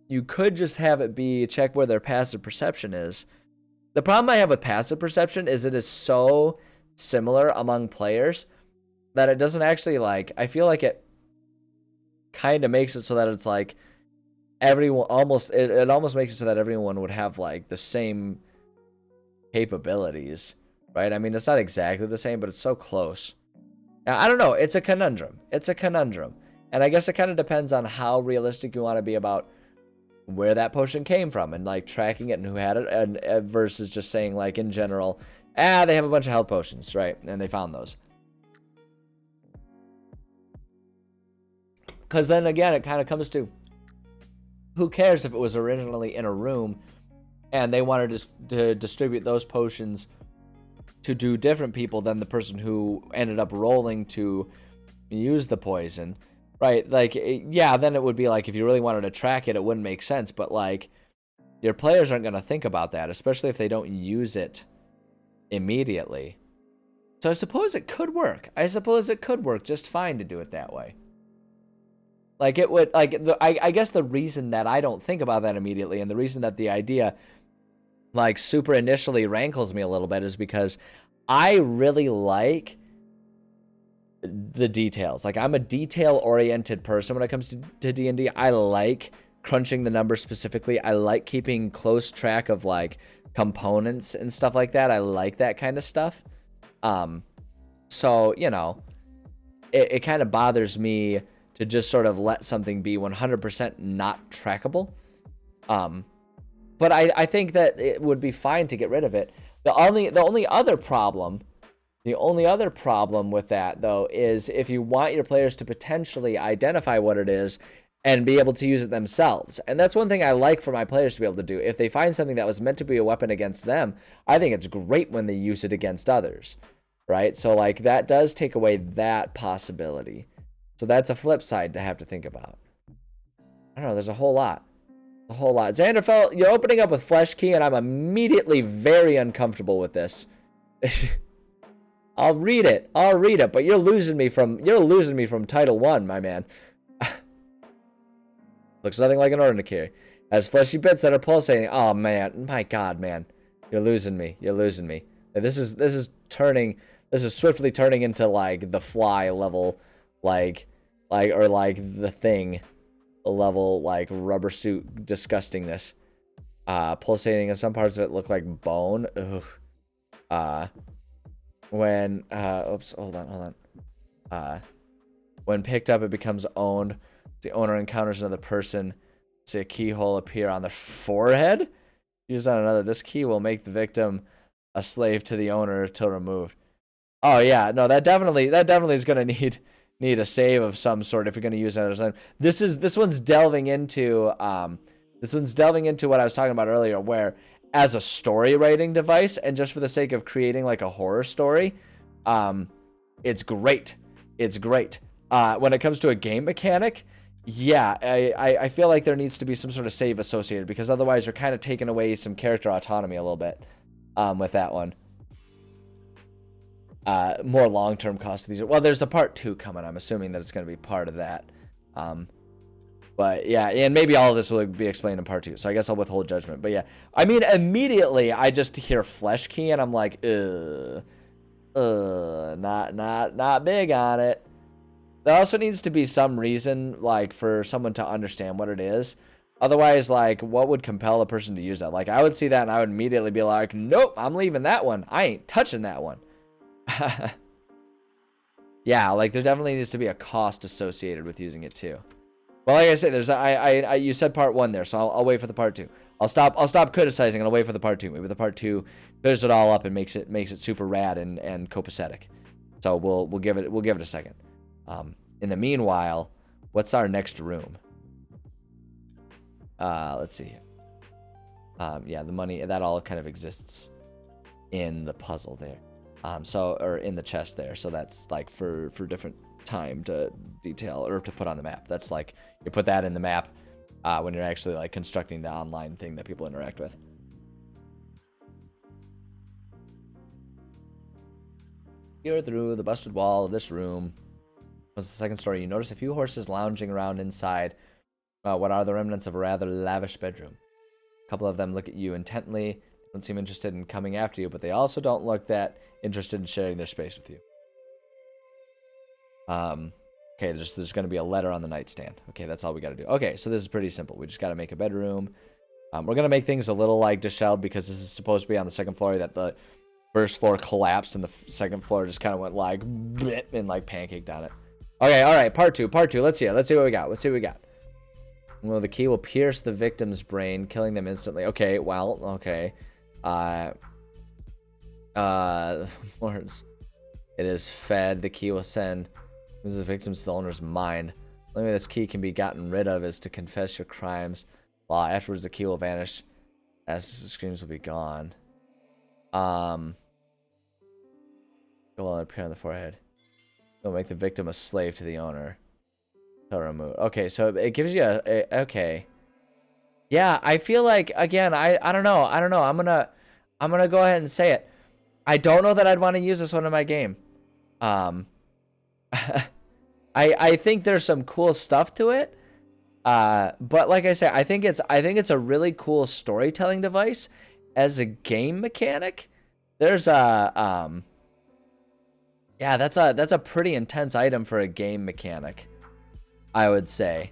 S1: you could just have it be check where their passive perception is. The problem I have with passive perception is it is so similar among players that it doesn't actually like, I feel like it kind of makes it so that it's like everyone it almost makes it so that everyone would have like the same capabilities, right? I mean, it's not exactly the same, but it's so close. Now, I don't know. It's a conundrum. And I guess it kind of depends on how realistic you want to be about where that potion came from and like tracking it and who had it, and versus just saying like in general, they have a bunch of health potions, right? And they found those. Because then again, it kind of comes to, who cares if it was originally in a room and they wanted to distribute those potions to do different people than the person who ended up rolling to use the poison, right? Like, yeah, then it would be like, if you really wanted to track it, it wouldn't make sense. But like, your players aren't going to think about that, especially if they don't use it immediately. So I suppose it could work. Just fine to do it that way. Like, it would, like, I guess the reason that I don't think about that immediately, and the reason that the idea like super initially rankles me a little bit, is because I really like the details. Like, I'm a detail oriented person when it comes to D&D. I like crunching the numbers specifically. I like keeping close track of like components and stuff like that. I like that kind of stuff. So, it kind of bothers me to just sort of let something be 100% not trackable. But I think that it would be fine to get rid of it. The only other problem with that, though, is if you want your players to potentially identify what it is and be able to use it themselves. And that's one thing I like for my players to be able to do. If they find something that was meant to be a weapon against them, I think it's great when they use it against others, right? So like, that does take away that possibility. So that's a flip side to have to think about. I don't know, there's a whole lot. Xanderfell, you're opening up with Flesh Key, and I'm immediately very uncomfortable with this. I'll read it, but you're losing me from Title 1, my man. Looks nothing like an Ordinary. Has fleshy bits that are pulsating. Oh man, my god, man. You're losing me. This is swiftly turning into like the Fly level, like the Thing level, like rubber suit disgustingness. Pulsating, and some parts of it look like bone. Ugh. When hold on. When picked up, it becomes owned. The owner encounters another person. See a keyhole appear on their forehead. Used on another. This key will make the victim a slave to the owner until removed. Oh yeah, no, that definitely is gonna need a save of some sort if you're going to use it as time. This one's delving into what I was talking about earlier, where as a story writing device and just for the sake of creating like a horror story, it's great. When it comes to a game mechanic, yeah, I feel like there needs to be some sort of save associated, because otherwise you're kind of taking away some character autonomy a little bit with that one. More long-term cost of these. Well, there's a part 2 coming. I'm assuming that it's going to be part of that. But yeah, and maybe all of this will be explained in part 2. So I guess I'll withhold judgment. But yeah, I mean, immediately I just hear Flesh Key and I'm like, not big on it. There also needs to be some reason, like, for someone to understand what it is. Otherwise, like, what would compel a person to use that? Like, I would see that and I would immediately be like, nope, I'm leaving that one. I ain't touching that one. Yeah, like, there definitely needs to be a cost associated with using it too. Well, like I said, you said part 1 there, so I'll wait for the part 2. I'll stop criticizing and I'll wait for the part 2. Maybe the part 2 clears it all up and makes it super rad and copacetic. So we'll give it a second. In the meanwhile, what's our next room? Let's see here. Yeah, the money that all kind of exists in the puzzle there. Or in the chest there. So that's like for different time to detail or to put on the map. That's like you put that in the map when you're actually like constructing the online thing that people interact with. Here through the busted wall of this room was the second story. You notice a few horses lounging around inside what are the remnants of a rather lavish bedroom. A couple of them look at you intently. They don't seem interested in coming after you, but they also don't look that interested in sharing their space with you. Okay, there's going to be a letter on the nightstand. Okay, that's all we got to do. Okay, so this is pretty simple. We just got to make a bedroom. We're going to make things a little like disheveled because this is supposed to be on the second floor. That the first floor collapsed and the second floor just kind of went like bleh, and like pancaked on it. Okay, all right, part two. Let's see it. Let's see what we got. Well, the key will pierce the victim's brain, killing them instantly. Okay, well, okay. Words. It is fed. The key will send the victims to the owner's mind. The only way this key can be gotten rid of is to confess your crimes. While afterwards, the key will vanish as the screams will be gone. It will appear on the forehead. It will make the victim a slave to the owner. So remove. Okay, so it gives you okay. Yeah, I feel like again, I don't know. I'm gonna go ahead and say it. I don't know that I'd want to use this one in my game. I think there's some cool stuff to it. But like I said, I think it's a really cool storytelling device as a game mechanic. There's yeah, that's a pretty intense item for a game mechanic, I would say.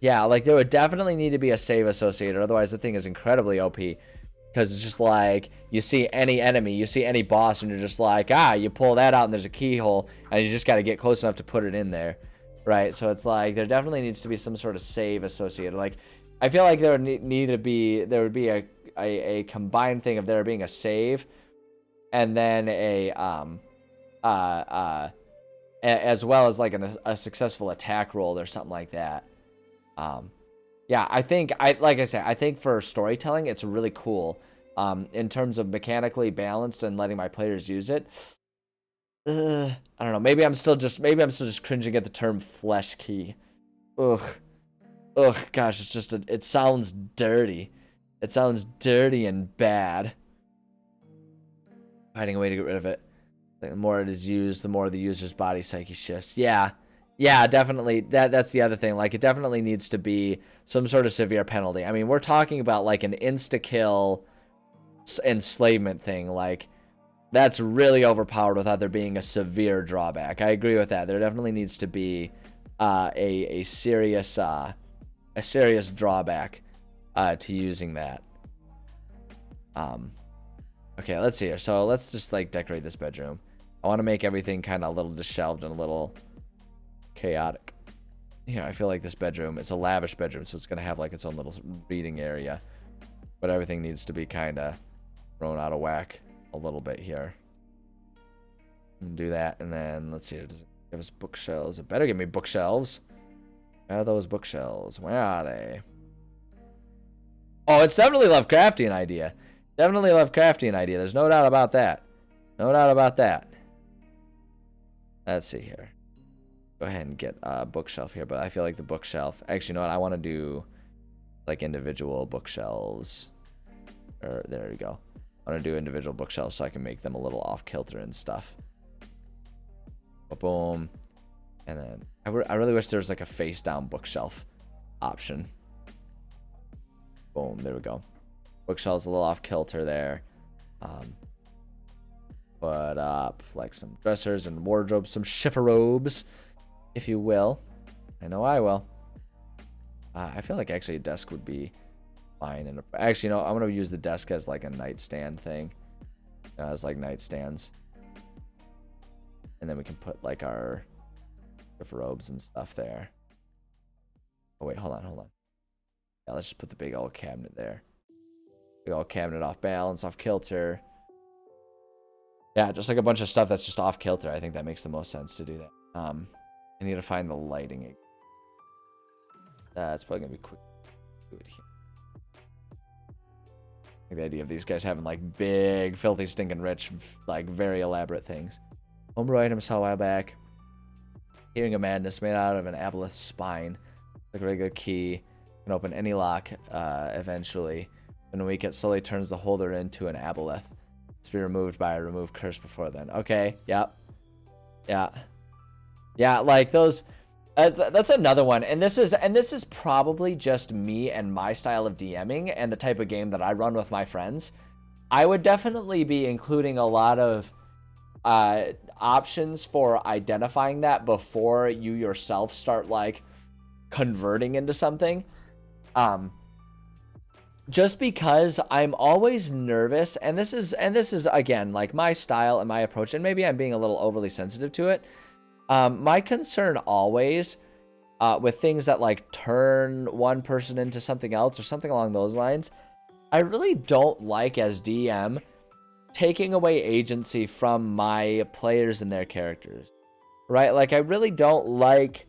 S1: Yeah, like there would definitely need to be a save associated, otherwise the thing is incredibly OP. Because it's just like, you see any enemy, you see any boss, and you're just like, you pull that out and there's a keyhole, and you just got to get close enough to put it in there, right? So it's like, there definitely needs to be some sort of save associated. Like, I feel like there would be a combined thing of there being a save, and then as well as like a successful attack roll or something like that. Yeah, I think for storytelling, it's really cool. In terms of mechanically balanced and letting my players use it. I don't know. Maybe I'm still just cringing at the term flesh key. Ugh, gosh, it sounds dirty. It sounds dirty and bad. Finding a way to get rid of it. Like, the more it is used, the more the user's body psyche shifts. Yeah, definitely. That's the other thing. Like, it definitely needs to be some sort of severe penalty. I mean, we're talking about like an insta-kill enslavement thing. Like, that's really overpowered without there being a severe drawback. I agree with that. There definitely needs to be a serious drawback to using that. Okay, let's see here. So let's just like decorate this bedroom. I want to make everything kind of a little disheveled and a little chaotic. Here, I feel like this bedroom, it's a lavish bedroom, so it's gonna have like its own little reading area, but everything needs to be kind of thrown out of whack a little bit here. Do that, and then let's see, does it give us bookshelves? It better give me bookshelves. Where are those bookshelves? Where are they? Oh, it's definitely Lovecraftian idea. Definitely Lovecraftian idea. There's no doubt about that. No doubt about that. Let's see here. Go ahead and get a bookshelf here, but I feel like the bookshelf... Actually, you know what? I want to do like individual bookshelves. There we go. I want to do individual bookshelves so I can make them a little off-kilter and stuff. Boom. And then I really wish there was like a face-down bookshelf option. Boom. There we go. Bookshelves a little off-kilter there. put up like some dressers and wardrobes, some chiffon-robes, if you will. I know I will. I feel like actually a desk would be fine. And actually, I'm gonna use the desk as like a nightstand thing, as like nightstands, and then we can put like our robes and stuff there. Oh wait, hold on. Yeah, let's just put the big old cabinet there. Big old cabinet off balance, off kilter. Yeah, just like a bunch of stuff that's just off kilter. I think that makes the most sense to do that. I need to find the lighting. That's probably gonna be quick. Do it here. Like the idea of these guys having like big, filthy, stinking rich, like very elaborate things. Homebrew item saw a while back. Hearing of Madness made out of an aboleth spine. Like a regular key. Can open any lock eventually. When we it slowly turns the holder into an aboleth. It's be removed by a remove curse before then. Okay, yep. Yeah, like those. That's another one, and this is probably just me and my style of DMing and the type of game that I run with my friends. I would definitely be including a lot of options for identifying that before you yourself start like converting into something. Just because I'm always nervous, and this is again like my style and my approach, and maybe I'm being a little overly sensitive to it. My concern always with things that like turn one person into something else or something along those lines, I really don't like as DM taking away agency from my players and their characters, right? Like I really don't like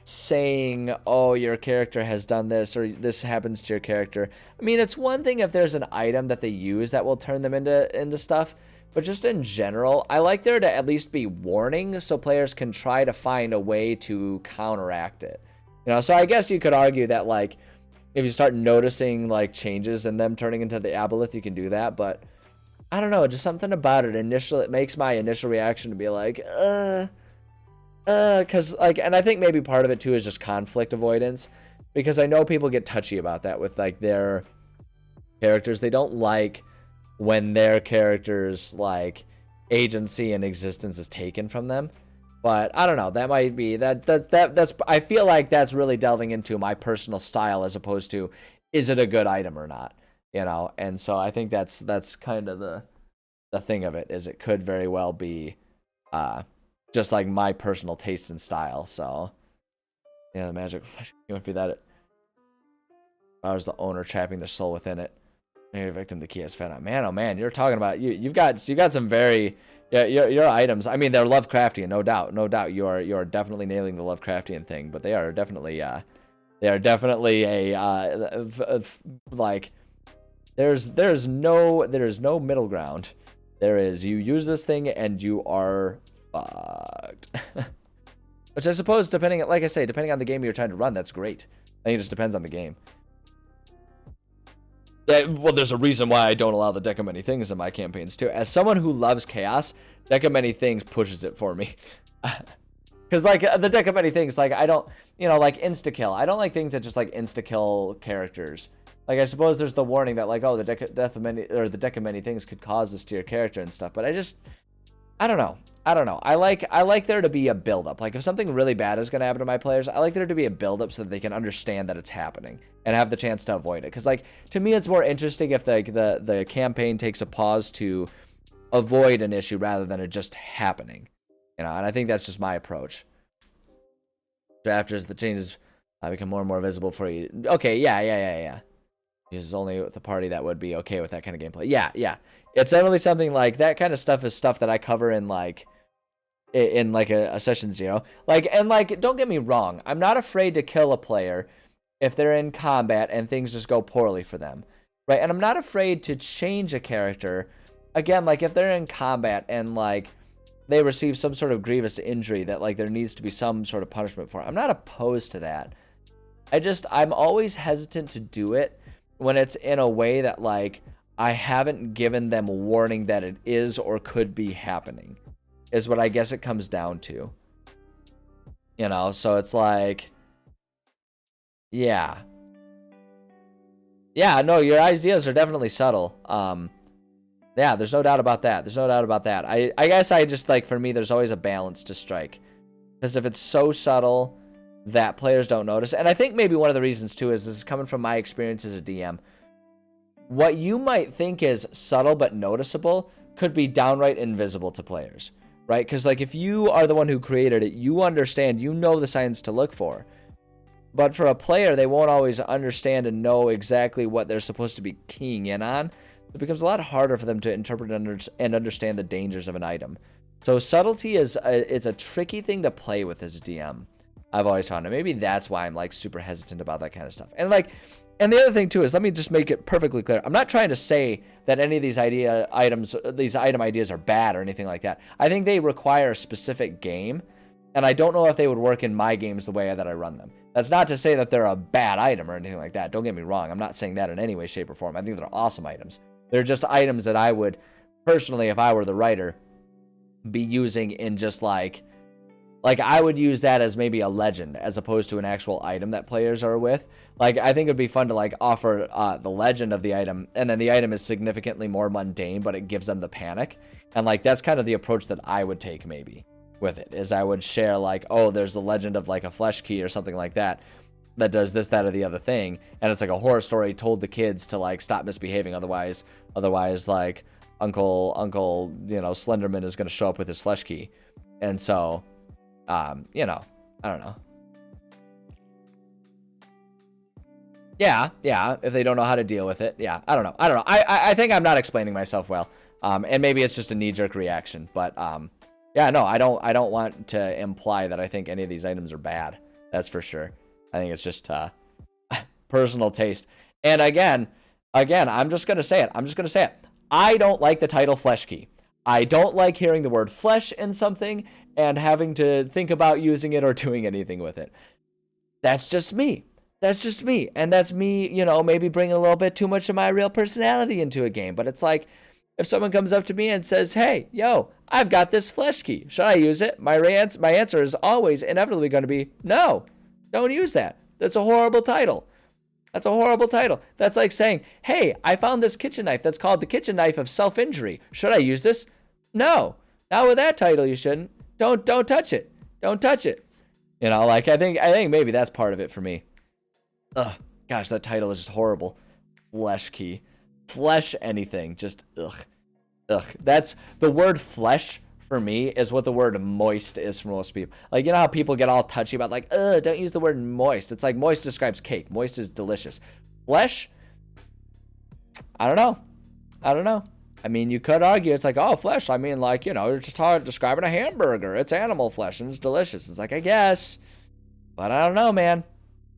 S1: saying, oh, your character has done this or this happens to your character. I mean, it's one thing if there's an item that they use that will turn them into stuff. But just in general, I like there to at least be warning so players can try to find a way to counteract it. So I guess you could argue that like if you start noticing like changes in them turning into the aboleth, you can do that. But I don't know, just something about it. It makes my initial reaction to be like, because like, and I think maybe part of it too is just conflict avoidance, because I know people get touchy about that with like their characters. They don't like when their characters like agency and existence is taken from them. But I don't know, that might be that's I feel like that's really delving into my personal style as opposed to is it a good item or not, and so I think that's kind of the thing of it, is it could very well be just like my personal taste and style. So yeah, the magic you won't be that I was the owner trapping the soul within it. Maybe victim the key has fed on. Man, oh man, you're talking about you've got some very your items. I mean, they're Lovecraftian, no doubt. You're definitely nailing the Lovecraftian thing, but they are definitely a like there's no middle ground. There is, you use this thing and you are fucked. Which I suppose depending on the game you're trying to run, that's great. I think it just depends on the game. Well, there's a reason why I don't allow the Deck of Many Things in my campaigns, too. As someone who loves chaos, Deck of Many Things pushes it for me. Because, like, the Deck of Many Things, like, I don't, like, insta-kill. I don't like things that just, like, insta-kill characters. Like, I suppose there's the warning that, like, oh, the Deck of Many Things could cause this to your character and stuff. But I don't know. I like there to be a build-up. Like, if something really bad is going to happen to my players, I like there to be a build-up so that they can understand that it's happening and have the chance to avoid it. Because, like, to me, it's more interesting if the campaign takes a pause to avoid an issue rather than it just happening. And I think that's just my approach. After the changes become more and more visible for you. Okay, yeah. This is only with the party that would be okay with that kind of gameplay. Yeah. It's definitely something like that kind of stuff is stuff that I cover in like a session 0. Like, and like, don't get me wrong, I'm not afraid to kill a player if they're in combat and things just go poorly for them, right? And I'm not afraid to change a character, again, like if they're in combat and like they receive some sort of grievous injury that like there needs to be some sort of punishment for. I'm not opposed to that. I'm always hesitant to do it when it's in a way that like I haven't given them warning that it is or could be happening, is what I guess it comes down to. So it's like, yeah, no, your ideas are definitely subtle. Yeah, there's no doubt about that. There's no doubt about that. I guess I just like, for me, there's always a balance to strike. Because if it's so subtle that players don't notice, and I think maybe one of the reasons too is this is coming from my experience as a DM. What you might think is subtle but noticeable could be downright invisible to players, right? Because like if you are the one who created it, you understand, you know the signs to look for. But for a player, they won't always understand and know exactly what they're supposed to be keying in on. It becomes a lot harder for them to interpret and understand the dangers of an item. So subtlety it's a tricky thing to play with as a DM. I've always found it. Maybe that's why I'm like super hesitant about that kind of stuff. And like, and the other thing too is, let me just make it perfectly clear. I'm not trying to say that any of these item ideas are bad or anything like that. I think they require a specific game, and I don't know if they would work in my games the way that I run them. That's not to say that they're a bad item or anything like that. Don't get me wrong. I'm not saying that in any way, shape, or form. I think they're awesome items. They're just items that I would, personally, if I were the writer, be using in just like I would use that as maybe a legend as opposed to an actual item that players are with. Like, I think it'd be fun to like offer the legend of the item, and then the item is significantly more mundane, but it gives them the panic. And like, that's kind of the approach that I would take maybe with it, is I would share like, oh, there's the legend of like a flesh key or something like that that does this, that, or the other thing, and it's like a horror story told to kids to like stop misbehaving, otherwise like Uncle, you know, Slenderman is going to show up with his flesh key. And so, you know, I don't know. Yeah, if they don't know how to deal with it. Yeah, I don't know. I think I'm not explaining myself well. And maybe it's just a knee-jerk reaction, but yeah, no, I don't want to imply that I think any of these items are bad. That's for sure. I think it's just personal taste. And again, I'm just going to say it. I don't like the title Flesh Key. I don't like hearing the word flesh in something and having to think about using it or doing anything with it. That's just me. And that's me, you know, maybe bringing a little bit too much of my real personality into a game. But it's like, if someone comes up to me and says, hey, yo, I've got this flesh key, should I use it? My answer is always inevitably going to be, no, don't use that. That's a horrible title. That's like saying, hey, I found this kitchen knife that's called the kitchen knife of self-injury. Should I use this? No, not with that title. You shouldn't. Don't touch it. Don't touch it. You know, like, I think maybe that's part of it for me. Ugh, gosh, that title is just horrible. Flesh key. Flesh anything. Just, ugh. That's, the word flesh for me is what the word moist is for most people. Like, you know how people get all touchy about like, don't use the word moist. It's like moist describes cake. Moist is delicious. Flesh? I don't know. I mean, you could argue it's like, oh, flesh. I mean, like, you know, you're just describing a hamburger. It's animal flesh and it's delicious. It's like, I guess. But I don't know, man.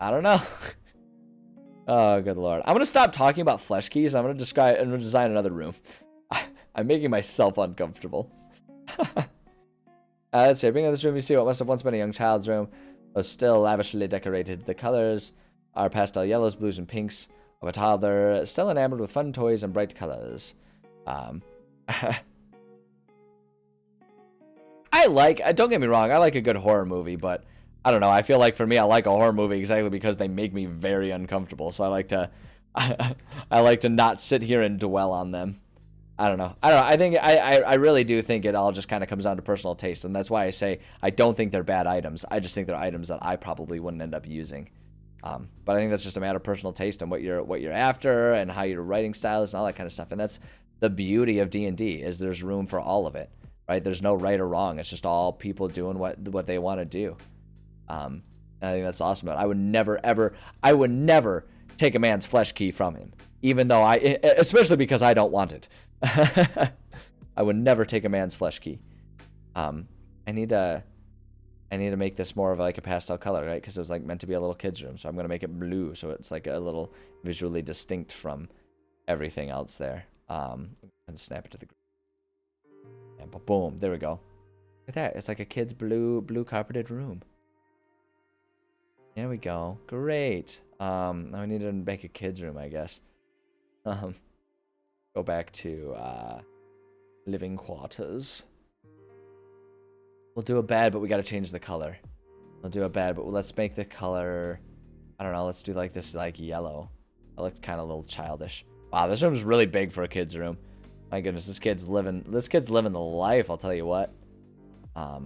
S1: I don't know. Oh, good lord. I'm going to stop talking about flesh keys. I'm going to design another room. I'm making myself uncomfortable. Let's see. Being in this room, you see what must have once been a young child's room, though still lavishly decorated. The colors are pastel yellows, blues, and pinks of a toddler, still enamored with fun toys and bright colors. Don't get me wrong, I like a good horror movie, but I don't know. I feel like for me, I like a horror movie exactly because they make me very uncomfortable. So I like to not sit here and dwell on them. I don't know. I think I really do think it all just kind of comes down to personal taste, and that's why I say I don't think they're bad items. I just think they're items that I probably wouldn't end up using. But I think that's just a matter of personal taste and what you're after and how your writing style is and all that kind of stuff. And that's the beauty of D&D, is there's room for all of it, right? There's no right or wrong. It's just all people doing what they want to do. And I think that's awesome. But I would never take a man's flesh key from him, even though especially because I don't want it. I would never take a man's flesh key. I need to make this more of like a pastel color, right? Because it was like meant to be a little kid's room, so I'm gonna make it blue, so it's like a little visually distinct from everything else there. And snap it to the and boom, there we go. Look at that. It's like a kid's blue carpeted room. There we go. Great. Now I need to make a kid's room, I guess. Go back to living quarters. We'll do a bed, but we got to change the color. We'll do a bed, but let's make the color, I don't know, let's do like this, like yellow. That looks kind of a little childish. Wow, this room's really big for a kid's room. My goodness, this kid's living the life, I'll tell you what. I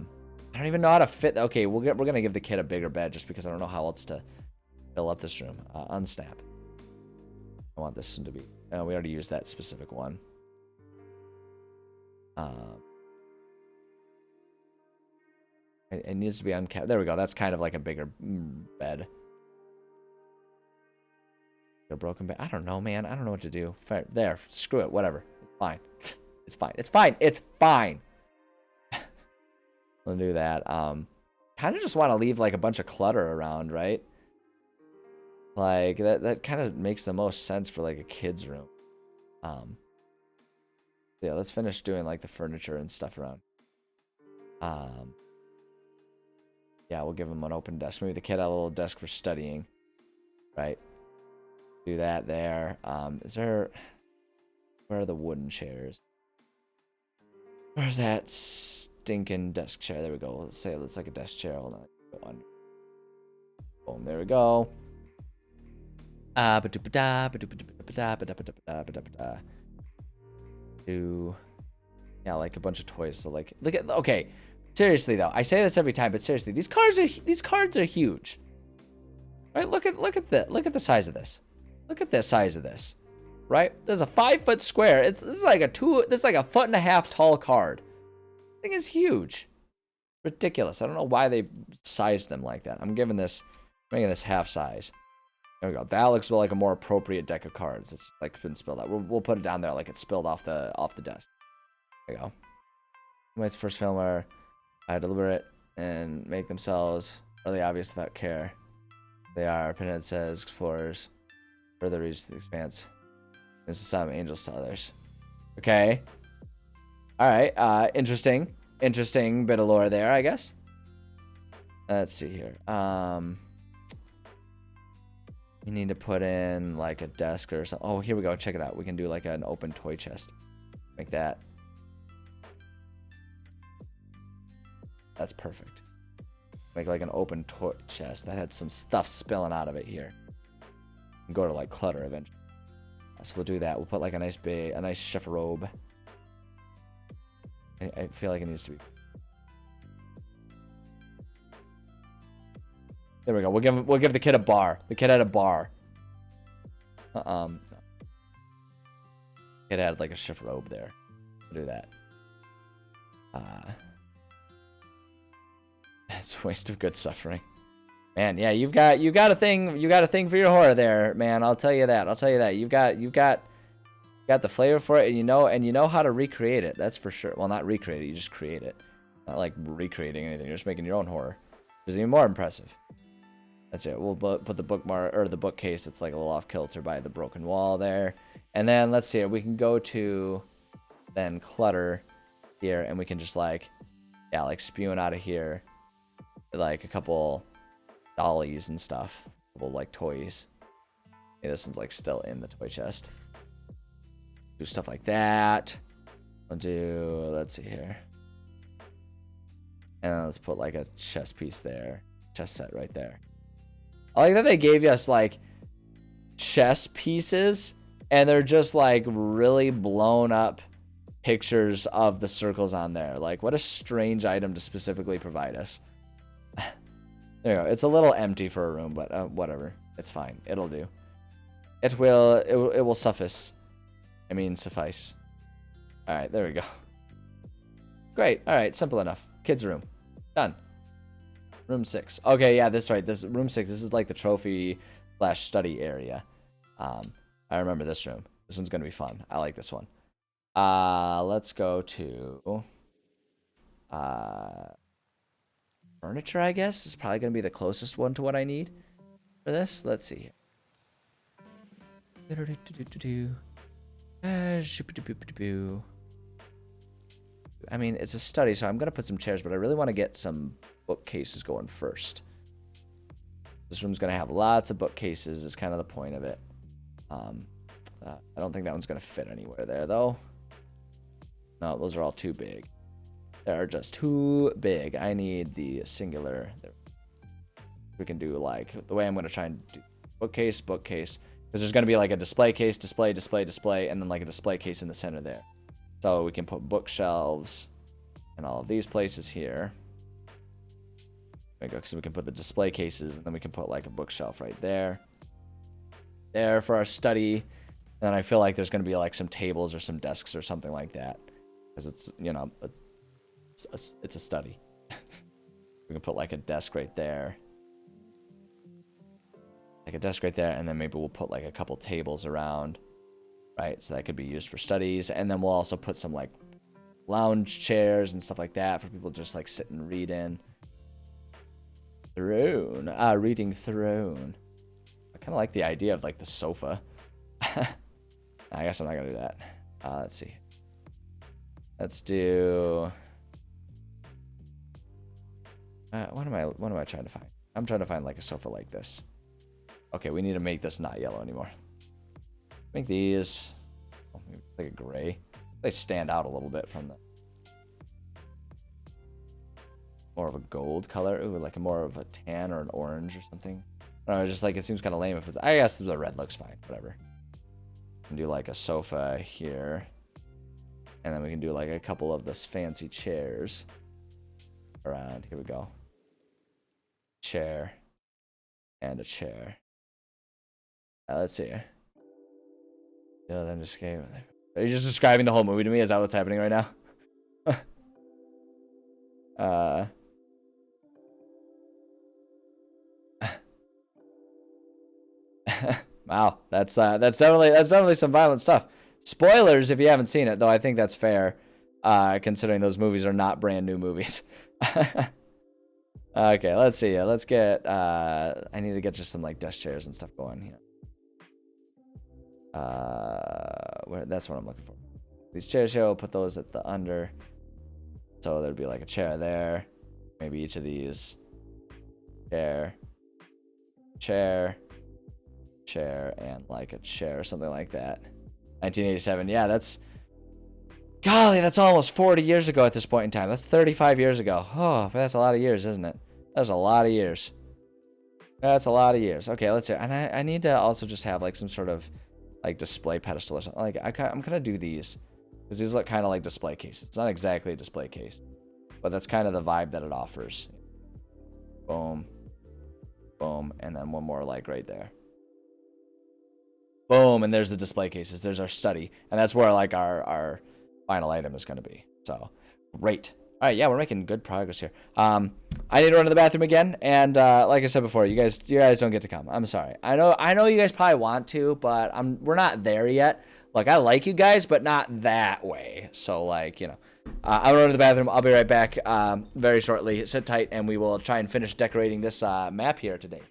S1: don't even know how to fit. Okay, we're gonna give the kid a bigger bed just because I don't know how else to fill up this room. Unsnap. I want this one to be. Oh, we already used that specific one. It needs to be uncapped. There we go. That's kind of like a bigger bed. A broken bed. I don't know, man. I don't know what to do. There. Screw it. Whatever. It's fine. It's fine. It's fine. It's fine. We'll do that. Kind of just want to leave like a bunch of clutter around, right? Like that kind of makes the most sense for like a kid's room. Yeah, let's finish doing like the furniture and stuff around. Yeah, we'll give him an open desk. Maybe the kid had a little desk for studying, right? Do that there. Where are the wooden chairs? Where's that stinking desk chair? There we go. Let's say it's like a desk chair. Hold on. Boom, there we go. Yeah, like a bunch of toys. So like, look at, okay. Seriously though, I say this every time, but seriously, these cards are huge. Right? Look at the size of this. Look at the size of this. Right? There's a 5-foot square. This is like a 1.5 foot tall card. I think it's huge. Ridiculous. I don't know why they sized them like that. I'm making this half size. There we go. That looks like a more appropriate deck of cards. It's like been spilled out. We'll put it down there like it's spilled off the desk. There you go. My first film where I deliberate and make themselves really obvious without care. They are, Pinhead says, explorers. Further reach the expanse. There's some angels to others. Okay. Alright, interesting. Interesting bit of lore there, I guess. Let's see here. You need to put in like a desk or something. Oh, here we go. Check it out. We can do like an open toy chest. Make that. That's perfect. Make like an open toy chest that had some stuff spilling out of it here. And go to like clutter eventually. So we'll do that. We'll put like a nice chef robe. I feel like it needs to be. There we go. We'll give the kid a bar. The kid had a bar. No. Kid had like a chef robe there. We'll do that. It's a waste of good suffering. Man, yeah, you got a thing for your horror there, man. I'll tell you that. You've got the flavor for it, and you know how to recreate it. That's for sure. Well, not recreate it, you just create it. Not like recreating anything. You're just making your own horror. Which is even more impressive. That's it. We'll put the bookmark or the bookcase that's like a little off kilter by the broken wall there. And then let's see, we can go to then clutter here, and we can just like spewing out of here like a couple dollies and stuff, a couple like toys. Yeah, this one's like still in the toy chest. Do stuff like that. Let's see here. And let's put like a chess piece there. Chess set right there. I like that they gave us like chess pieces and they're just like really blown up pictures of the circles on there. Like, what a strange item to specifically provide us. There you go. It's a little empty for a room, but whatever. It's fine. It'll do. It will suffice. I mean, suffice. All right, there we go. Great. All right, simple enough. Kids' room. Done. Room 6. Okay, yeah, that's right. This room 6. This is like the trophy / study area. I remember this room. This one's gonna be fun. I like this one. Let's go to furniture, I guess. Is probably gonna be the closest one to what I need for this. Let's see here. I mean, it's a study, so I'm gonna put some chairs, but I really want to get some bookcases going first. This room's gonna have lots of bookcases. Is kind of the point of it. I don't think that one's gonna fit anywhere there, though. No, those are all too big. They're just too big. I need the singular. We can do like the way I'm gonna try and do bookcase, because there's gonna be like a display case, display, and then like a display case in the center there. So we can put bookshelves in all of these places here. There we go, because we can put the display cases, and then we can put like a bookshelf right there. There for our study. And I feel like there's going to be like some tables or some desks or something like that. Because it's, you know, it's a study. We can put like a desk right there. Like a desk right there, and then maybe we'll put like a couple tables around. Right, so that could be used for studies. And then we'll also put some like lounge chairs and stuff like that for people to just like sit and read in. Throne. Reading throne. I kind of like the idea of like the sofa. I guess I'm not gonna do that. Let's see. Let's do. What am I trying to find? I'm trying to find like a sofa like this. Okay, we need to make this not yellow anymore. Make these like a gray. They stand out a little bit from the more of a gold color. Ooh, like a more of a tan or an orange or something. I don't know, just like it seems kind of lame if it's. I guess the red looks fine. Whatever. And do like a sofa here, and then we can do like a couple of this fancy chairs around. Here we go. Chair and a chair. Let's see. Yeah, then just game. Are you just describing the whole movie to me? Is that what's happening right now? Wow, that's definitely some violent stuff. Spoilers if you haven't seen it, though. I think that's fair, considering those movies are not brand new movies. Okay, let's see. Let's get. I need to get just some like desk chairs and stuff going here. That's what I'm looking for. These chairs here, we'll put those at the under. So there'd be like a chair there. Maybe each of these. Chair. Chair. Chair. And like a chair or something like that. 1987. Yeah, that's... Golly, that's almost 40 years ago at this point in time. That's 35 years ago. Oh, but that's a lot of years, isn't it? That's a lot of years. That's a lot of years. Okay, let's see. And I need to also just have like some sort of like display pedestal or something. Like I'm gonna do these because these look kind of like display cases. It's not exactly a display case, but that's kind of the vibe that it offers. Boom, boom, and then one more like right there. Boom, and there's the display cases. There's our study, and that's where like our final item is gonna be. So great. All right, yeah, we're making good progress here. I need to run to the bathroom again, and like I said before, you guys don't get to come. I'm sorry. I know you guys probably want to, but we're not there yet. Like, I like you guys, but not that way. So, like, you know, I'll run to the bathroom. I'll be right back very shortly. Sit tight, and we will try and finish decorating this map here today.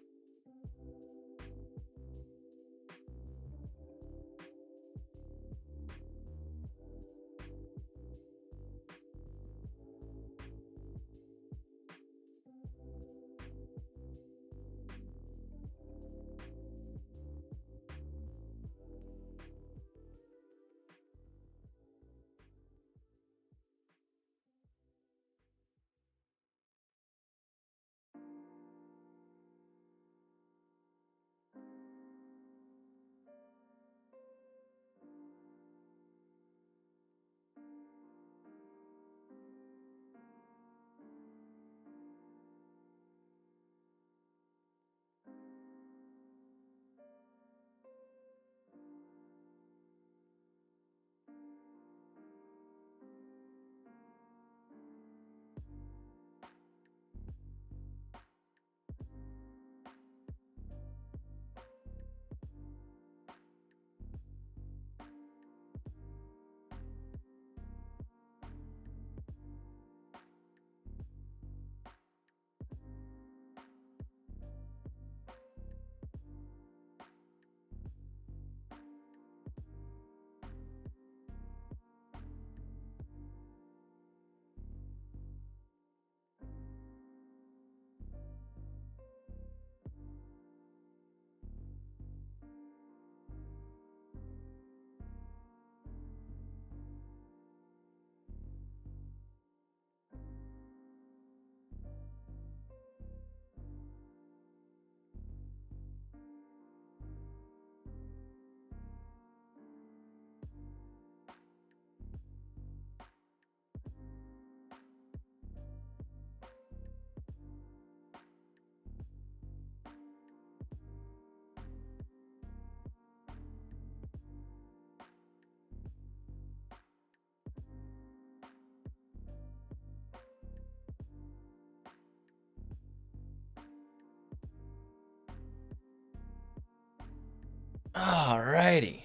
S1: Alrighty.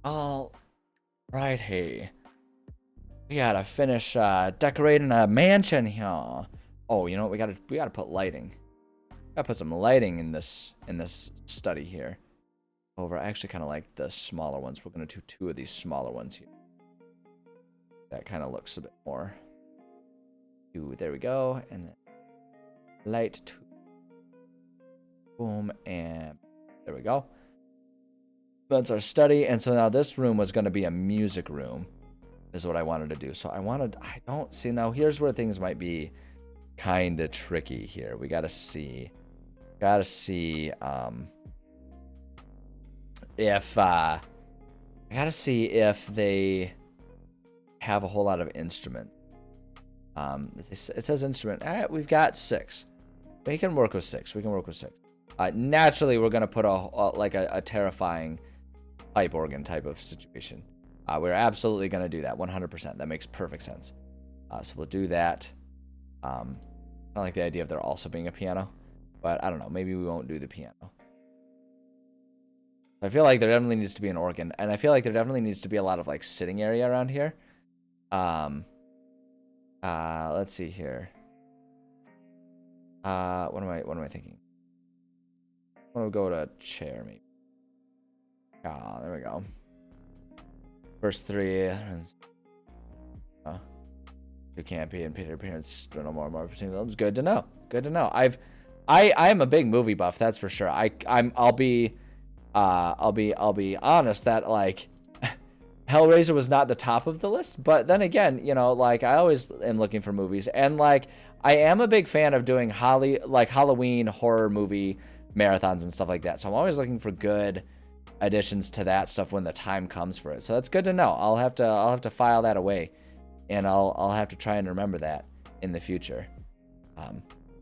S1: Alrighty. We gotta finish decorating a mansion here. Oh, you know what? We gotta put lighting. Gotta put some lighting in this study here. Over, I actually kind of like the smaller ones. We're gonna do 2 of these smaller ones here. That kind of looks a bit more. Ooh, there we go, and then light 2. Boom, and there we go. That's our study, and so now this room was gonna be a music room, is what I wanted to do. So I don't see now. Here's where things might be kind of tricky here. We gotta see. If I gotta see if they have a whole lot of instruments. It says instrument. We've got 6. We can work with 6. Naturally, we're gonna put a terrifying pipe organ type of situation. We're absolutely gonna do that 100%. That makes perfect sense. So we'll do that. I don't like the idea of there also being a piano, but I don't know. Maybe we won't do the piano. I feel like there definitely needs to be an organ, and I feel like there definitely needs to be a lot of like sitting area around here. Let's see here. What am I thinking? I want to go to chair maybe. There we go. First 3. 2 campy and Peter appearance. No more between them. Good to know. I am a big movie buff. That's for sure. I'll be honest that like Hellraiser was not the top of the list, but then again, you know, like I always am looking for movies, and like I am a big fan of doing Halloween horror movie marathons and stuff like that. So I'm always looking for good additions to that stuff when the time comes for it. So that's good to know. I'll have to file that away, and I'll have to try and remember that in the future.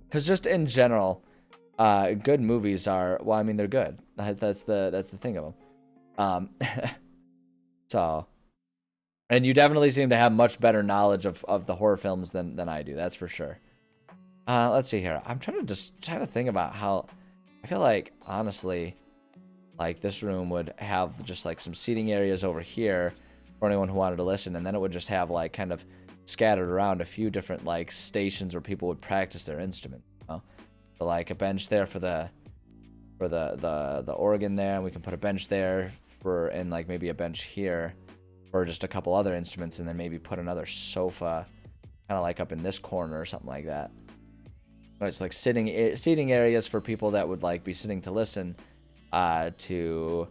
S1: Because just in general, good movies are, well, I mean, they're good. That's the thing of them. So, and you definitely seem to have much better knowledge of the horror films than I do. That's for sure. Let's see here. I'm trying to think about how I feel like, honestly, like this room would have just like some seating areas over here for anyone who wanted to listen, and then it would just have like kind of scattered around a few different like stations where people would practice their instruments. You know? So like a bench there for the organ there, and we can put a bench there and like maybe a bench here for just a couple other instruments, and then maybe put another sofa kind of like up in this corner or something like that. It's like seating areas for people that would like be sitting to listen to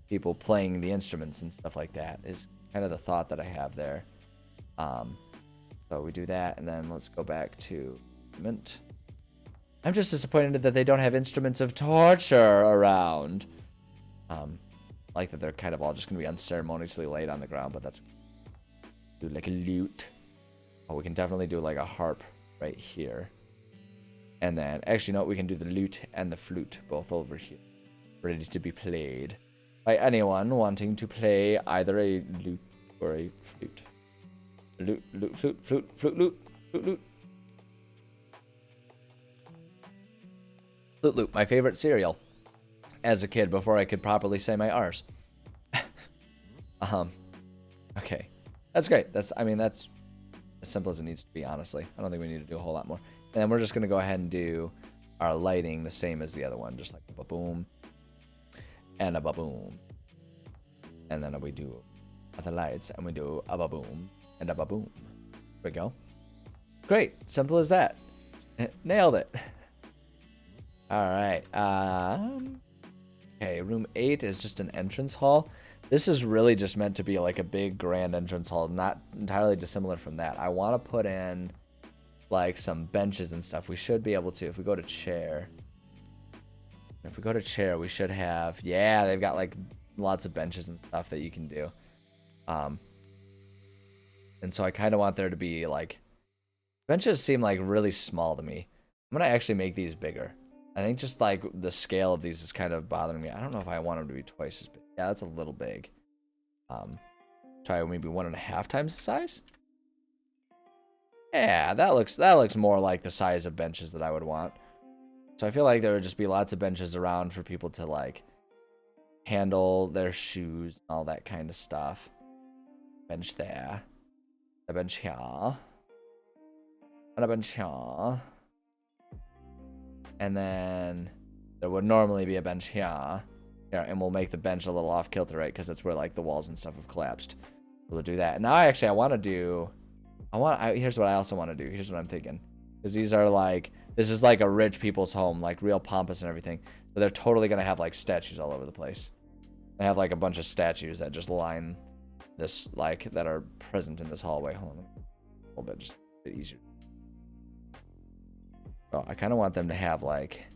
S1: people playing the instruments and stuff like that is kind of the thought that I have there. So we do that, and then let's go back to Mint. I'm just disappointed that they don't have instruments of torture around. Like that they're kind of all just going to be unceremoniously laid on the ground, but that's... Do like a lute. Oh, we can definitely do like a harp right here. And then, actually, no, we can do the lute and the flute both over here. Ready to be played by anyone wanting to play either a lute or a flute. Lute, flute, lute. Flute Loop, my favorite cereal as a kid before I could properly say my R's. Okay. That's great. That's as simple as it needs to be, honestly. I don't think we need to do a whole lot more. And then we're just going to go ahead and do our lighting the same as the other one, just like a ba-boom and a ba-boom. And then we do other lights, and we do a ba-boom and a ba-boom. There we go. Great. Simple as that. Nailed it. All right. Okay, room 8 is just an entrance hall. This is really just meant to be like a big grand entrance hall, not entirely dissimilar from that. I want to put in like some benches and stuff. We should be able to, if we go to chair. If we go to chair, we should have, yeah, they've got like lots of benches and stuff that you can do. And so I kind of want there to be like, benches seem like really small to me. I'm going to actually make these bigger. I think just like the scale of these is kind of bothering me. I don't know if I want them to be twice as big. Yeah, that's a little big. Try maybe 1.5 times the size. Yeah, that looks more like the size of benches that I would want. So I feel like there would just be lots of benches around for people to like handle their shoes, all that kind of stuff. Bench there. A bench here. And a bench here. And then there would normally be a bench here. Here, and we'll make the bench a little off kilter, right? Because that's where like the walls and stuff have collapsed. We'll do that. And now I want to do. Here's what I also want to do. Here's what I'm thinking. Because these are like, this is like a rich people's home, like real pompous and everything. So they're totally gonna have like statues all over the place. They have like a bunch of statues that just line this, like, that are present in this hallway. Hold on, a little bit, just a bit easier. Oh, I kind of want them to have like.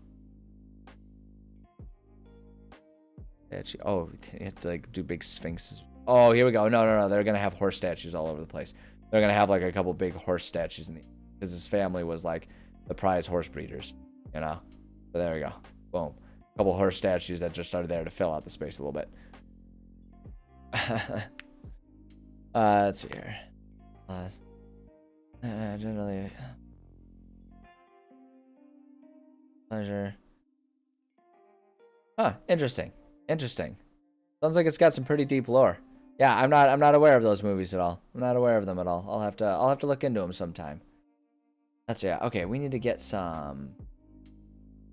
S1: Oh, you have to like do big sphinxes. Oh, here we go. No. They're gonna have horse statues all over the place. They're gonna have like a couple big horse statues in the, because his family was like the prize horse breeders, you know. So there we go. Boom. A couple horse statues that just started there to fill out the space a little bit. Let's see here. Generally, pleasure. Huh. Interesting. Sounds like it's got some pretty deep lore. Yeah, I'm not aware of those movies at all. I'm not aware of them at all. I'll have to look into them sometime. That's yeah. Okay, we need to get some.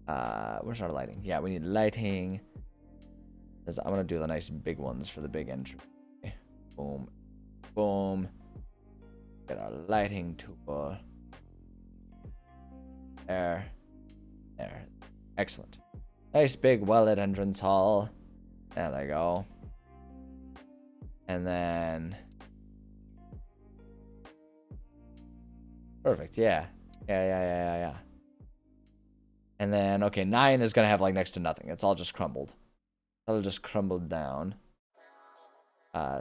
S1: Where's our lighting? Yeah, we need lighting. I'm gonna do the nice big ones for the big entry. Okay. Boom, boom. Get our lighting tool. There. Excellent. Nice big well-lit entrance hall. There they go. And then. Perfect. Yeah. And then, okay, 9 is gonna have like next to nothing. It's all just crumbled. It'll just crumble down.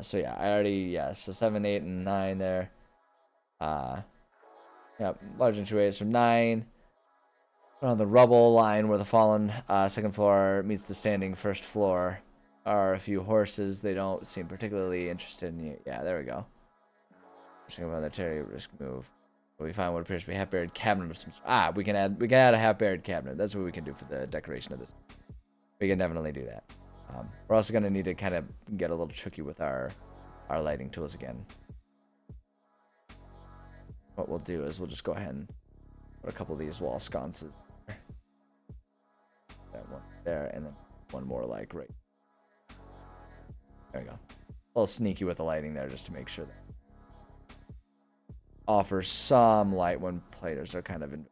S1: So yeah, so 7, 8, and 9 there. Yeah, large entryways from 9. On the rubble line where the fallen second floor meets the standing first floor are a few horses. They don't seem particularly interested in you. Yeah, there we go. Pushing about the Terry risk move. We find what appears to be a half-buried cabinet of some sort. We can add a half-buried cabinet. That's what we can do for the decoration of this. We can definitely do that. We're also gonna need to kind of get a little tricky with our lighting tools again. What we'll do is we'll just go ahead and put a couple of these wall sconces. That one there, and then one more like right. There we go. A little sneaky with the lighting there, just to make sure that offers some light when players are kind of in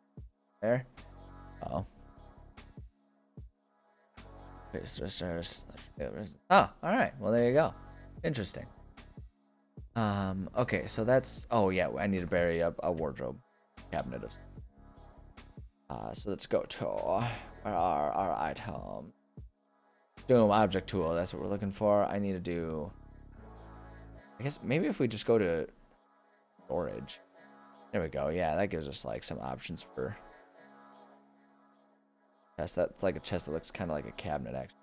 S1: there. Oh. Oh, all right. Well, there you go. Interesting. Okay, so that's. Oh yeah, I need to bury a wardrobe cabinet of. So let's go to our item. Doom object tool. That's what we're looking for. I need to do. I guess maybe if we just go to storage. There we go. Yeah, that gives us like some options for chest. That's like a chest that looks kind of like a cabinet, actually.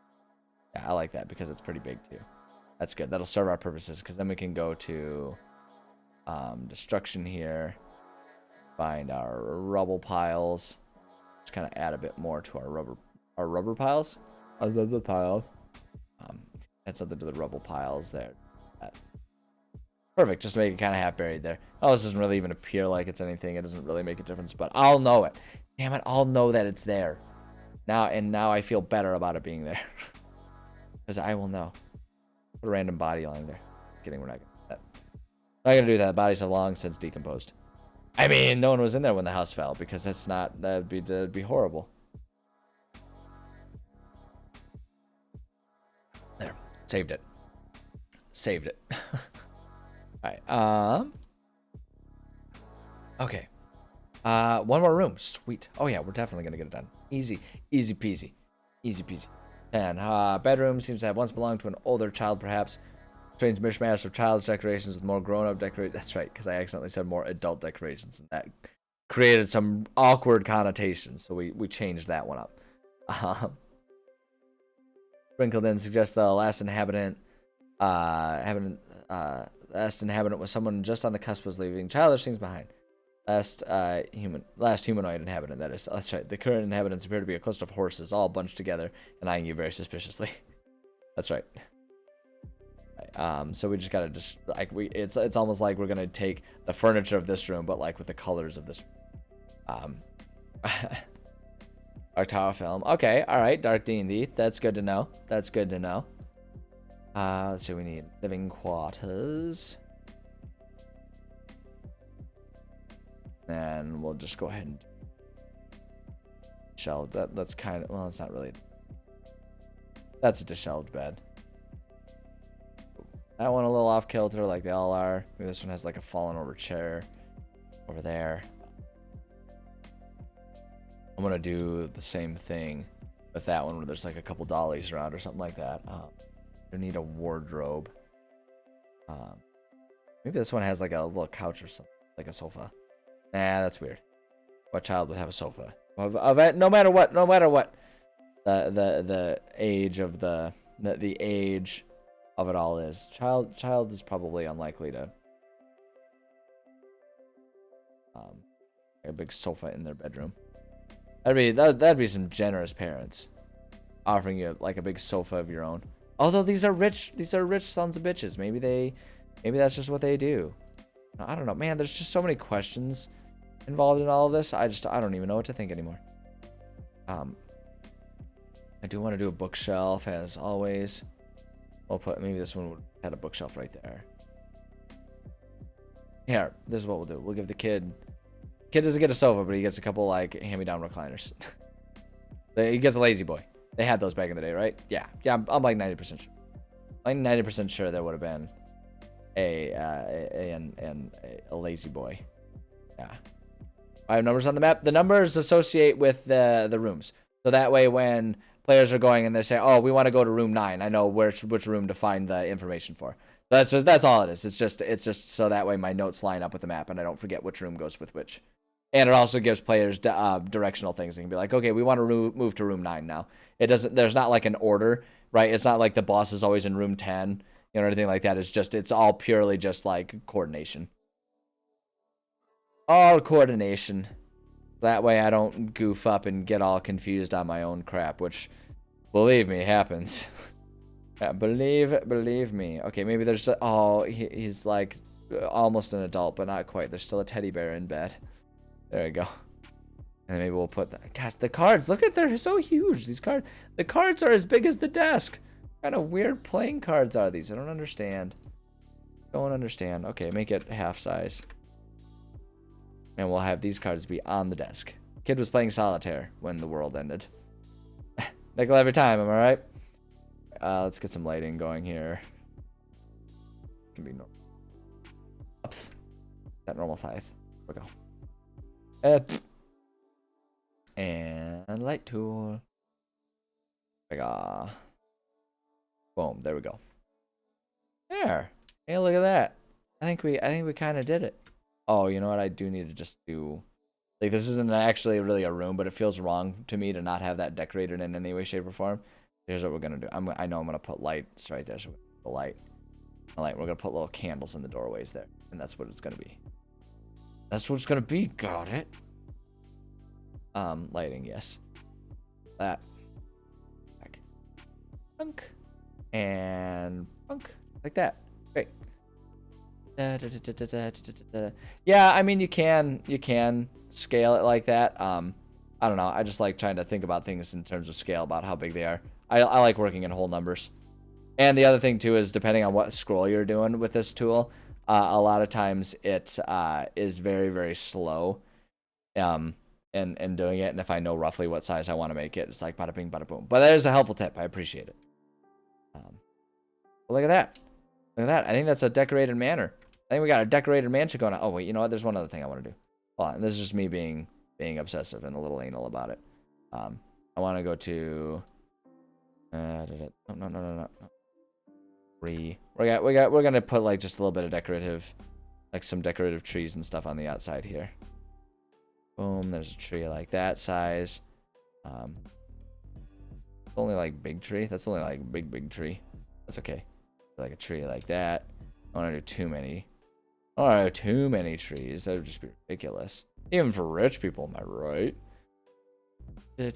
S1: Yeah, I like that because it's pretty big too. That's good. That'll serve our purposes because then we can go to destruction here, find our rubble piles. Just kind of add a bit more to our rubber piles. Our rubber piles. Add something to the rubble piles there. Perfect. Just to make it kind of half buried there. Oh, this doesn't really even appear like it's anything. It doesn't really make a difference, but I'll know it. Damn it! I'll know that it's there. Now I feel better about it being there. Because I will know. Put a random body lying there. Kidding, we're not gonna do that. Not gonna do that. Bodies have long since decomposed. I mean, no one was in there when the house fell because that'd be horrible. There, saved it. All right. Okay. One more room. Sweet. Oh yeah, we're definitely gonna get it done. Easy peasy. 10. Bedroom seems to have once belonged to an older child, perhaps. Strange mishmash of child's decorations with more grown-up decorations. That's right, because I accidentally said more adult decorations, and that created some awkward connotations, so we changed that one up. Sprinkle then suggests the last inhabitant was someone just on the cusp was leaving childish things behind. Last humanoid inhabitant, that is. That's right. The current inhabitants appear to be a cluster of horses, all bunched together and eyeing you very suspiciously. That's right. So we just gotta like it's almost like we're gonna take the furniture of this room, but like with the colors of this. Our tower film. Okay, all right, Dark D&D. That's good to know. That's good to know. Let's see. We need living quarters. And we'll just go ahead and shelve that. That's kind of, well, it's not really. That's a disheveled bed. That one a little off kilter like they all are. Maybe this one has like a fallen over chair over there. I'm gonna do the same thing with that one where there's like a couple dollies around or something like that. I need a wardrobe. Maybe this one has like a little couch or something, like a sofa. Nah, that's weird. What child would have a sofa? No matter what, the age of the age of it all is. Child is probably unlikely to a big sofa in their bedroom. That'd be some generous parents offering you like a big sofa of your own. Although these are rich sons of bitches. Maybe that's just what they do. I don't know, man. There's just so many questions involved in all of this. I don't even know what to think anymore. I do want to do a bookshelf as always. We'll put, maybe this one would had a bookshelf right there. Here, this is what we'll do. We'll give the kid doesn't get a sofa, but he gets a couple like hand-me-down recliners. He gets a lazy boy. They had those back in the day, right? Yeah, I'm like 90% sure. Like 90% sure there would have been a lazy boy. Yeah. I have numbers on the map. The numbers associate with the rooms, so that way when players are going and they say, "Oh, we want to go to room 9," I know which room to find the information for. That's all it is. It's just so that way my notes line up with the map and I don't forget which room goes with which. And it also gives players directional things. They can be like, okay, we want to move to room 9 now. There's not like an order, right? It's not like the boss is always in room 10, or anything like that. It's all purely just like coordination. All coordination. That way I don't goof up and get all confused on my own crap, which, believe me, happens. Yeah, believe me. Okay, maybe there's he's like almost an adult, but not quite. There's still a teddy bear in bed. There we go. And then maybe we'll put that. Gosh, the cards. Look at, they're so huge. These cards. The cards are as big as the desk. What kind of weird playing cards are these? I don't understand. Don't understand. Okay, make it half size. And we'll have these cards be on the desk. Kid was playing solitaire when the world ended. Nickel every time, am I right? Let's get some lighting going here. Can be normal. That normal 5. We go. And light tool. Boom. There we go. There. Hey, look at that. I think we kind of did it. Oh, you know what? I do need to just do. Like, this isn't actually really a room, but it feels wrong to me to not have that decorated in any way, shape, or form. Here's what we're gonna do. I know I'm gonna put lights right there. So the light. We're gonna put little candles in the doorways there, and that's what it's gonna be. That's what it's gonna be. Got it. Lighting, yes. That. Back. Punk. And punk. Like that. Great. Yeah, I mean you can scale it like that. I don't know. I just like trying to think about things in terms of scale, about how big they are. I like working in whole numbers. And the other thing too is depending on what scroll you're doing with this tool, a lot of times it is very, very slow in doing it. And if I know roughly what size I want to make it, it's like bada bing, bada boom. But that is a helpful tip. I appreciate it. Look at that. Look at that. I think that's a decorated manor. I think we got a decorated mansion going on. Oh, wait, you know what? There's one other thing I want to do. Hold on. This is just me being obsessive and a little anal about it. I want to go to... No. We're gonna put like just a little bit of decorative, like some decorative trees and stuff on the outside here. Boom, there's a tree like that size. Only like big tree. That's only like big tree. That's okay. Like a tree like that. I don't want to do too many. I don't want to do too many trees. That would just be ridiculous. Even for rich people, am I right? Yeah,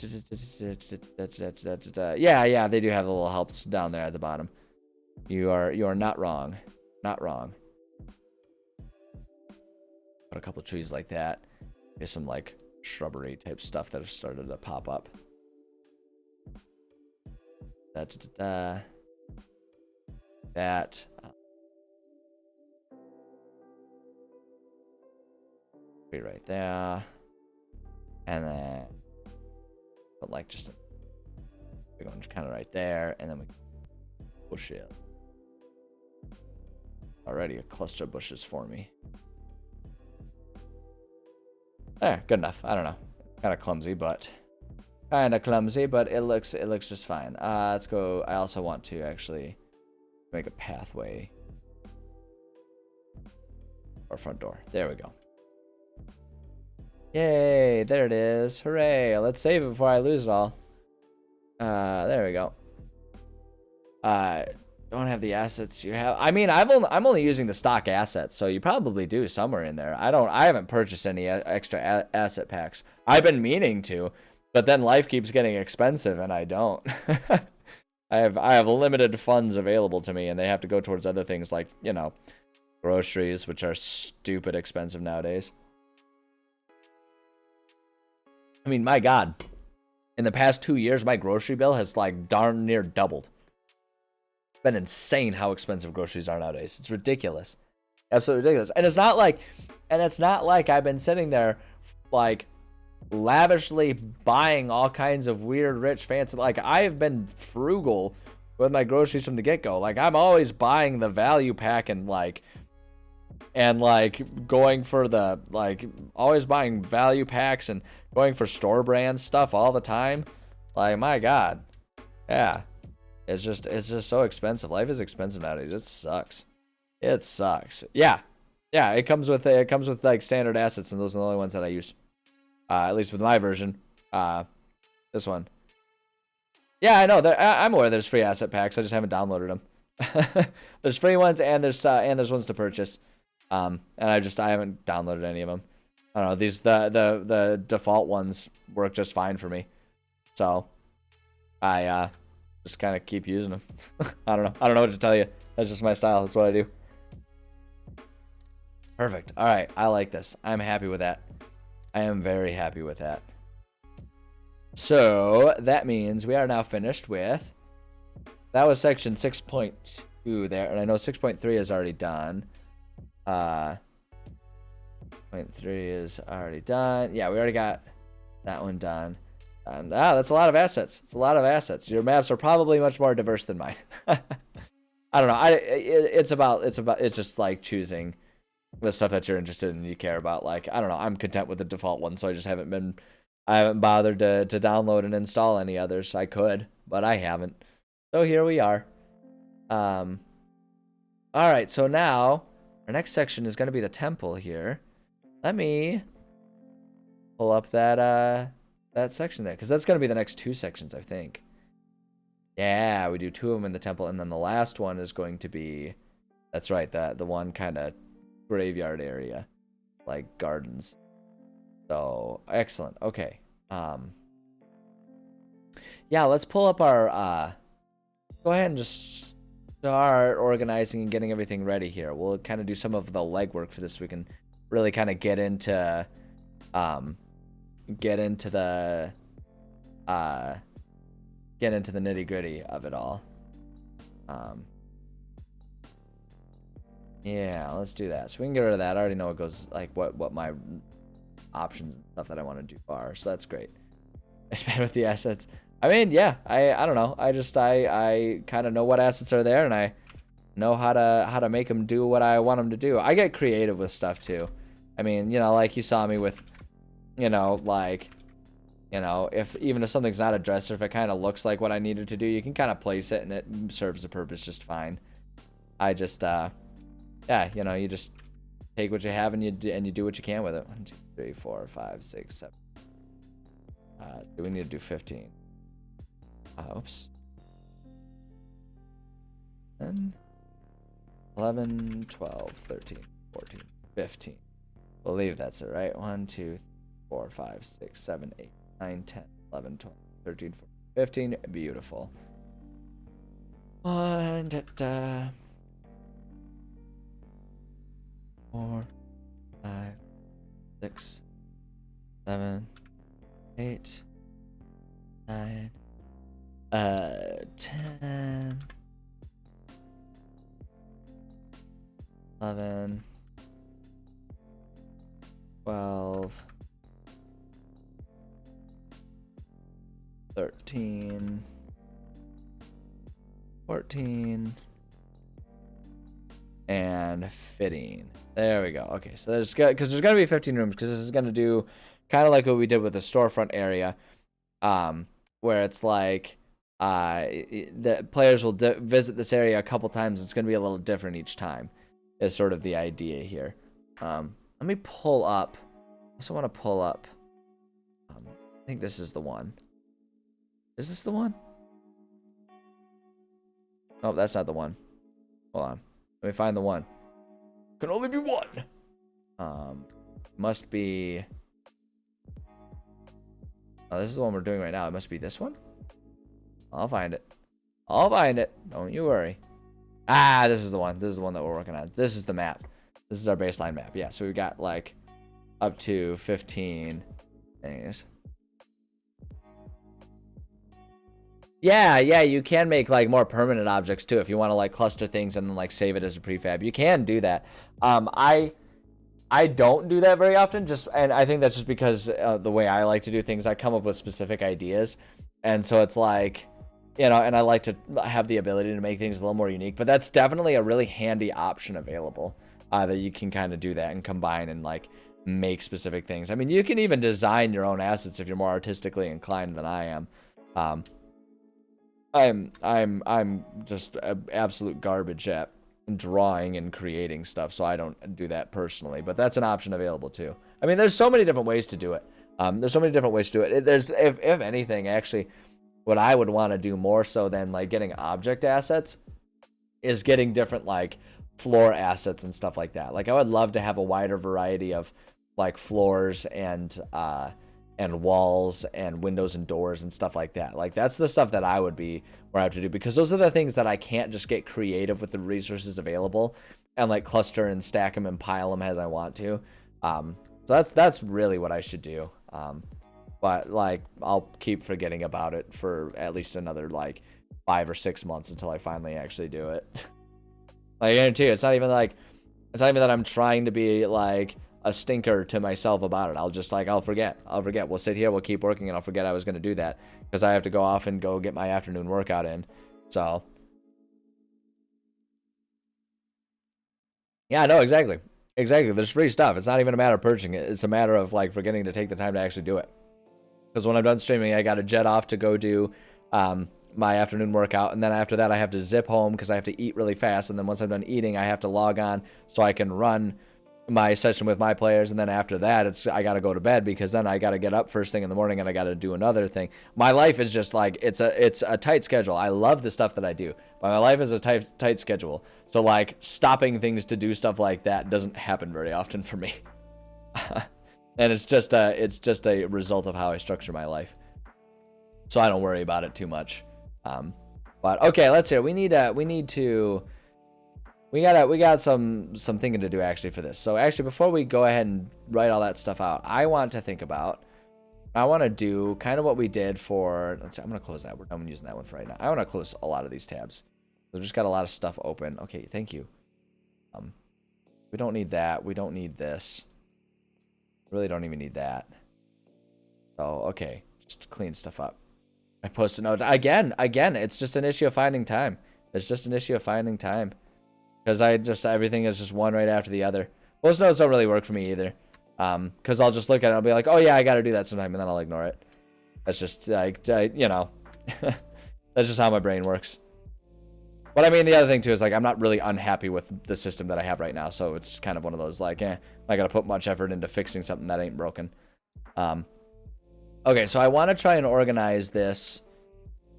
S1: they do have the little helps down there at the bottom. You are not wrong. Not wrong. Put a couple trees like that. There's some like shrubbery type stuff that have started to pop up. That. Tree right there. And then put like just a big one kind of right there. And then we push it. Already a cluster of bushes for me. There, good enough. I don't know. Kind of clumsy, but it looks just fine. Let's go. I also want to actually make a pathway or front door. There we go. Yay, there it is. Hooray. Let's save it before I lose it all. There we go. Don't have the assets you have. I mean, I'm only using the stock assets, so you probably do somewhere in there. I haven't purchased any extra asset packs. I've been meaning to, but then life keeps getting expensive and I don't. I have limited funds available to me and they have to go towards other things like, you know, groceries, which are stupid expensive nowadays. I mean, my God, in the past 2 years, my grocery bill has like darn near doubled. It's been insane how expensive groceries are nowadays. It's ridiculous. Absolutely ridiculous. And it's not like I've been sitting there like lavishly buying all kinds of weird, rich, fancy. Like, I've been frugal with my groceries from the get-go. Like, I'm always buying the value pack and going for the, like, always buying value packs and going for store brand stuff all the time. Like, my God. Yeah. It's just so expensive. Life is expensive nowadays. It sucks. It sucks. Yeah. Yeah, it comes with like standard assets, and those are the only ones that I use. At least with my version. This one. Yeah, I know. I'm aware there's free asset packs. I just haven't downloaded them. There's free ones and there's ones to purchase. And I haven't downloaded any of them. I don't know. These the default ones work just fine for me. So I just kind of keep using them. I don't know. I don't know what to tell you. That's just my style. That's what I do. Perfect. All right. I like this. I'm happy with that. I am very happy with that. So that means we are now finished with, that was section 6.2 there, and I know 6.3 is already done. 0.3 is already done. Yeah, we already got that one done. And that's a lot of assets. It's a lot of assets. Your maps are probably much more diverse than mine. I don't know. It's just like choosing the stuff that you're interested in and you care about. Like, I don't know. I'm content with the default one, so I haven't bothered to download and install any others. I could, but I haven't. So here we are. All right, so now our next section is going to be the temple here. Let me pull up that section there, because that's going to be the next two sections, I think. Yeah, we do two of them in the temple, and then the last one is going to be, that's right, the one kind of graveyard area, like gardens. So excellent. Okay. Yeah, let's pull up our go ahead and just start organizing and getting everything ready here. We'll kind of do some of the legwork for this so we can really kind of get into the nitty-gritty of it all. Yeah, let's do that. So we can get rid of that. I already know what goes, like, what my options and stuff that I want to do are, so that's great. Expand with the assets. I mean, yeah, I don't know. I kind of know what assets are there, and I know how to make them do what I want them to do. I get creative with stuff too. I mean, you know, like you saw me with, you know, like, you know, even if something's not a dresser, if it kind of looks like what I needed to do, you can kind of place it and it serves the purpose just fine. I just yeah, you know, you just take what you have and you do what you can with it. 1, 2, 3, 4, 5, 6, 7. Do we need to do 15? Oops. 10, 11, 12, 13, 14, 15. Believe that's it, right? 1, 2, 3, 4, 5, 6, 7, 8, 9, 10, 11, 12, 13, 14, 15. Beautiful. 1, 4, 5, 6, 7, 8, 9, 10, 11, 12, 13, 14, and fitting. There we go. Okay, so there's going to be 15 rooms because this is going to do kind of like what we did with the storefront area, where it's like the players will visit this area a couple times. It's going to be a little different each time is sort of the idea here. Let me pull up. I also want to pull up. I think this is the one. Is this the one? Oh, that's not the one. Hold on. Let me find the one. Can only be one. Must be. Oh, this is the one we're doing right now. It must be this one. I'll find it. I'll find it. Don't you worry. Ah, this is the one. This is the one that we're working on. This is the map. This is our baseline map. Yeah, so we've got like up to 15 things. Yeah, you can make like more permanent objects too if you want to like cluster things and then like save it as a prefab. You can do that. I don't do that very often, and I think that's just because the way I like to do things, I come up with specific ideas, and so it's like, you know, and I like to have the ability to make things a little more unique. But that's definitely a really handy option available that you can kind of do that and combine and like make specific things. I mean, you can even design your own assets if you're more artistically inclined than I am. I'm just absolute garbage at drawing and creating stuff, so I don't do that personally, but that's an option available too. I mean, there's so many different ways to do it. There's if anything, actually, what I would want to do more so than like getting object assets is getting different like floor assets and stuff like that. Like I would love to have a wider variety of like floors and walls and windows and doors and stuff like that. Like that's the stuff that I would be where I have to do, because those are the things that I can't just get creative with the resources available and like cluster and stack them and pile them as I want to. So that's really what I should do. But like I'll keep forgetting about it for at least another like 5 or 6 months until I finally actually do it. I guarantee you, it's not even that I'm trying to be like a stinker to myself about it. I'll forget. We'll sit here, we'll keep working, and I'll forget I was going to do that because I have to go off and go get my afternoon workout in. So yeah, no, exactly. There's free stuff. It's not even a matter of purchasing it. It's a matter of like forgetting to take the time to actually do it. Because when I'm done streaming, I got to jet off to go do my afternoon workout, and then after that I have to zip home because I have to eat really fast, and then once I'm done eating, I have to log on so I can run my session with my players, and then after that I got to go to bed because then I got to get up first thing in the morning and I got to do another thing. My life is just like it's a tight schedule. I love the stuff that I do, but my life is a tight schedule. So like stopping things to do stuff like that doesn't happen very often for me. And it's just a result of how I structure my life. So I don't worry about it too much. But okay, let's hear. We got some thinking to do actually for this. So actually, before we go ahead and write all that stuff out, I want to do kind of what we did for, let's see, I'm going to close that. We're done using that one for right now. I want to close a lot of these tabs. I've just got a lot of stuff open. Okay, thank you. We don't need that. We don't need this. Really don't even need that. So, okay, just clean stuff up. I post a note. Again, it's just an issue of finding time. Because everything is just one right after the other. Most notes don't really work for me either. Because I'll just look at it and I'll be like, oh yeah, I got to do that sometime, and then I'll ignore it. That's just, like, you know, that's just how my brain works. But I mean, the other thing too is like, I'm not really unhappy with the system that I have right now. So it's kind of one of those like, I got to put much effort into fixing something that ain't broken. Okay, so I want to try and organize this.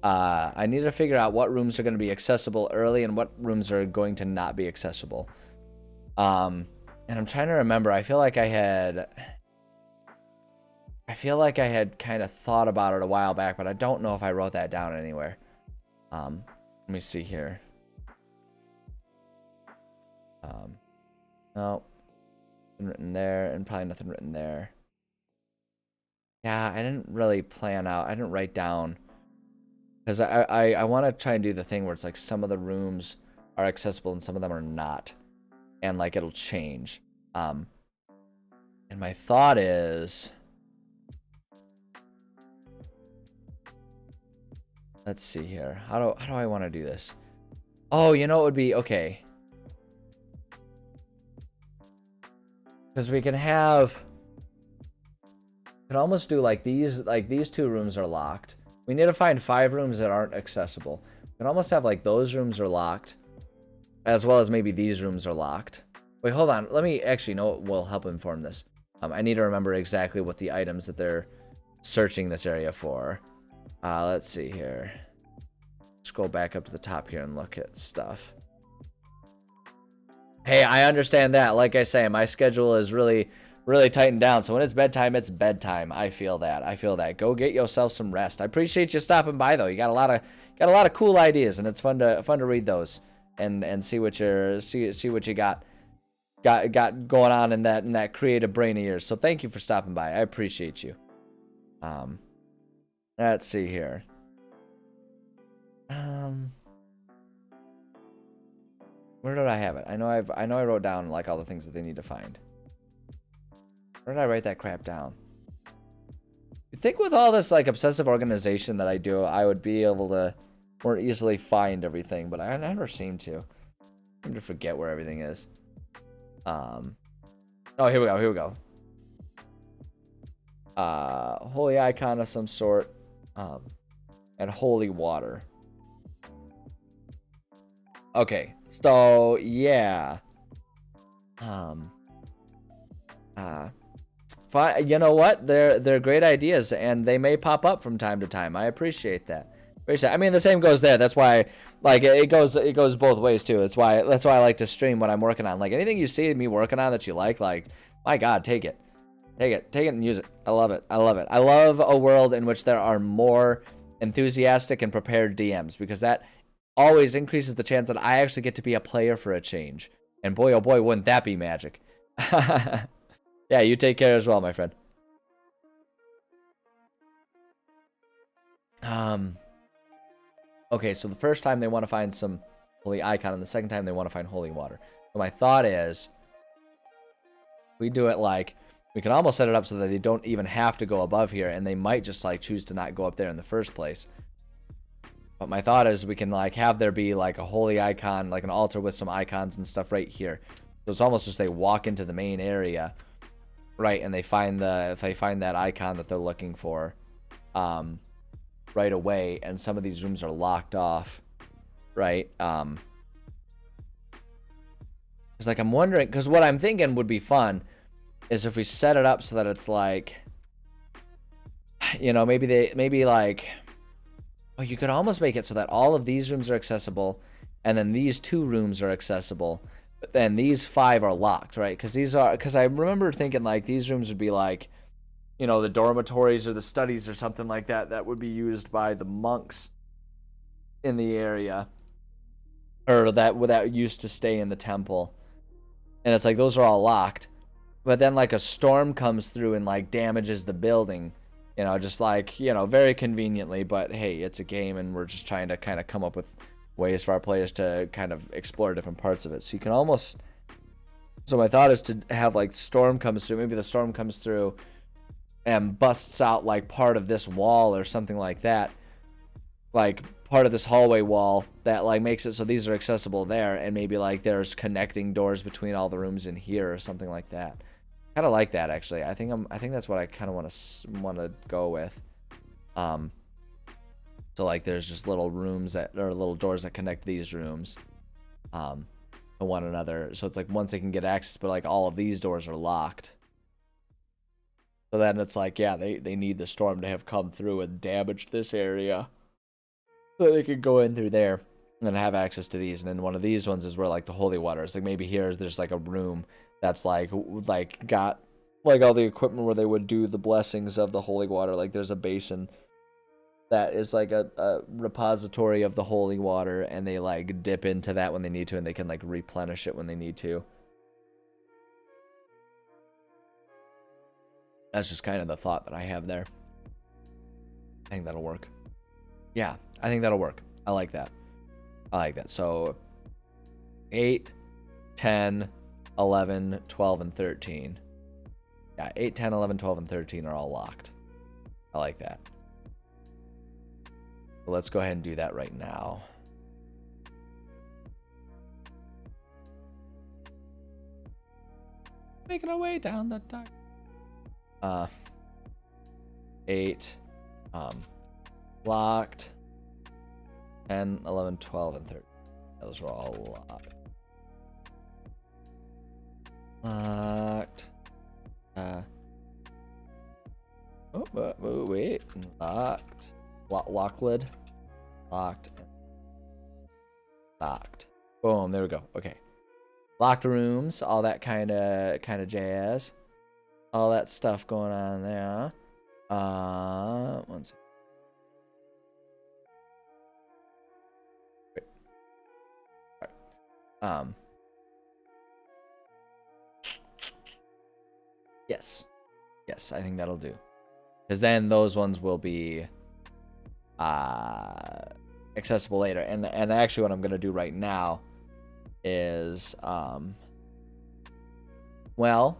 S1: I need to figure out what rooms are going to be accessible early and what rooms are going to not be accessible. And I'm trying to remember. I feel like I had I feel like I had kind of thought about it a while back, but I don't know if I wrote that down anywhere. Let me see here. No, nothing written there, and probably nothing written there. Yeah, I didn't really plan out. I didn't write down because I want to try and do the thing where it's like some of the rooms are accessible and some of them are not, and like it'll change. And my thought is, let's see here. How do I want to do this? Oh, you know, it would be okay. Because we can almost do like these 2 rooms are locked. We need to find 5 rooms that aren't accessible. We can almost have like those rooms are locked, as well as maybe these rooms are locked. Wait, hold on. Let me actually know what will help inform this. I need to remember exactly what the items that they're searching this area for. Let's see here. Scroll back up to the top here and look at stuff. Hey, I understand that. Like I say, my schedule is really tightened down. So when it's bedtime, it's bedtime. I feel that. Go get yourself some rest. I appreciate you stopping by though. You got a lot of cool ideas, and it's fun to read those and see what you got going on in that creative brain of yours. So thank you for stopping by. I appreciate you. Let's see here. Where did I have it? I know I wrote down like all the things that they need to find. Where did I write that crap down? You'd think with all this like obsessive organization that I do, I would be able to more easily find everything, but I never seem to. I seem to forget where everything is. Oh, here we go. Holy icon of some sort, and holy water. Okay, so yeah. Fine. You know what? They're great ideas, and they may pop up from time to time. I appreciate that. I mean, the same goes there. That's why, like, it goes both ways too. That's why I like to stream what I'm working on. Like, anything you see me working on that you like, my God, take it and use it. I love it. I love a world in which there are more enthusiastic and prepared DMs, because that always increases the chance that I actually get to be a player for a change. And boy, oh boy, wouldn't that be magic? Yeah, you take care as well, my friend. Okay, so the first time they want to find some holy icon, and the second time they want to find holy water. So my thought is, we do it like, we can almost set it up so that they don't even have to go above here, and they might just like choose to not go up there in the first place. But my thought is we can like have there be like a holy icon, like an altar with some icons and stuff right here. So it's almost just they walk into the main area, right, and if they find that icon that they're looking for, right away, and some of these rooms are locked off, right? It's like I'm wondering, because what I'm thinking would be fun is if we set it up so that it's like, you know, maybe like, oh, you could almost make it so that all of these rooms are accessible, and then these 2 rooms are accessible, but then these 5 are locked, right? Because I remember thinking like these rooms would be like, you know, the dormitories or the studies or something like that that would be used by the monks in the area, or that used to stay in the temple. And it's like those are all locked, but then like a storm comes through and like damages the building, you know, just like, you know, very conveniently. But hey, it's a game, and we're just trying to kind of come up with ways for our players to kind of explore different parts of it. So you can almost, so my thought is to have like storm comes through, maybe the storm comes through and busts out like part of this wall or something like that, like part of this hallway wall that like makes it so these are accessible there, and maybe like there's connecting doors between all the rooms in here or something like that. Kind of like that, actually. I think that's what I kind of want to go with. So like there's just little rooms that, or little doors that connect these rooms to one another. So it's like once they can get access, but like all of these doors are locked. So then it's like, yeah, they need the storm to have come through and damaged this area, so they can go in through there and have access to these. And then one of these ones is where like the holy water is. Like maybe here there's like a room that's like got like all the equipment where they would do the blessings of the holy water. Like there's a basin that is like a repository of the holy water, and they like dip into that when they need to, and they can like replenish it when they need to. That's just kind of the thought that I have there. I think that'll work. Yeah, I think that'll work. I like that. I like that. So 8, 10, 11, 12, and 13. Yeah, 8, 10, 11, 12, and 13 are all locked. I like that. So let's go ahead and do that right now. Making our way down the dark. 8, locked. 10, 11, 12, and 13. Those were all locked. Locked. Wait. Locked. Lock lid. Locked. Locked. Boom. There we go. Okay. Locked rooms. All that kind of jazz. All that stuff going on there. One second. Wait. All right. Yes. Yes, I think that'll do. Because then those ones will be accessible later. And actually what I'm going to do right now is, well,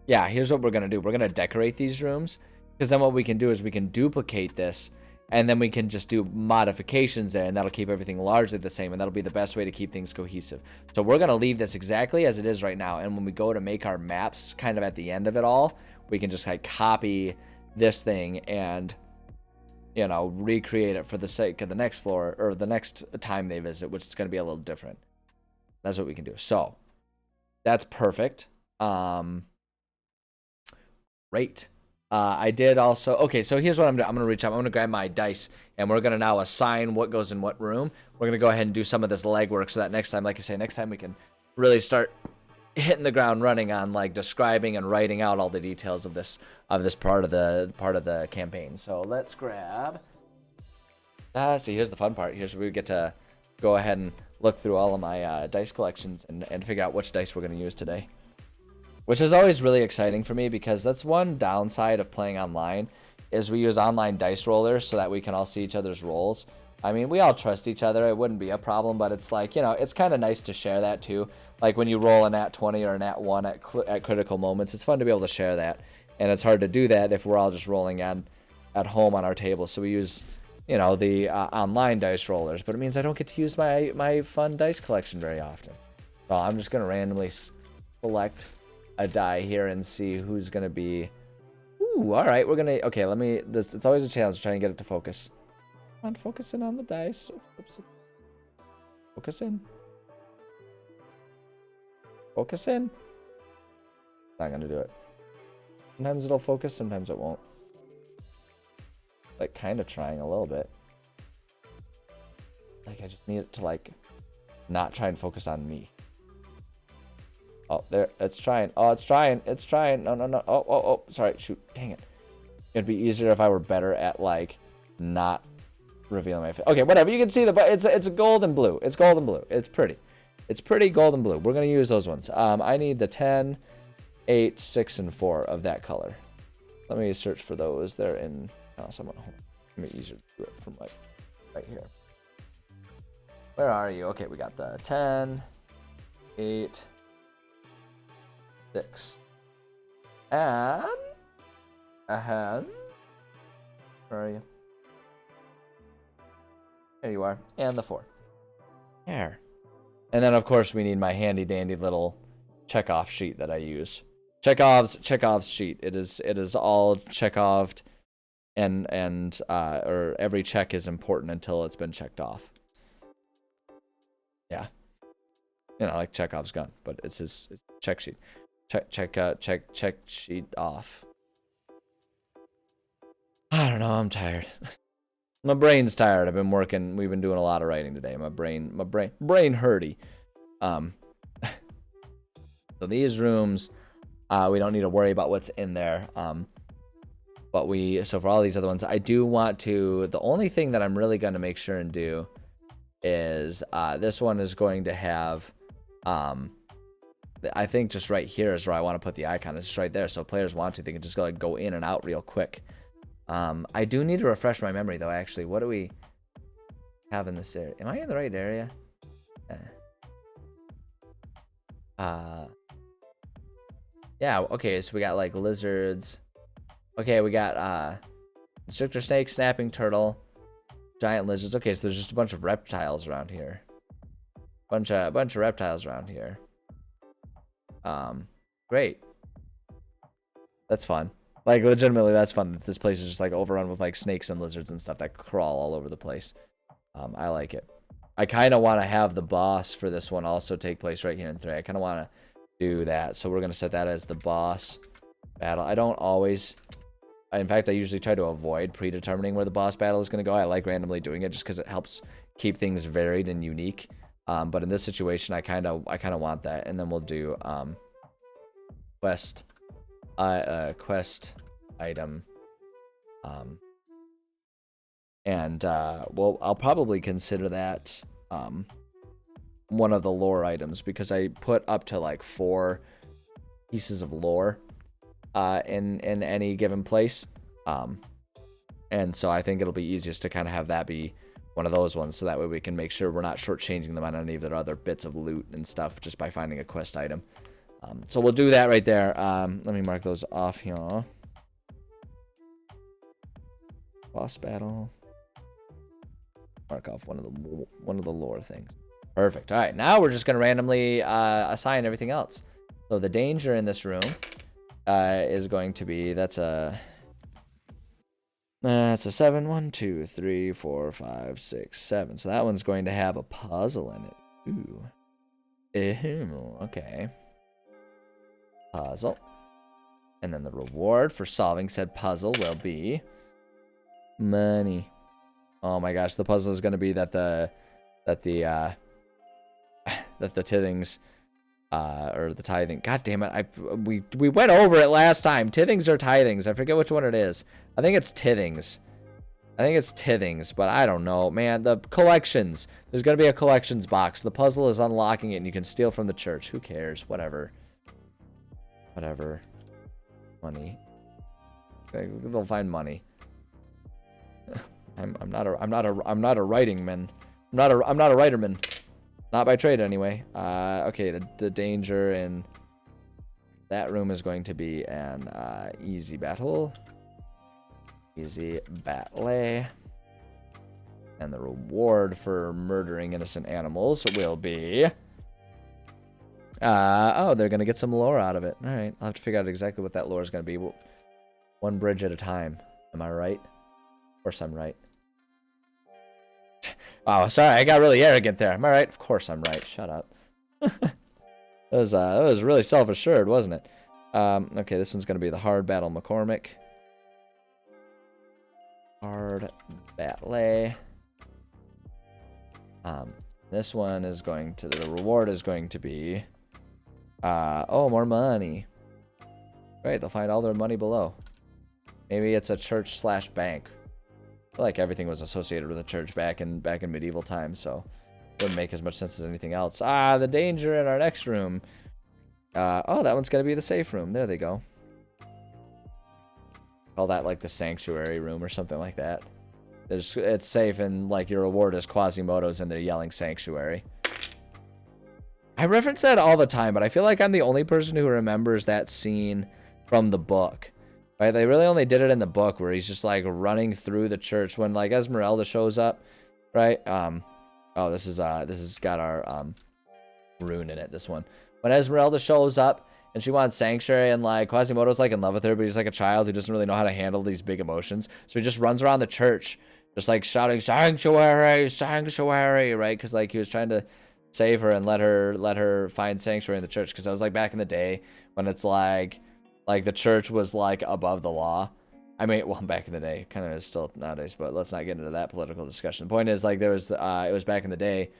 S1: yeah, here's what we're going to do. We're going to decorate these rooms, because then what we can do is we can duplicate this, and then we can just do modifications there, and that'll keep everything largely the same, and that'll be the best way to keep things cohesive. So we're going to leave this exactly as it is right now, and when we go to make our maps kind of at the end of it all, we can just like copy this thing and, you know, recreate it for the sake of the next floor, or the next time they visit, which is going to be a little different. That's what we can do. So that's perfect. Great. I did also, okay, so here's what I'm doing. I'm going to reach up. I'm going to grab my dice, and we're going to now assign what goes in what room. We're going to go ahead and do some of this legwork so that next time, like I say, next time we can really start hitting the ground running on like describing and writing out all the details of this part of the campaign. So let's grab, see, here's the fun part. Here's where we get to go ahead and look through all of my dice collections and figure out which dice we're going to use today. Which is always really exciting for me, because that's one downside of playing online, is we use online dice rollers so that we can all see each other's rolls. I mean, we all trust each other. It wouldn't be a problem, but it's like, you know, it's kind of nice to share that too. Like when you roll a nat 20 or a nat 1 at critical moments, it's fun to be able to share that. And it's hard to do that if we're all just rolling at home on our table. So we use, you know, the online dice rollers, but it means I don't get to use my fun dice collection very often. So I'm just going to randomly select a die here and see who's gonna be. Ooh, all right, we're gonna, okay, let me, this, it's always a challenge to try and get it to focus. Come on, focus in on the dice. Oops. Focus in. Focus in. Not gonna do it. Sometimes it'll focus, sometimes it won't. Like kind of trying a little bit. Like I just need it to like not try and focus on me. Oh, there, it's trying. Oh, it's trying. It's trying. No. Oh, sorry. Shoot. Dang it. It'd be easier if I were better at, like, not revealing my face. Okay, whatever. You can see but it's a golden blue. It's golden blue. It's pretty. It's pretty golden blue. We're going to use those ones. I need the 10, 8, 6, and 4 of that color. Let me search for those. They're in, someone. It'd be easier to do it from, like, right here. Where are you? Okay, we got the 10, 8, 6, and ahead. Where are you? There you are. And the 4. There. And then of course we need my handy dandy little Chekhov sheet that I use. Chekhov's sheet. It is all Chekhoved, and or every check is important until it's been checked off. Yeah. You know, like Chekhov's gun, but it's his check sheet. Check sheet off. I don't know, I'm tired. My brain's tired. We've been doing a lot of writing today. My brain hurty. So these rooms, we don't need to worry about what's in there. So for all these other ones, I do want to, the only thing that I'm really going to make sure and do is this one is going to have, I think just right here is where I want to put the icon. It's just right there. So if players want to, they can just go in and out real quick. I do need to refresh my memory though, actually. What do we have in this area? Am I in the right area? Yeah, okay, so we got like lizards. Okay, we got constrictor snake, snapping turtle, giant lizards. Okay, so there's just a bunch of reptiles around here. Bunch of reptiles around here. Great. That's fun. Like legitimately, that's fun. This place is just like overrun with like snakes and lizards and stuff that crawl all over the place. I like it. I kind of want to have the boss for this one also take place right here in 3. I kind of want to do that. So we're going to set that as the boss battle. I don't always... In fact, I usually try to avoid predetermining where the boss battle is going to go. I like randomly doing it just because it helps keep things varied and unique. But in this situation, I kind of want that. And then we'll do quest item. I'll probably consider that one of the lore items because I put up to like 4 pieces of lore in any given place. And so I think it'll be easiest to kind of have that be one of those ones, so that way we can make sure we're not shortchanging them on any of their other bits of loot and stuff just by finding a quest item. So we'll do that right there. Let me mark those off here. Boss battle. Mark off one of the lore things. Perfect. All right, now we're just gonna randomly assign everything else. So the danger in this room is going to be that's a 7. 1, 2, 3, 4, 5, 6, 7. So that one's going to have a puzzle in it. Ooh. Ew, okay. Puzzle. And then the reward for solving said puzzle will be money. Oh my gosh, the puzzle is going to be that the tithings or the tithing. God damn it. We went over it last time. Tithings or tithings. I forget which one it is. I think it's tithings. But I don't know, man. The collections. There's going to be a collections box. The puzzle is unlocking it and you can steal from the church. Who cares? Whatever. Money. They'll find money. I'm not a writing man. I'm not a writer man. Not by trade, anyway. Okay, the danger in that room is going to be an easy battle. Easy battle. And the reward for murdering innocent animals will be... oh, they're going to get some lore out of it. All right, I'll have to figure out exactly what that lore is going to be. One bridge at a time. Am I right? Of course I'm right. Oh, sorry, I got really arrogant there. Am I right? Of course I'm right. Shut up. That was really self-assured, wasn't it? Okay, this one's going to be the hard battle McCormick. Hard battle. This one is going to, the reward is going to be, oh, more money. Right, they'll find all their money below. Maybe it's a church/bank. I feel like everything was associated with a church back in medieval times, so it wouldn't make as much sense as anything else. The danger in our next room. Oh, that one's gonna be the safe room. There they go. Call that like the sanctuary room or something like that. It's safe and like your reward is Quasimodo's and they're yelling sanctuary. I reference that all the time, but I feel like I'm the only person who remembers that scene from the book. Right, they really only did it in the book where he's just like running through the church when like Esmeralda shows up, right? Oh, this has got our rune in it. This one, when Esmeralda shows up and she wants sanctuary and like Quasimodo's like in love with her, but he's like a child who doesn't really know how to handle these big emotions, so he just runs around the church, just like shouting sanctuary, sanctuary, right? Because like he was trying to save her and let her find sanctuary in the church. Because that was like back in the day when it's like the church was like above the law. I mean, well, back in the day, kind of is still nowadays, but let's not get into that political discussion. The point is, like, there was, it was back in the day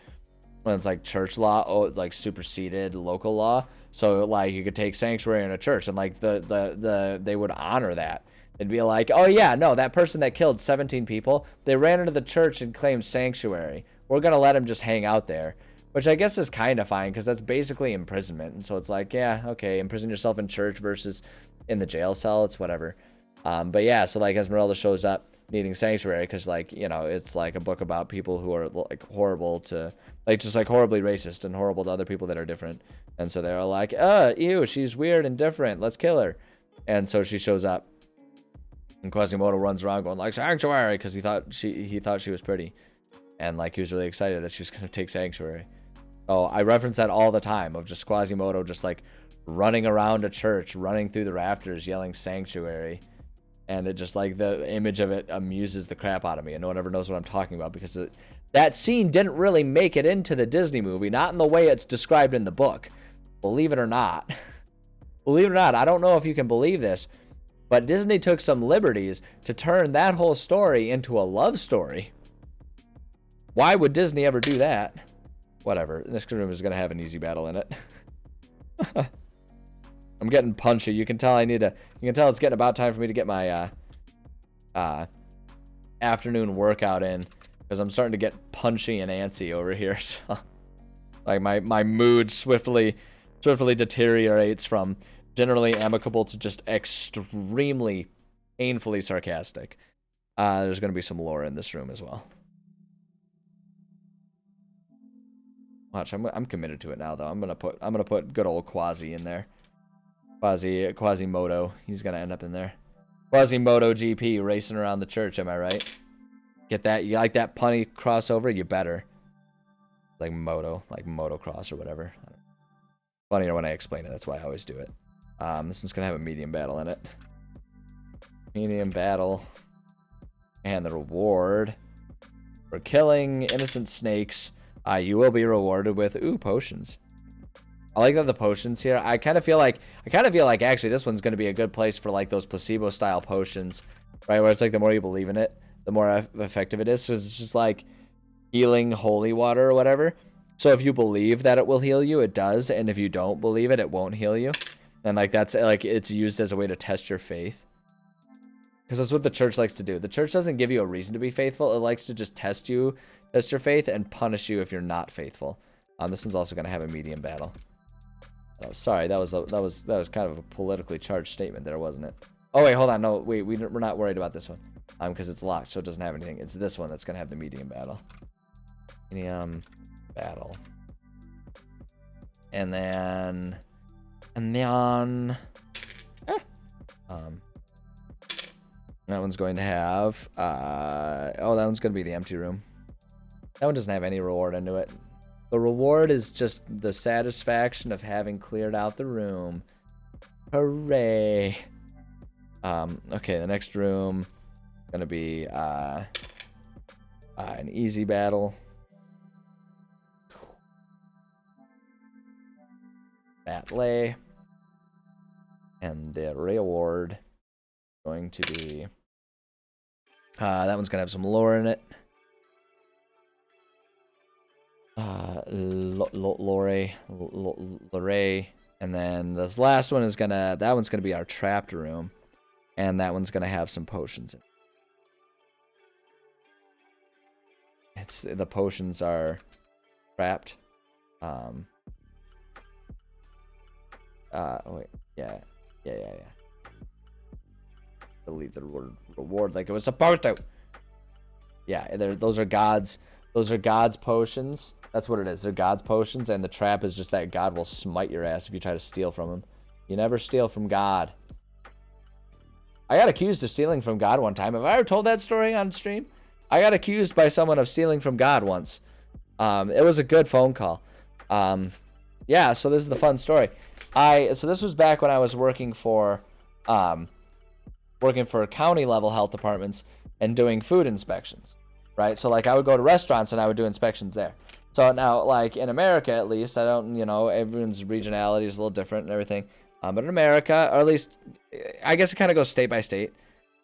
S1: when it's like church law, like superseded local law. So like you could take sanctuary in a church, and like they would honor that. They'd be like, oh yeah, no, that person that killed 17 people, they ran into the church and claimed sanctuary. We're gonna let him just hang out there. Which I guess is kind of fine, because that's basically imprisonment. And so it's like, yeah, okay, imprison yourself in church versus in the jail cell. It's whatever. But yeah, so like Esmeralda shows up needing sanctuary because, like, you know, it's like a book about people who are like horrible to, like, just like horribly racist and horrible to other people that are different. And so they're like, ew, she's weird and different. Let's kill her. And so she shows up. And Quasimodo runs around going like, sanctuary, because he thought she was pretty. And like he was really excited that she was going to take sanctuary. Oh, I reference that all the time, of just Quasimodo just like running around a church, running through the rafters, yelling sanctuary. And it just, like, the image of it amuses the crap out of me. And no one ever knows what I'm talking about, because that scene didn't really make it into the Disney movie, not in the way it's described in the book. Believe it or not. Believe it or not, I don't know if you can believe this, but Disney took some liberties to turn that whole story into a love story. Why would Disney ever do that? Whatever. This room is going to have an easy battle in it. I'm getting punchy. You can tell you can tell it's getting about time for me to get my afternoon workout in, because I'm starting to get punchy and antsy over here. So, like, my mood swiftly deteriorates from generally amicable to just extremely painfully sarcastic. There's going to be some lore in this room as well. Watch, I'm committed to it now, though. I'm gonna put good old Quasi in there. Quasimodo. He's gonna end up in there. Quasimodo GP racing around the church. Am I right? Get that? You like that punny crossover? You better. Like motocross or whatever. Funnier when I explain it. That's why I always do it. This one's gonna have a medium battle in it. Medium battle, and the reward for killing innocent snakes. You will be rewarded with potions. I like that the potions here. I kind of feel like actually this one's going to be a good place for like those placebo style potions, right? Where it's like the more you believe in it, the more effective it is. So it's just like healing holy water or whatever. So if you believe that it will heal you, it does, and if you don't believe it, it won't heal you. And like that's like it's used as a way to test your faith. Because that's what the church likes to do. The church doesn't give you a reason to be faithful. It likes to just test your faith and punish you if you're not faithful. This one's also going to have a medium battle. Oh, sorry, that was kind of a politically charged statement there, wasn't it? Oh wait, hold on. No, wait, we're not worried about this one. Because it's locked, so it doesn't have anything. It's this one that's going to have the medium battle. Medium battle. And then that one's going to have that one's going to be the empty room. That one doesn't have any reward into it. The reward is just the satisfaction of having cleared out the room. Hooray. Okay, the next room is going to be an easy battle. Battle. And the reward is going to be that one's going to have some lore in it. Lore, and then this last one is that one's gonna be our trapped room, and that one's gonna have some potions in it. The potions are trapped. Wait, yeah. Delete the reward like it was supposed to. Yeah, those are God's potions. That's what it is. They're God's potions, and the trap is just that God will smite your ass if you try to steal from him. You never steal from God. I got accused of stealing from God one time. Have I ever told that story on stream? I got accused by someone of stealing from God once. It was a good phone call. Yeah, so this is the fun story. So this was back when I was working for county level health departments and doing food inspections. Right, so like I would go to restaurants and I would do inspections there. So now, like in America at least, I don't, everyone's regionality is a little different and everything. But in America, or at least, I guess it kind of goes state by state.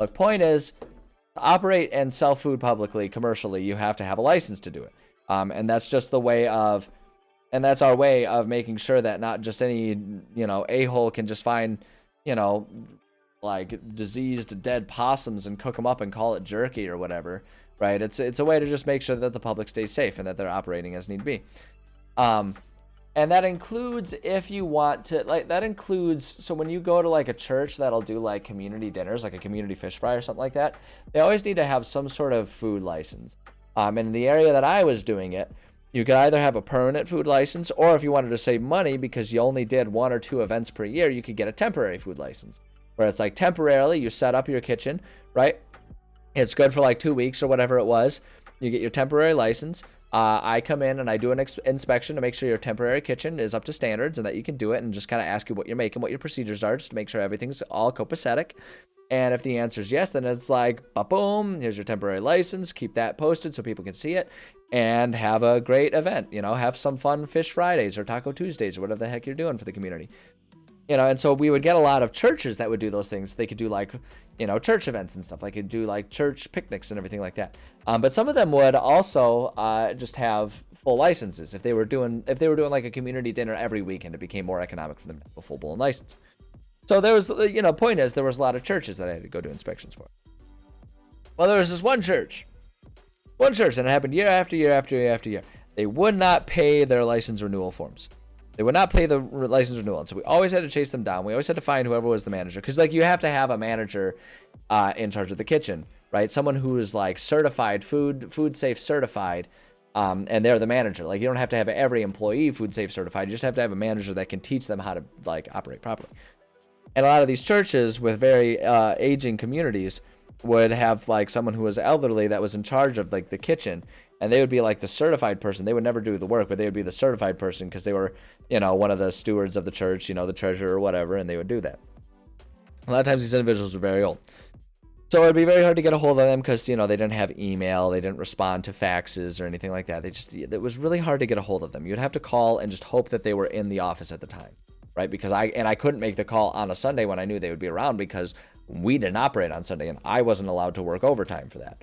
S1: Look, point is, to operate and sell food publicly, commercially, you have to have a license to do it. And that's just the way of And that's our way of making sure that not just any, a-hole can just find, like diseased dead possums and cook them up and call it jerky or whatever, right? It's a way to just make sure that the public stays safe and that they're operating as need be. And that includes, if you want to, like, that includes, so when you go to like a church that'll do like community dinners, like a community fish fry or something like that, they always need to have some sort of food license. And in the area that I was doing it, you could either have a permanent food license, or if you wanted to save money because you only did 1 or 2 events per year, you could get a temporary food license, where it's like temporarily you set up your kitchen, right? It's good for like 2 weeks or whatever it was. You get your temporary license. I come in and I do an inspection to make sure your temporary kitchen is up to standards and that you can do it, and just kind of ask you what you're making, what your procedures are, just to make sure everything's all copacetic. And if the answer is yes, then it's like, boom, here's your temporary license. Keep that posted so people can see it, and have a great event. Have some fun Fish Fridays or Taco Tuesdays or whatever the heck you're doing for the community. And so we would get a lot of churches that would do those things. They could do like, church events and stuff. Like could do like church picnics and everything like that. But some of them would also just have full licenses. If they were doing like a community dinner every weekend, it became more economic for them to have a full-blown license. So there was, point is, there was a lot of churches that I had to go do inspections for. Well, there was this one church, and it happened year after year after year after year. They would not pay their license renewal forms. They would not pay the license renewal. And so we always had to chase them down. We always had to find whoever was the manager. Because, like, you have to have a manager in charge of the kitchen, right? Someone who is, like, certified, food safe certified, and they're the manager. Like, you don't have to have every employee food safe certified. You just have to have a manager that can teach them how to, like, operate properly. And a lot of these churches with very aging communities would have, like, someone who was elderly that was in charge of, like, the kitchen. And they would be like the certified person. They would never do the work, but they would be the certified person because they were, one of the stewards of the church, the treasurer or whatever, and they would do that. A lot of times these individuals were very old. So it would be very hard to get a hold of them because, they didn't have email. They didn't respond to faxes or anything like that. It was really hard to get a hold of them. You'd have to call and just hope that they were in the office at the time, right? Because I couldn't make the call on a Sunday when I knew they would be around because we didn't operate on Sunday and I wasn't allowed to work overtime for that.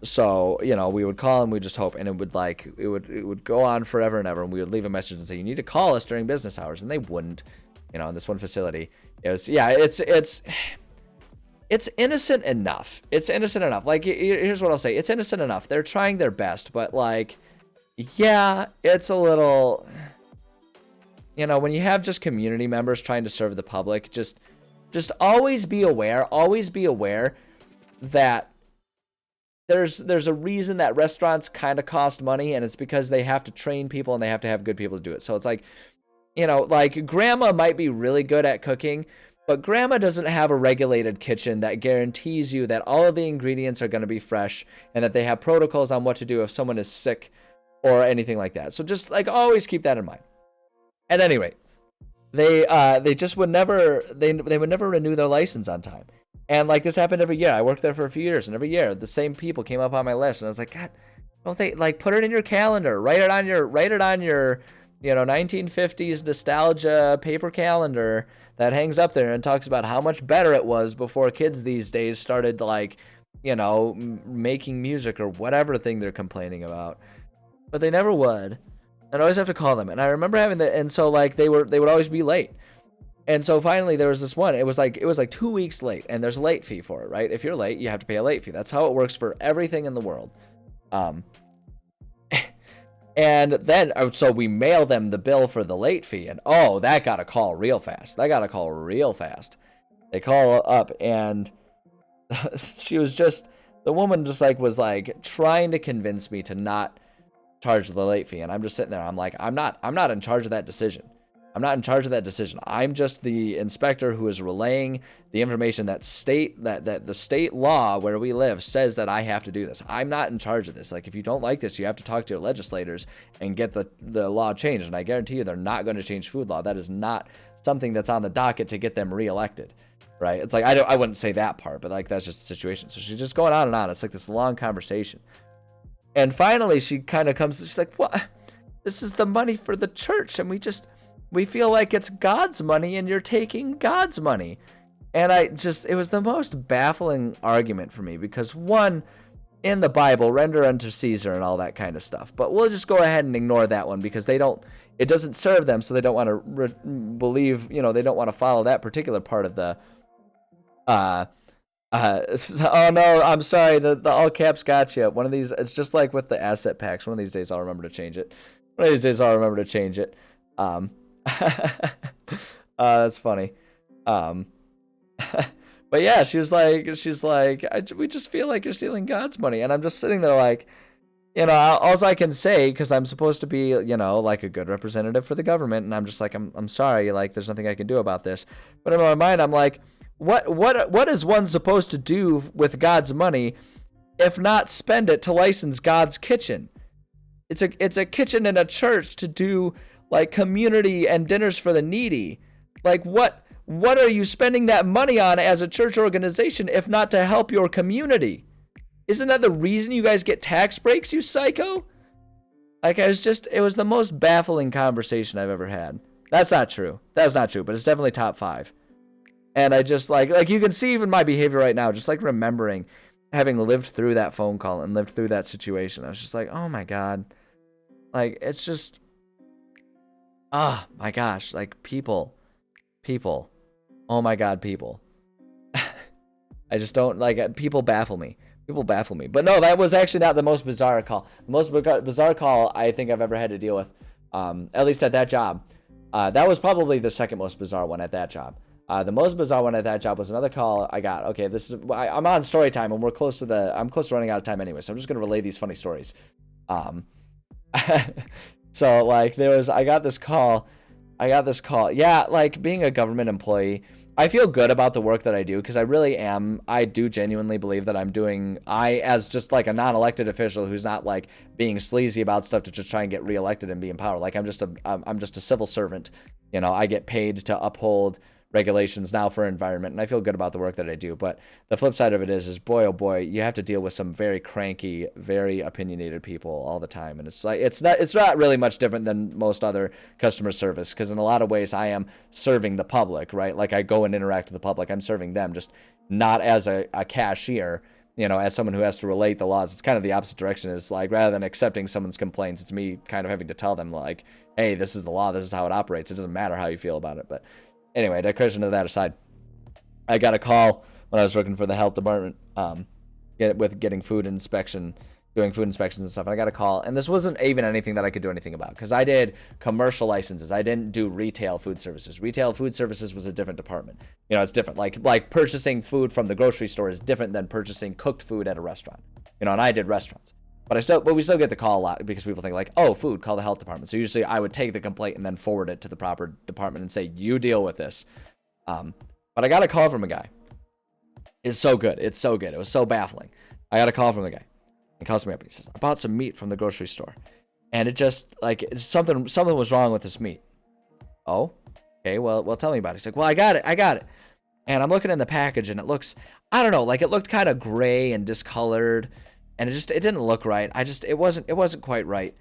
S1: So, we would call and we just hope, and it would go on forever and ever, and we would leave a message and say, you need to call us during business hours, and they wouldn't. In this one facility, it's innocent enough. It's innocent enough. Like, here's what I'll say. It's innocent enough. They're trying their best, but like, yeah, it's a little, when you have just community members trying to serve the public, just always be aware that there's a reason that restaurants kind of cost money, and it's because they have to train people and they have to have good people to do it. So it's like, like grandma might be really good at cooking, but grandma doesn't have a regulated kitchen that guarantees you that all of the ingredients are going to be fresh and that they have protocols on what to do if someone is sick or anything like that. So just like always keep that in mind. At any rate, they just would never would never renew their license on time. And like this happened every year. I worked there for a few years, and every year the same people came up on my list, and I was like, God, don't they like put it in your calendar, write it on your 1950s nostalgia paper calendar that hangs up there and talks about how much better it was before kids these days started like, making music or whatever thing they're complaining about. But they never would. And I always have to call them. And I remember having and so like they would always be late. And so finally there was this one, it was like 2 weeks late, and there's a late fee for it, right? If you're late, you have to pay a late fee. That's how it works for everything in the world. And then, so we mail them the bill for the late fee, and that got a call real fast. They call up, and she was just, the woman just like, was like trying to convince me to not charge the late fee. And I'm just sitting there. I'm like, I'm not in charge of that decision. I'm just the inspector who is relaying the information that the state law where we live says that I have to do this. I'm not in charge of this. Like, if you don't like this, you have to talk to your legislators and get the law changed. And I guarantee you they're not going to change food law. That is not something that's on the docket to get them reelected, right? It's like, I wouldn't say that part, but like, that's just the situation. So she's just going on and on. It's like this long conversation. And finally she kind of comes, she's like, what? This is the money for the church, and we feel like it's God's money and you're taking God's money. And it was the most baffling argument for me because one, in the Bible, render unto Caesar and all that kind of stuff. But we'll just go ahead and ignore that one because it doesn't serve them, so they don't want to believe, they don't want to follow that particular part of the, oh no, I'm sorry, the all caps got you. One of these, it's just like with the asset packs. One of these days I'll remember to change it. That's funny. But yeah, she's like, we just feel like you're stealing God's money. And I'm just sitting there like, all I can say, because I'm supposed to be, like a good representative for the government. And I'm just like, I'm sorry, like, there's nothing I can do about this. But in my mind, I'm like, what is one supposed to do with God's money if not spend it to license God's kitchen? It's a kitchen in a church to do like community and dinners for the needy. Like what are you spending that money on as a church organization if not to help your community? Isn't that the reason you guys get tax breaks, you psycho? Like it was the most baffling conversation I've ever had. That's not true, but it's definitely top 5. And I just like you can see even my behavior right now, just like remembering having lived through that phone call and lived through that situation. I was just like, oh my God. Like, it's just, oh my gosh, like people, oh my God, people. I just don't, like, people baffle me. But no, that was actually not the most bizarre call. The most bizarre call I think I've ever had to deal with, at least at that job. That was probably the second most bizarre one at that job. The most bizarre one at that job was another call I got. Okay, I'm on story time, and I'm close to running out of time anyway, so I'm just gonna relay these funny stories. So like I got this call. Yeah, like being a government employee, I feel good about the work that I do because I really am. I do genuinely believe that as just like a non-elected official who's not like being sleazy about stuff to just try and get reelected and be in power. Like I'm just a civil servant. I get paid to uphold regulations now for environment, and I feel good about the work that I do. But the flip side of it is boy, oh boy, you have to deal with some very cranky, very opinionated people all the time. And it's like it's not really much different than most other customer service, because in a lot of ways I am serving the public, right? Like I go and interact with the public. I'm serving them, just not as a cashier, as someone who has to relate the laws. It's kind of the opposite direction. Is like, rather than accepting someone's complaints, it's me kind of having to tell them like, hey, this is the law, this is how it operates. It doesn't matter how you feel about it. But anyway, digression to that aside, I got a call when I was working for the health department, with getting food inspection, doing food inspections and stuff. And I got a call, and this wasn't even anything that I could do anything about because I did commercial licenses. I didn't do retail food services. Retail food services was a different department. It's different. Like purchasing food from the grocery store is different than purchasing cooked food at a restaurant. And I did restaurants. But we still get the call a lot because people think like, oh, food, call the health department. So usually I would take the complaint and then forward it to the proper department and say, you deal with this. But I got a call from a guy. It's so good. It was so baffling. I got a call from the guy. He calls me up and he says, I bought some meat from the grocery store. And it just like something was wrong with this meat. Oh, okay. Well, tell me about it. He's like, well, I got it. And I'm looking in the package and it looks, I don't know, like it looked kind of gray and discolored. And it didn't look right. It wasn't quite right.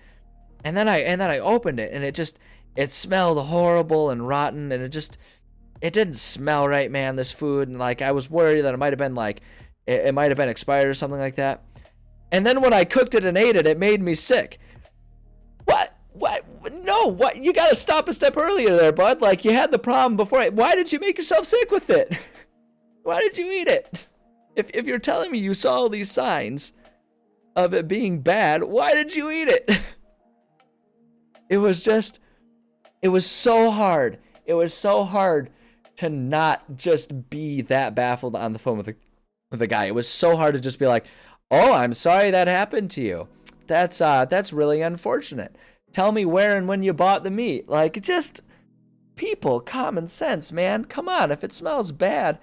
S1: And then I opened it and it smelled horrible and rotten, and it didn't smell right, man, this food. And like I was worried that it might have been like it might have been expired or something like that. And then when I cooked it and ate it, it made me sick. What? No, what? You got to stop a step earlier there, bud. Like you had the problem before. Why did you make yourself sick with it? Why did you eat it? If you're telling me you saw all these signs of it being bad, why did you eat it? It was so hard. It was so hard to not just be that baffled on the phone with the guy. It was so hard to just be like, oh, I'm sorry that happened to you. That's really unfortunate. Tell me where and when you bought the meat. Like, just people, common sense, man. Come on, if it smells bad,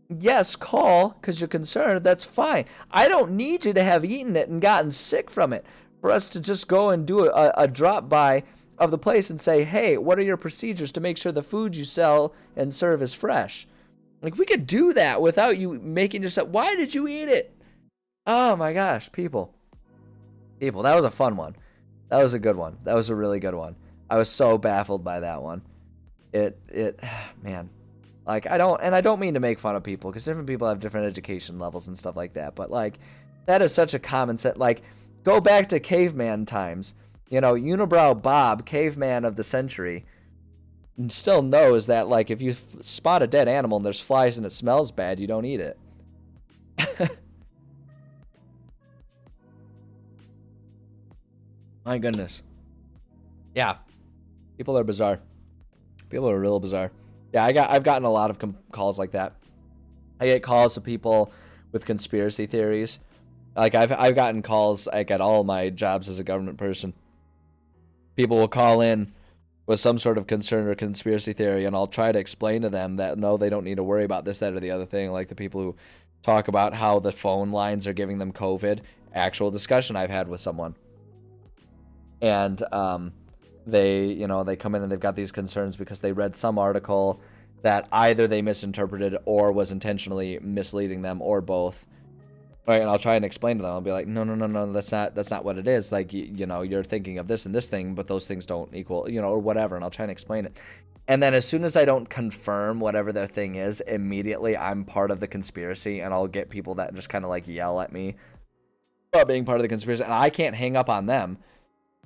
S1: yes, call because you're concerned. That's fine. I don't need you to have eaten it and gotten sick from it for us to just go and do a drop by of the place and say, hey, what are your procedures to make sure the food you sell and serve is fresh? Like, we could do that without you making yourself, why did you eat it? Oh my gosh, people, that was a fun one. That was a good one. That was a really good one. I was so baffled by that one. Man. Like, I don't mean to make fun of people because different people have different education levels and stuff like that. But like, That is such a common sense. Like, go back to caveman times. You know, Unibrow Bob, caveman of the century, still knows that, like, if you spot a dead animal and there's flies and it smells bad, you don't eat it. My goodness. Yeah. People are bizarre. People are real bizarre. Yeah, I've gotten a lot of calls like that. I get calls of people with conspiracy theories. Like, I've gotten calls, like, at all my jobs as a government person. People will call in with some sort of concern or conspiracy theory, and I'll try to explain to them that no, they don't need to worry about this, that, or the other thing. Like the people who talk about how the phone lines are giving them COVID. Actual discussion I've had with someone. And they come in and they've got these concerns because they read some article that either they misinterpreted or was intentionally misleading them, or both. Right, and I'll try and explain to them. I'll be like, no, that's not what it is. Like, you're thinking of this and this thing, but those things don't equal, or whatever. And I'll try and explain it. And then as soon as I don't confirm whatever their thing is, immediately I'm part of the conspiracy, and I'll get people that just kind of like yell at me about being part of the conspiracy, and I can't hang up on them.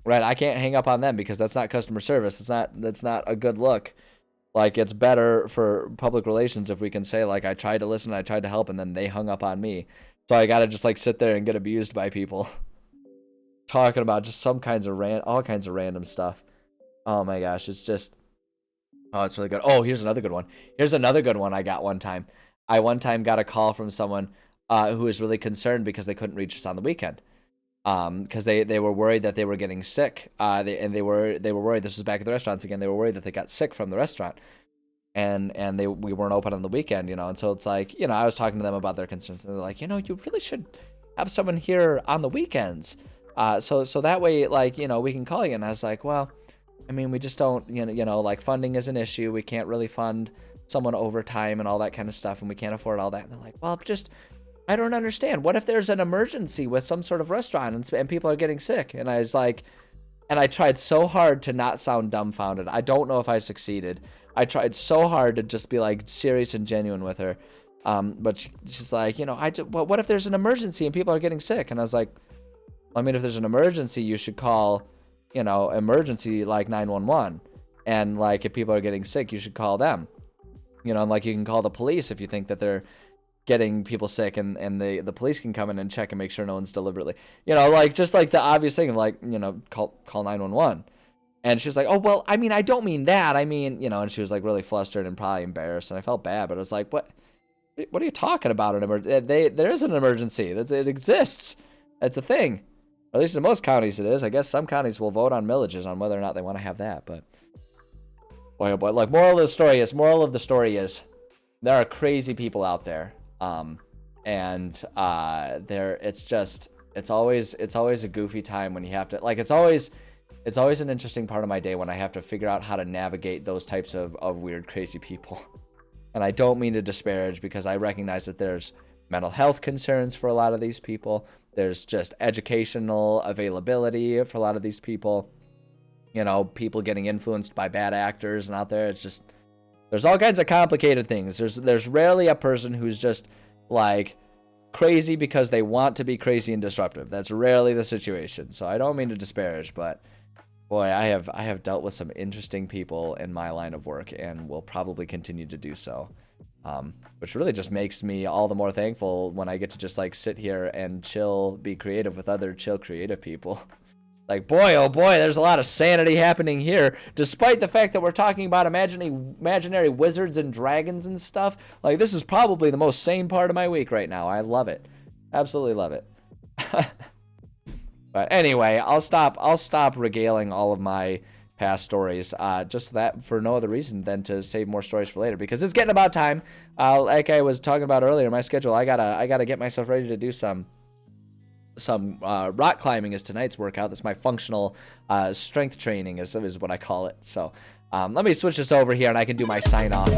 S1: Right, I can't hang up on them because that's not customer service. That's not a good look. Like, it's better for public relations if we can say, like, I tried to listen, I tried to help, and then they hung up on me. So I gotta just, like, sit there and get abused by people talking about just all kinds of random stuff. Oh my gosh, it's really good. Oh, here's another good one. Here's another good one I got one time. I one time got a call from someone who was really concerned because they couldn't reach us on the weekend. Because they were worried that they were getting sick. They were worried. This was back at the restaurants again. They were worried that they got sick from the restaurant, and we weren't open on the weekend, And so it's like, I was talking to them about their concerns, and they're like, you really should have someone here on the weekends, so that way, like, we can call you. And I was like, well, I mean, we just don't, like, funding is an issue. We can't really fund someone overtime and all that kind of stuff, and we can't afford all that. And they're like, well, I don't understand. What if there's an emergency with some sort of restaurant and people are getting sick? And I was like, and I tried so hard to not sound dumbfounded. I don't know if I succeeded. I tried so hard to just be like serious and genuine with her. But she's like, what if there's an emergency and people are getting sick? And I was like, I mean, if there's an emergency, you should call, emergency like 911. And like, if people are getting sick, you should call them. And like, you can call the police if you think that they're getting people sick, and the police can come in and check and make sure no one's deliberately, like, just like the obvious thing of, like, call 911. And she was like, oh, well, I mean, I don't mean that. I mean, and she was like really flustered and probably embarrassed, and I felt bad, but I was like, what are you talking about? There is an emergency. It exists. It's a thing. At least in most counties it is. I guess some counties will vote on millages on whether or not they want to have that, but boy, oh boy. Like, moral of the story is there are crazy people out there. It's always a goofy time when you have to, like, it's always an interesting part of my day when I have to figure out how to navigate those types of weird, crazy people. And I don't mean to disparage, because I recognize that there's mental health concerns for a lot of these people. There's just educational availability for a lot of these people. People getting influenced by bad actors and out there. It's just, there's all kinds of complicated things. There's rarely a person who's just, like, crazy because they want to be crazy and disruptive. That's rarely the situation. So I don't mean to disparage, but boy, I have dealt with some interesting people in my line of work, and will probably continue to do so. Which really just makes me all the more thankful when I get to just, like, sit here and chill, be creative with other chill, creative people. Like, boy, oh boy, there's a lot of sanity happening here, despite the fact that we're talking about imaginary wizards and dragons and stuff. Like, this is probably the most sane part of my week right now. I love it. Absolutely love it. But anyway, I'll stop regaling all of my past stories, just that for no other reason than to save more stories for later, because it's getting about time. Like I was talking about earlier, my schedule, I gotta get myself ready to do some rock climbing is tonight's workout. That's my functional strength training is what I call it. So let me switch this over here, and I can do my sign off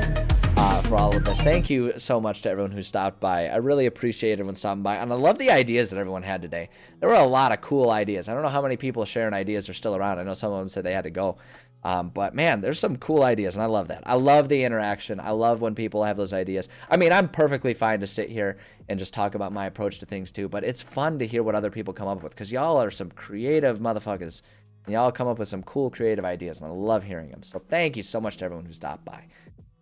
S1: for all of this. Thank you so much to everyone who stopped by. I really appreciate everyone stopping by, and I love the ideas that everyone had today. There were a lot of cool ideas. I don't know how many people sharing ideas are still around. I know some of them said they had to go, But man, there's some cool ideas, and I love that. I love the interaction. I love when people have those ideas. I mean, I'm perfectly fine to sit here and just talk about my approach to things too, but it's fun to hear what other people come up with, because y'all are some creative motherfuckers. And y'all come up with some cool creative ideas, and I love hearing them. So thank you so much to everyone who stopped by.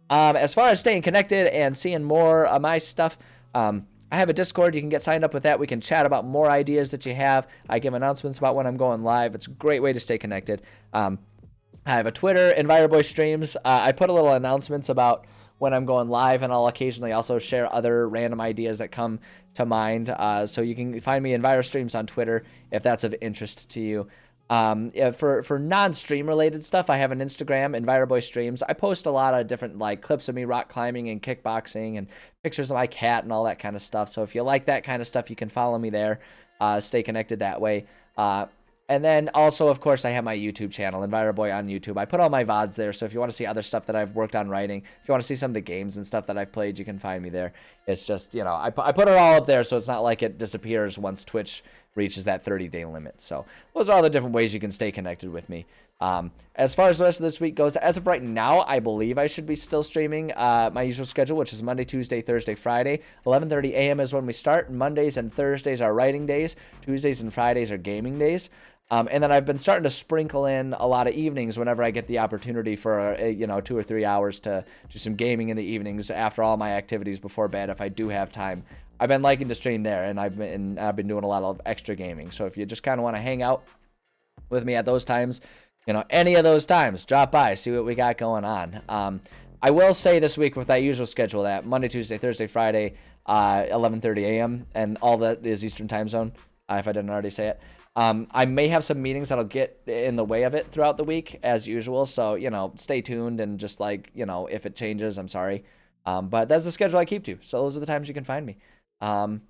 S1: As far as staying connected and seeing more of my stuff, I have a Discord. You can get signed up with that. We can chat about more ideas that you have. I give announcements about when I'm going live. It's a great way to stay connected. I have a Twitter, EnviroBoy Streams. I put a little announcements about when I'm going live, and I'll occasionally also share other random ideas that come to mind. So you can find me EnviroStreams on Twitter if that's of interest to you. Yeah, for non-stream related stuff, I have an Instagram, EnviroBoy Streams. I post a lot of different like clips of me rock climbing and kickboxing and pictures of my cat and all that kind of stuff. So if you like that kind of stuff, you can follow me there. Stay connected that way. And then also, of course, I have my YouTube channel, EnviroBoy on YouTube. I put all my VODs there, so if you want to see other stuff that I've worked on writing, if you want to see some of the games and stuff that I've played, you can find me there. It's just, you know, I put it all up there, so it's not like it disappears once Twitch reaches that 30-day limit. So those are all the different ways you can stay connected with me. As far as the rest of this week goes, as of right now, I believe I should be still streaming my usual schedule, which is Monday, Tuesday, Thursday, Friday. 11:30 a.m. is when we start. Mondays and Thursdays are writing days. Tuesdays and Fridays are gaming days. And then I've been starting to sprinkle in a lot of evenings whenever I get the opportunity for, 2 or 3 hours to do some gaming in the evenings after all my activities before bed if I do have time. I've been liking to stream there, and I've been doing a lot of extra gaming. So if you just kind of want to hang out with me at those times, any of those times, drop by, see what we got going on. I will say this week with that usual schedule, that Monday, Tuesday, Thursday, Friday, 11:30 a.m., and all that is Eastern time zone, if I didn't already say it. I may have some meetings that'll get in the way of it throughout the week, as usual. So, stay tuned, and just if it changes, I'm sorry. But that's the schedule I keep to. So those are the times you can find me. And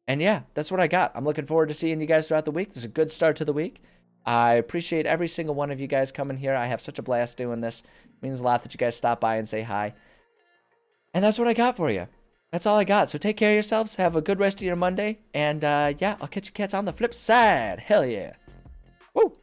S1: yeah, that's what I got. I'm looking forward to seeing you guys throughout the week. This is a good start to the week. I appreciate every single one of you guys coming here. I have such a blast doing this. It means a lot that you guys stop by and say hi. And that's what I got for you. That's all I got. So take care of yourselves. Have a good rest of your Monday. And yeah, I'll catch you cats on the flip side. Hell yeah. Woo!